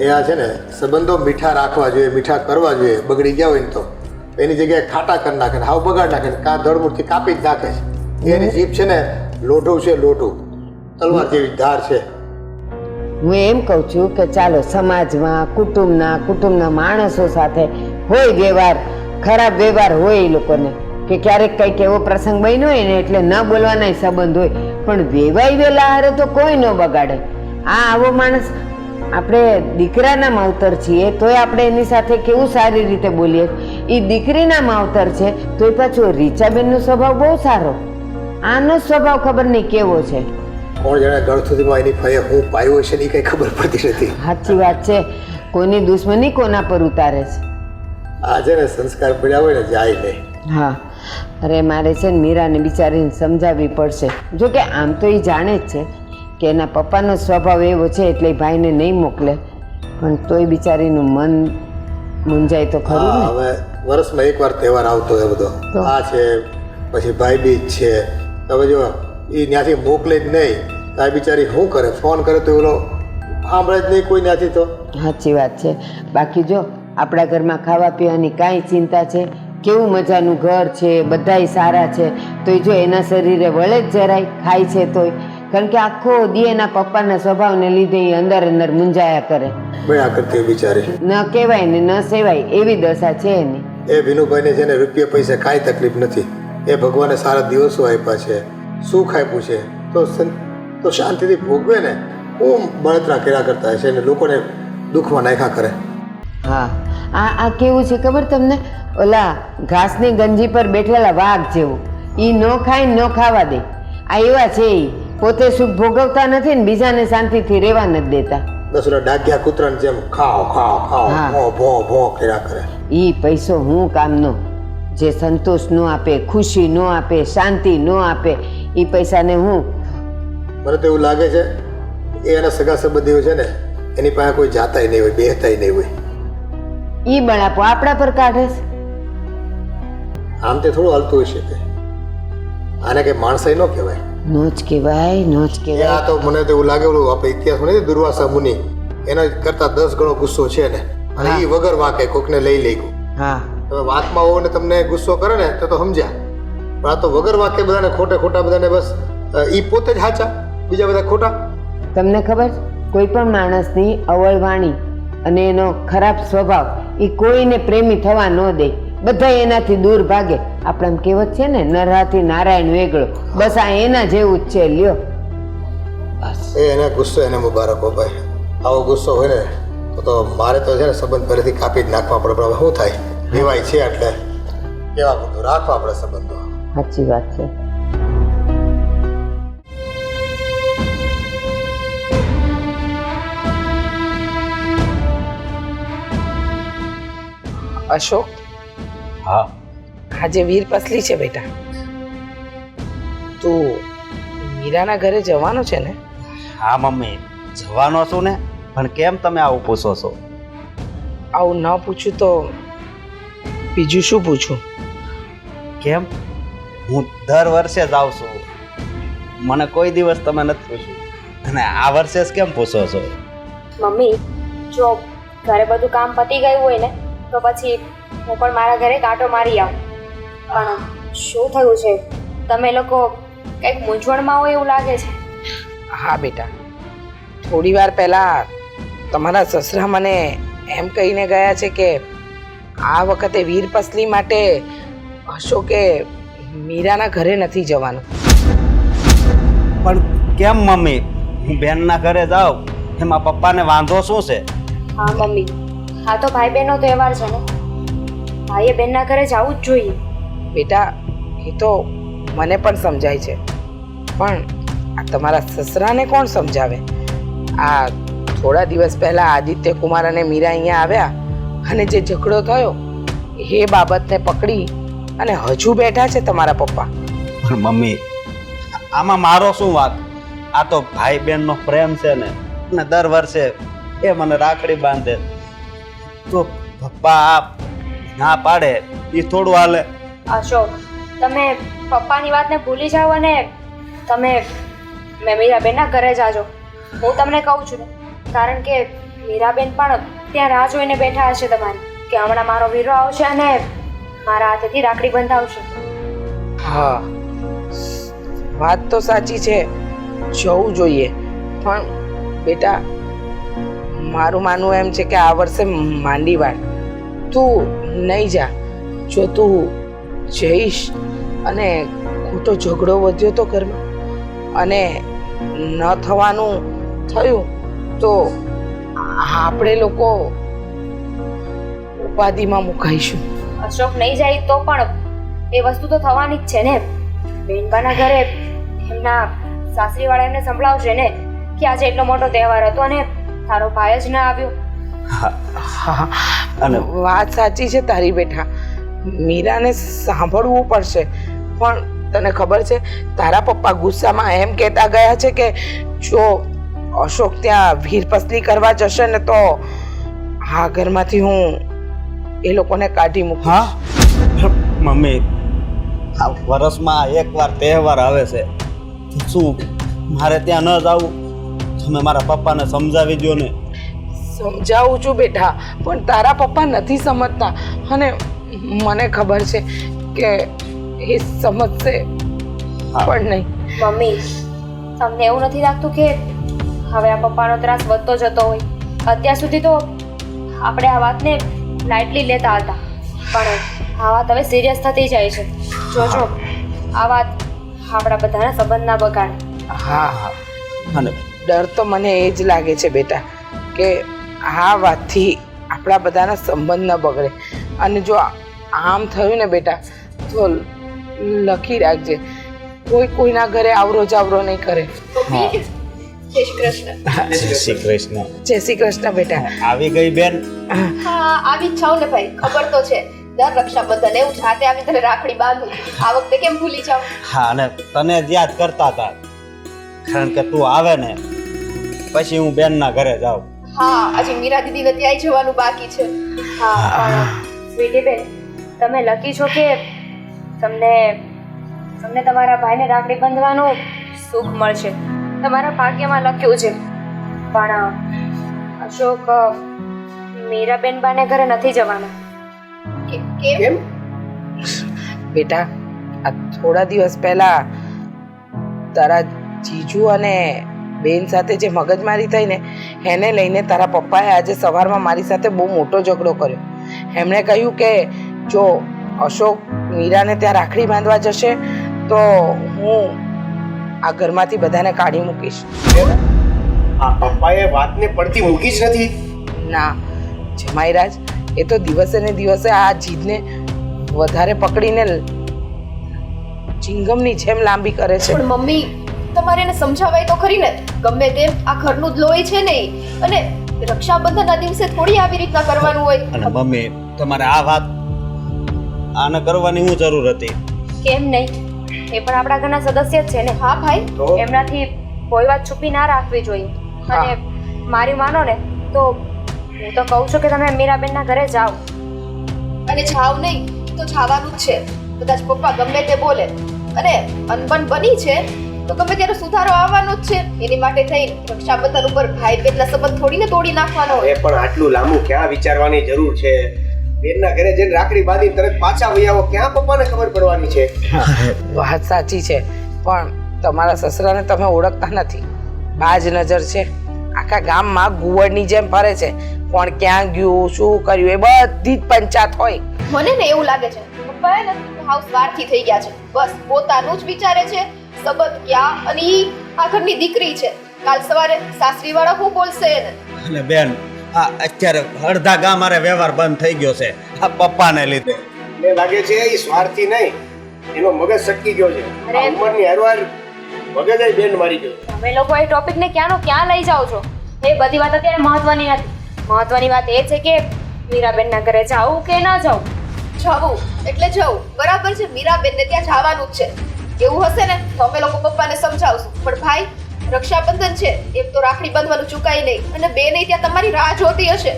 એ આ છે ને સંબંધો મીઠા રાખવા જોઈએ, મીઠા કરવા જોઈએ. બગડી ગયા હોય ને તો એની જગ્યાએ ખાટા કરી નાખે ને હાવ બગાડ નાખે ને ધડમૂળથી કાપી જ નાખે છે. એની જીભ છે ને લોઢું છે, લોઢું તલવાર જેવી ધાર છે.
હું એમ કહું છું કે ચાલો સમાજમાં કુટુંબના માણસો સાથે હોય વ્યવહાર, ખરાબ વ્યવહાર હોય એ લોકોને, કે ક્યારેક કંઈક એવો પ્રસંગ બન્યો હોય ને એટલે ન બોલવાના સંબંધ હોય, પણ વેવાઈ વેલા હારે તો કોઈ ન બગાડે. આવો માણસ, આપણે દીકરાના માવતર છીએ તોય આપણે એની સાથે કેવું સારી રીતે બોલીએ. એ દીકરીના માવતર છે તોય પાછું રીચાબેનનો સ્વભાવ બહુ સારો. આનો સ્વભાવ ખબર નહીં કેવો છે.
કોણ જાણે ગળ સુધીમાં એની ફાયે હું પાયો છે ને એ કંઈ ખબર પડતી નથી.
સાચી વાત છે. કોની દુશ્મની કોના પર ઉતારે છે.
આ છે ને સંસ્કાર પડ્યા હોય ને જાય નહીં.
હા, અરે મારે છે ને મીરાને બિચારીને સમજાવવી પડશે. જો કે આમ તો એ જાણે જ છે કે એના પપ્પાનો સ્વભાવ એવો છે એટલે એ ભાઈને નહીં મોકલે, પણ તોય બિચારીનું મન મૂંઝાય તો ખરું ને.
હવે વર્ષમાં એકવાર તહેવાર આવતો હોય બધો, આ છે પછી ભાઈ બીજ છે. હવે જો એ ત્યાંથી મોકલે જ નહીં તો આ બિચારી શું કરે? ફોન કરે તો ઓલો સાંભળે જ નહીં કોઈ ત્યાંથી. તો
સાચી વાત છે. બાકી જો આપણા ઘરમાં ખાવા પીવાની કાંઈ ચિંતા છે? કેવું મજાનું ઘર છે, બધાય સારા છે, તો જો એના શરીરે વળે જ જરાય ખાય છે તોય, કારણ કે આખો દી એના પપ્પાના સ્વભાવને લીધે એ અંદર મૂંઝાયા કરે.
બયા કરતી બિચારી,
ન કહેવાય ને ન સેવાય એવી દશા છે એની.
એ વિનુભાઈને છે ને રૂપિયા પૈસા કાંઈ તકલીફ નથી. એ ભગવાને સારા દિવસો આપ્યા છે, સુખ આપ્યું છે, તો શાંતિથી ભોગવે ને. હું બળતરા કર્યા કરતા હશે ને લોકોને દુઃખમાં નાખ્યા કરે.
હા, આ કેવું છે ખબર તમને? ઓલા ઘાસની ગંજી પર બેઠેલા વાઘ જેવું. એ ન ખાય ન ખાવા દે. આ એવા છે, એ પોતે સુખ ભોગવતા નથી ને બીજાને શાંતિથી રહેવા નથી દેતા.
બસ ઓલા ડાઘ્યા કૂતરાને જેમ ખાઓ ખાઓ ખાઓ ભો ભો કર્યા કરે.
એ પૈસો હું કામનો? જે સંતોષ ન આપે, ખુશી ન આપે, શાંતિ ન આપે, એ પૈસાને હું.
મને તો એવું લાગે છે એ એના સગા સંબંધીઓ છે ને એની પાસે કોઈ જાતાય નહીં હોય, બેહતાય નહીં હોય.
એ બળાપો આપણા પર કાઢે છે.
આમ તે થોડું હાલતું હોય છે. આને કઈ માણસાઈ ન કહેવાય.
નો જ કહેવાય, નો જ કહેવાય.
આ તો મને તો એવું લાગે ઓલું આપણે ઇતિહાસમાં નથી દુર્વાસા મુનિ, એના કરતા 10 ગણો ગુસ્સો છે ને. અને એ વગર વાંકે કોકને લઈ ગયું.
હા,
તમે વાતમાં હોવ ને તમને ગુસ્સો કરે ને તો સમજ્યા, પણ આ તો વગર વાંકે બધાને ખોટા બધાને બસ એ પોતે જ સાચા, બીજા બધા ખોટા.
તમને ખબર, કોઈ પણ માણસની અવળ વાણી અને એનો ખરાબ સ્વભાવ એ કોઈને પ્રેમી થવા ન દે. બધા એનાથી દૂર ભાગે. આપણે કહેવત છે ને, નરહાથી નારાયણ વેગળો. બસ આ એના જેવું જ છે. લ્યો,
એને ગુસ્સો એને મુબારક હો ભાઈ. આવો ગુસ્સો હોય ને તો મારે તો છે ને સંબંધ પહેલેથી કાપી જ નાખવા પડે. પણ શું થાય, દેવાય છે એટલે કેવા બધું રાખવા આપણે સંબંધો.
સાચી વાત છે.
અશોક,
હા
આજે વીર પસલી છે બેટા. તું મીરાના ઘરે જવાનો છે ને?
હા મમ્મી, જવાનો છું ને, પણ કેમ તમે આવું પૂછો છો?
આવું ન પૂછું તો બીજું શું પૂછું?
કેમ? હું દર વર્ષે જ આવું છું. મને કોઈ દિવસ તમે નથી પૂછ્યું, અને આ વર્ષે જ કેમ પૂછો છો?
મમ્મી, જો ઘરે બધું કામ પતી ગયું હોય ને તો પછી હું પણ મારા ઘરે કાંટો મારી આવું. પણ શું થયું છે? તમે લોકો કંઈક મૂંઝવણમાં હોય એવું લાગે છે.
હા બેટા, થોડી વાર પહેલાં તમારા સસરા મને એમ કહીને ગયા છે કે આ વખતે વીર પસલી માટે અશોકે મીરાના ઘરે નથી જવાનું.
પણ કેમ મમ્મી? હું બેનના ઘરે જાઉં એમાં પપ્પાને વાંધો શું છે?
હા મમ્મી, આ તો ભાઈ બહેનનો તહેવાર છે ને, ભાઈએ બહેનના ઘરે જવું જ જોઈએ.
બેટા, એ તો મને પણ સમજાય છે, પણ આ તમારા સસરાને કોણ સમજાવે? આ થોડા દિવસ પહેલા આદિત્ય કુમાર અને મીરા અહીંયા આવ્યા અને જે ઝઘડો થયો એ બાબતને પકડી અને હજુ બેઠા છે તમારા પપ્પા.
પણ મમ્મી, આમાં મારો શું વાંક? આ તો ભાઈ બહેનનો પ્રેમ છે ને, અને દર વર્ષે એ મને રાખડી બાંધે, તો પપ્પા ના પાડે એ થોડું હાલે.
અશોક, તમે પપ્પાની વાતને ભૂલી જાઓ અને તમે મીરાબેનના ઘરે જાજો. હું તમને કહું છું ને, કારણ કે મીરાબેન પણ ત્યાં રાહ જોઈને બેઠા હશે તમારી કે હમણાં મારો વીરો આવશે અને મારા હાથેથી રાખડી બંધાવશે.
હા, વાત તો સાચી છે, જવું જોઈએ. પણ બેટા, મારું માનવું એમ છે કે આ વર્ષે માંડી વાર તું નહીં જા. જો તું જઈશ અને ખોટો ઝઘડો વધ્યો તો ઘરમાં અને ન થવાનું થયું તો આપણે લોકો ઉપાધિમાં મુકાઈશું.
અશોક નહીં જાય તો પણ એ વસ્તુ તો થવાની જ છે ને. બેનબાના ઘરે એમના સાસરીવાળા એમને સંભળાવશે ને કે આજે એટલો મોટો તહેવાર હતો અને તારો ભાઈ જ ના આવ્યો.
હા, અને વાત સાચી છે તારી બેટા, મીરાને સાંભળવું પડશે. પણ તને ખબર છે, તારા પપ્પા ગુસ્સામાં એમ કહેતા ગયા છે કે જો અશોક ત્યાં વીરપસલી કરવા જશે ને તો આ ઘરમાંથી હું એ લોકોને કાઢી મૂકીશ.
હા મમ્મી, આ વર્ષમાં એકવાર તહેવાર આવે છે, શું મારે ત્યાં ન જવું? તમે મારા પપ્પાને સમજાવી દો ને.
સમજાવું છું બેટા, પણ તારા પપ્પા નથી સમજતા અને મને ખબર છે કે એ સમજશે પણ નહીં.
મમ્મી, તમને એવું નથી લાગતું કે હવે આ પપ્પાનો ત્રાસ વધતો જતો હોય? અત્યાર સુધી તો આપણે આ વાતને લાઇટલી લેતા હતા, પણ આ વાત હવે સિરિયસ થતી જાય છે. જોજો, આ વાત આપણા બધાના સંબંધના બગાડે.
હા,
અને
ડર તો મને એ જ લાગે છે બેટા કે આ વાતથી આપણા બધાના સંબંધ ન બગડે. અને જો આમ થયું ને બેટા તો લખી રાખજે, કોઈના ઘરે આવરો જાવરો નહીં કરે.
જય શ્રી કૃષ્ણ.
જય શ્રી કૃષ્ણ.
જય શ્રી કૃષ્ણ બેટા.
આવી ગઈ બેન?
હા, આવી જ જાઉં ને ભાઈ, ખબર તો છે દર રક્ષાબંધન એવું જાતે આવી તને રાખડી બાંધું. આ વખતે કેમ ભૂલી જાઉં?
હા, અને તને જ યાદ કરતા હતા, કારણ કે તું આવે ને પછી હું બેનના ઘરે જાઉં.
હા, હજી મીરા દીદીને ત્યાં જવાનું બાકી છે.
હા, પણ સ્વીટી બેન, તમે લકી છો કે તમને તમારા ભાઈને રાખડી બંધવાનું સુખ મળશે. તમારા ભાગ્યમાં લખ્યું છે. પણ અશોક મીરાબેન બાને ઘરે નથી જવાના.
કેમ?
બેટા, આ થોડા દિવસ પહેલા તારા જીજુ અને બેન સાથે જે મગજમારી થઈ ને એને લઈને તારા પપ્પાએ આજે સવારમાં મારી સાથે બહુ મોટો ઝઘડો કર્યો. એમણે કહ્યું કે જો અશોક મીરાને ત્યાં રાખડી બાંધવા જશે તો હું આ ઘરમાંથી બધાને કાઢી મૂકીશ.
આ પપ્પાએ વાતને પડતી મૂકી જ નથી.
ના જમાઈરાજ, એ તો દિવસે ને દિવસે આ જીદને વધારે પકડીને ચિંગમની જેમ લાંબી કરે છે.
પણ મમ્મી, તમારે એને સમજાવાય તો ખરી ને. ગમે તેમ આ ઘરનું જ લોહી છે ને. અને રક્ષાબંધનના દિવસે થોડી આવી રીતના કરવાનું હોય.
અને મમ્મી, તમારે આ વાત આને કરવાની શું જરૂર હતી?
કેમ નહીં? એ પણ આપણા ઘરના સદસ્ય જ છે ને.
હા ભાઈ,
એમનાથી કોઈ વાત છુપી ના રાખવી જોઈએ. અને મારી માનો ને તો હું તો કહું છું કે તમે મીરાબેનના ઘરે જાઓ.
અને જાવ નહીં તો જવાનું જ છે. કદાચ પપ્પા ગમે તે બોલે અને અનબન બની છે તો ગમે ત્યારે સુધારો આવવાનો જ છે. એની માટે થઈ રક્ષાબંધન ઉપર ભાઈ બહેનના સંબંધ થોડીને તોડી નાખવાનો હોય.
એ પણ આટલું લાંબુ ક્યાં વિચારવાની જરૂર છે? બેનના ઘરે જઈને રાખડી બાંધી તરત પાછા વહી આવો, ક્યાં પપ્પાને ખબર પડવાની છે?
વાત સાચી છે, પણ તમારા સસરાને તમે ઓળખતા નથી. બાજ નજર છે, આખા ગામમાં ગુવડની જેમ ફરે છે. કોણ ક્યાં ગયું, શું કર્યું, એ બધી જ પંચાયત હોય.
મને ને એવું લાગે છે પપ્પા હે ને હાઉસ સ્વાર્થી થઈ ગયા છે. બસ પોતાનું જ વિચારે છે. સંબંધ ક્યાં, અને ઈ આ ઘરની દીકરી છે. કાલ સવારે સાસરી વાળા શું બોલશે એને?
અને બેન, આ અત્યારે અડધા ગામ મારે વ્યવહાર બંધ થઈ ગયો છે આ પપ્પાને લીધે.
મને લાગે છે એ સ્વાર્થી નહીં, એનો મગજ સટકી ગયો છે. આ ઉંમરની હારવાર મગજ જ બેન મારી ગયો.
તમે લોકો એ ટોપિકને ક્યાંનો ક્યાં લઈ જાઓ છો? એ બધી વાત અત્યારે મહત્વની નથી. મહત્વની વાત એ છે કે મીરાબેનના ઘરે જાવું કે ના જાવું.
જવું એટલે જવું, બરાબર છે. મીરાબેનને ત્યાં જવાનું જ છે. એવું હશે ને તો અમે લોકો પપ્પાને સમજાવશું. પણ ભાઈ, રક્ષાબંધન છે, એમ તો રાખડી બાંધવાનું ચૂકાય નહીં. અને બેન ત્યાં તમારી રાહ જોતી હશે.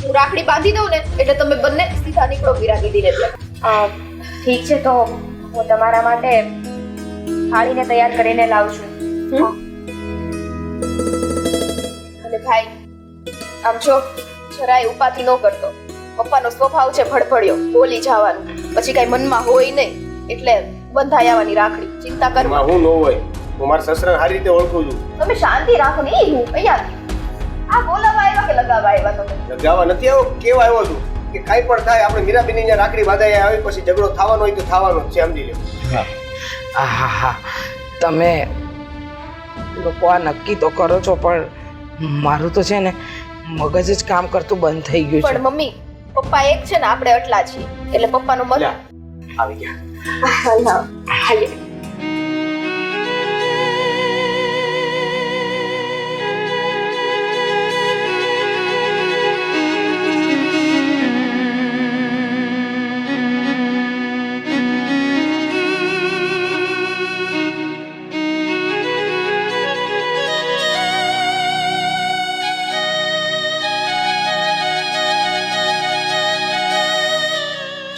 હું રાખડી બાંધી દઉં ને એટલે તમે બંને સીધા નીકળો મીરા દીદીને ત્યાં.
ઠીક છે, તો હું તમારા માટે થાળીને તૈયાર કરીને લાવું છું.
ભાઈ આમ જો જરાય ઉપાધિ ન કરતો. પપ્પાનો સ્વભાવ છે ભડભડિયો, બોલી જવાનું, પછી કઈ મનમાં હોય નહીં એટલે બંધાઈ આવવાની રાખડી. ચિંતા કરવા
એમાં હું ન હોય, હું મારા સસરાને સારી રીતે ઓળખું છું.
તમે શાંતિ રાખો ને. હું અહીંયા આ બોલાવા આવ્યા કે લગાવવા આવ્યા તમે?
લગાવવા નથી આવ્યો, કેવા આવ્યો છું કે કાંઈ પણ થાય આપણે મીરાબેનની ત્યાં રાખડી બાંધાઈ આવી પછી ઝઘડો થવાનો હોય તો થવાનો જ છે, સમજી લો.
આહા, તમે લોકો આ નક્કી તો કરો છો પણ મારું તો છે ને મગજ જ કામ કરતું બંધ થઈ ગયું છે.
પણ મમ્મી પપ્પા એક છે ને, આપણે અટલા છીએ એટલે પપ્પાનો મત
લ્યા, આવી ગયા.
હાલે.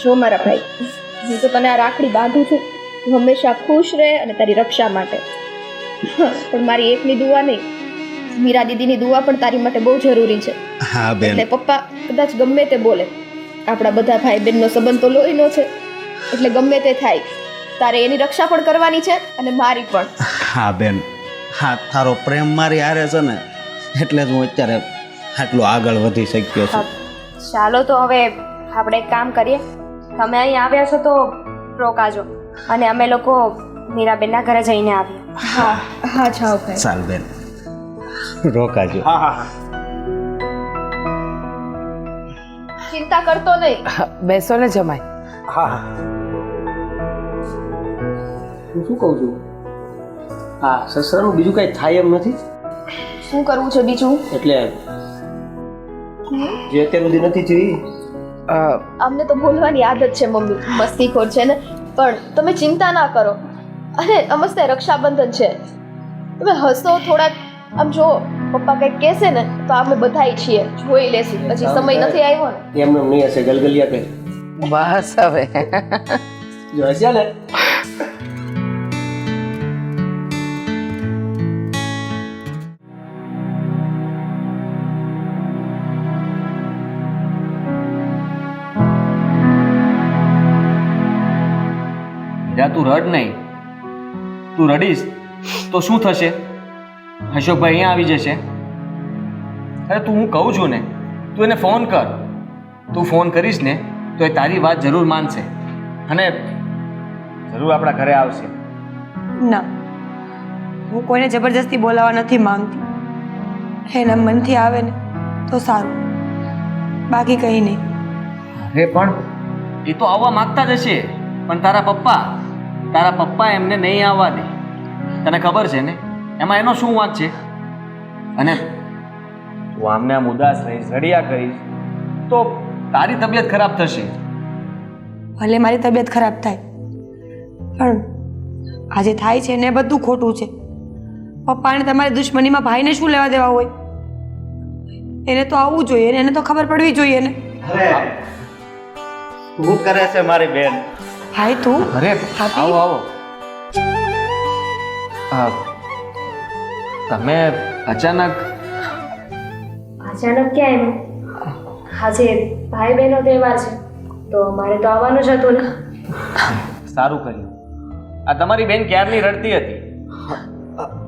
જો મારા ભાઈ, હું તો તને આ રાખડી બાંધું છું, તું હંમેશા ખુશ રહે અને તારી રક્ષા માટે. પણ મારી એકની દુઆ નહીં, મીરા દીદીની દુઆ પણ તારી માટે બહુ જરૂરી છે.
હા બેન.
એટલે પપ્પા કદાચ ગમે તે બોલે, આપણા બધા ભાઈ બહેનનો સંબંધ તો લોહીનો છે, એટલે ગમે તે થાય તારે એની રક્ષા પણ કરવાની છે અને મારી પણ.
હા બેન, હા તારો પ્રેમ મારી હારે છે ને એટલે જ હું અત્યારે આટલું આગળ વધી શક્યો છું.
ચાલો તો હવે આપણે એક કામ કરીએ. તમે અહીં આવ્યા છો તો રોકાજો અને અમે લોકો મીરાબેનના ઘરે જઈને આવીએ.
હા હા જાઓ ભાઈ.
ચાલ બેન, રોકાજો.
હા હા હા.
ચિંતા કરતો નહીં.
બેસો ને જમાઈ.
હા હા. હું શું કહું છું, હા સસરાનું બીજું કાંઈ થાય એમ નથી
શું કરવું છે બીજું?
એટલે જે અત્યાર સુધી નથી થયું
અમને તો બોલવાની આદત છે મમ્મી, મસ્તીખોર છે ને, પણ તમે ચિંતા ના કરો. અને અમસ્તે રક્ષાબંધન છે, તમે હસો થોડાક. આમ જો પપ્પા કંઈક કહેશે ને તો અમે બધાય છીએ, જોઈ લેશું. પછી સમય નથી આવ્યો ને.
એમને એમ નહીં હશે, ગલગલિયા કઈ
બસ હવે
જો હશે ને.
જા તું રડ નહીં. તું રડીશ તો શું થશે? અશોકભાઈ અહીંયા આવી જશે. અરે તું હું કહું છું ને, તું એને ફોન કર. તું ફોન કરીશ ને તો એ તારી વાત જરૂર માનશે અને જરૂર આપણા ઘરે આવશે.
ના, હું કોઈને જબરજસ્તી બોલાવવા નથી માંગતી. એના મનથી આવે ને તો સારું, બાકી કંઈ નહીં.
અરે પણ એ તો આવવા માંગતા જ હશે, પણ તારા પપ્પા એમને નહીં આવવા દે. તને ખબર છે ને એમાં એનો શું વાંક છે? અને તું આમને આમ ઉદાસ રહીશ, રડ્યા કરીશ તો તારી તબિયત ખરાબ થશે.
ભલે મારી તબિયત ખરાબ થાય, પણ આજે થાય છે ને બધું ખોટું છે. પપ્પાને તમારી દુશ્મનીમાં ભાઈને શું લેવા દેવા હોય? એને તો આવવું જોઈએ ને, એને તો ખબર પડવી જોઈએ ને.
શું કરે છે મારી બેન?
ભાઈ તું
અરે આવો આવો. તમે અચાનક
ક્યાં એમ? આજે ભાઈ બહેનો તહેવાર છે તો મારે તો આવવાનું જ હતું ને.
સારું કર્યું. આ તમારી બેન ક્યારની રડતી હતી.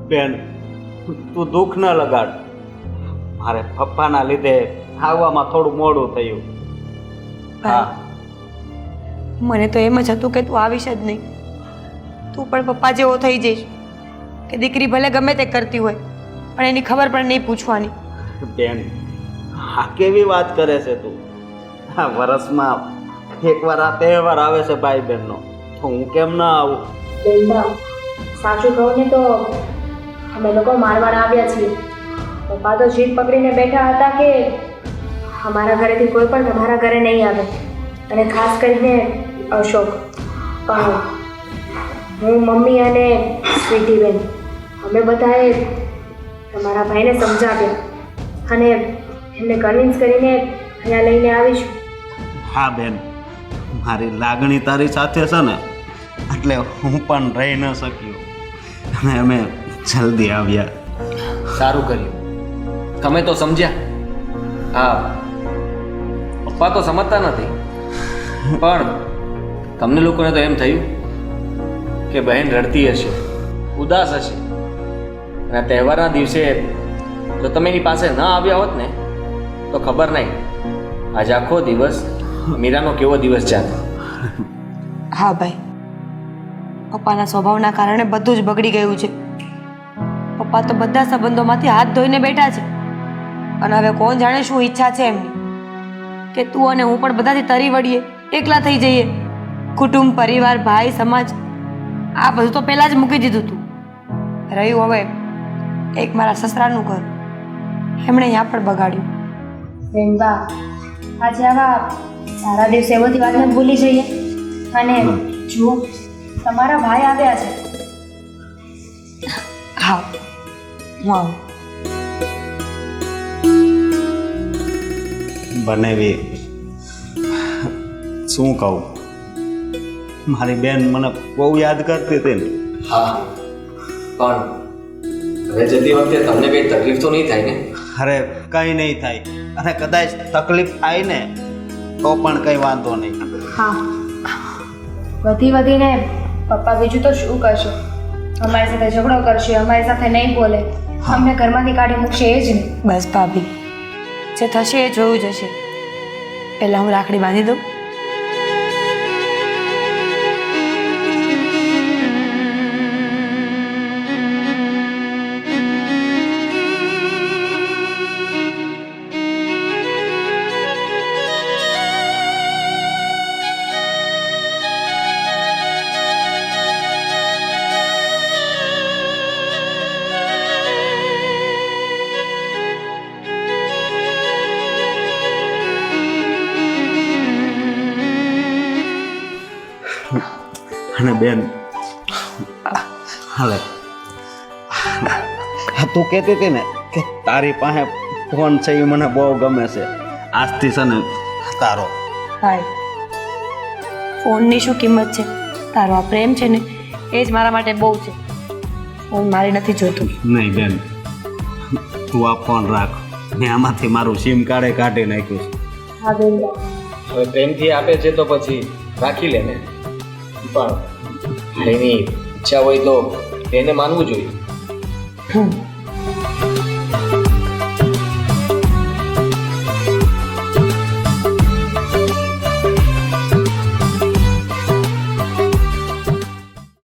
બેન તું દુઃખ ન લગાડ. મારે પપ્પાના લીધે આવવામાં થોડું મોડું થયું. હા,
મને તો એમ જ હતું કે તું આવીશ જ નહીં. તું પણ પપ્પા જેવો થઈ જઈશ કે દીકરી ભલે ગમે તે કરતી હોય પણ એની ખબર પણ નહીં પૂછવાની.
બેન આ કેવી વાત કરે છે તું? આ વર્ષમાં એકવાર આ તહેવાર આવે છે ભાઈ બહેનનો, તો હું કેમ ના આવું?
બેનબા, સાચું કહું ને તો અમે લોકો મારવાડ આવ્યા છીએ. પપ્પા તો જીદ પકડીને બેઠા હતા કે અમારા ઘરેથી કોઈ પણ તમારા ઘરે નહીં આવે, અને ખાસ કરીને અશોક. પણ હું, મમ્મી અને સ્વીટીબેન અમે બધાએ તમારા ભાઈને સમજાવ્યા અને એમને કન્વિન્સ કરીને અહીંયા લઈને આવીશું.
હા બેન, મારી લાગણી તારી સાથે છે ને એટલે હું પણ રહી ન શક્યો અને અમે જલ્દી આવ્યા.
સારું કર્યું. તમે તો સમજ્યા. હા, પપ્પા તો સમજતા નથી, પણ તમને લોકોને તો એમ થયું કે બહેન રડતી હશે, ઉદાસ હશે, અને તહેવારના દિવસે જો તમે એની પાસે ન આવ્યા હોત ને તો ખબર નહીં આજે આખો દિવસ મીરાનો કેવો દિવસ જાત.
હા ભાઈ, પપ્પાના સ્વભાવના કારણે બધું જ બગડી ગયું છે. પપ્પા તો બધા સંબંધોમાંથી હાથ ધોઈને બેઠા છે, અને હવે કોણ જાણે શું ઈચ્છા છે એમની કે તું અને હું પણ બધાથી તરી વળીએ, એકલા થઈ જઈએ. કુટુંબ, પરિવાર, ભાઈ, સમાજ આ બધું તો પહેલાં જ મૂકી દીધું હતું. રહ્યું હવે એક મારા સસરાનું ઘર, એમણે અહીંયા પણ બગાડ્યું.
રેણબા, આજે આવા સારા દિવસે એ બધી વાતને ભૂલી જઈએ. અને જુઓ, તમારા ભાઈ આવ્યા છે.
હા, હું આવું.
બનેવી શું કહું, મારી બેન મને બહુ યાદ કરતી હતી ને.
હા, પણ હવે જતી વખતે તમને કંઈ તકલીફ તો નહીં થાય ને?
અરે કંઈ નહીં થાય, અને કદાચ તકલીફ થાય ને તો પણ કંઈ વાંધો નહીં.
હા, વધીને પપ્પા બીજું તો શું કરશે? અમારી સાથે ઝઘડો કરશે, અમારી સાથે નહીં બોલે, અમને ઘરમાંથી કાઢી મૂકશે એ જ નહીં.
બસ ભાભી, જે થશે એ જોયું જશે. પહેલાં હું રાખડી બાંધી દઉં.
અને બેન હાલે, તું કહેતી હતી ને કે તારી પાસે ફોન છે એ મને બહુ ગમે છે. આજથી છે ને તારો.
ભાઈ, ફોનની શું કિંમત છે? તારો આ પ્રેમ છે ને એ જ મારા માટે બહુ છે. ફોન મારી નથી જોતું.
નહીં બેન, તું આ ફોન રાખ. મેં આમાંથી મારું સિમ કાર્ડે કાઢી નાખ્યું છે.
હા બેન,
હવે પ્રેમથી આપે છે તો પછી રાખી લે ને. પણ ભાઈની ઈચ્છા હોય તો એને માનવું જોઈએ.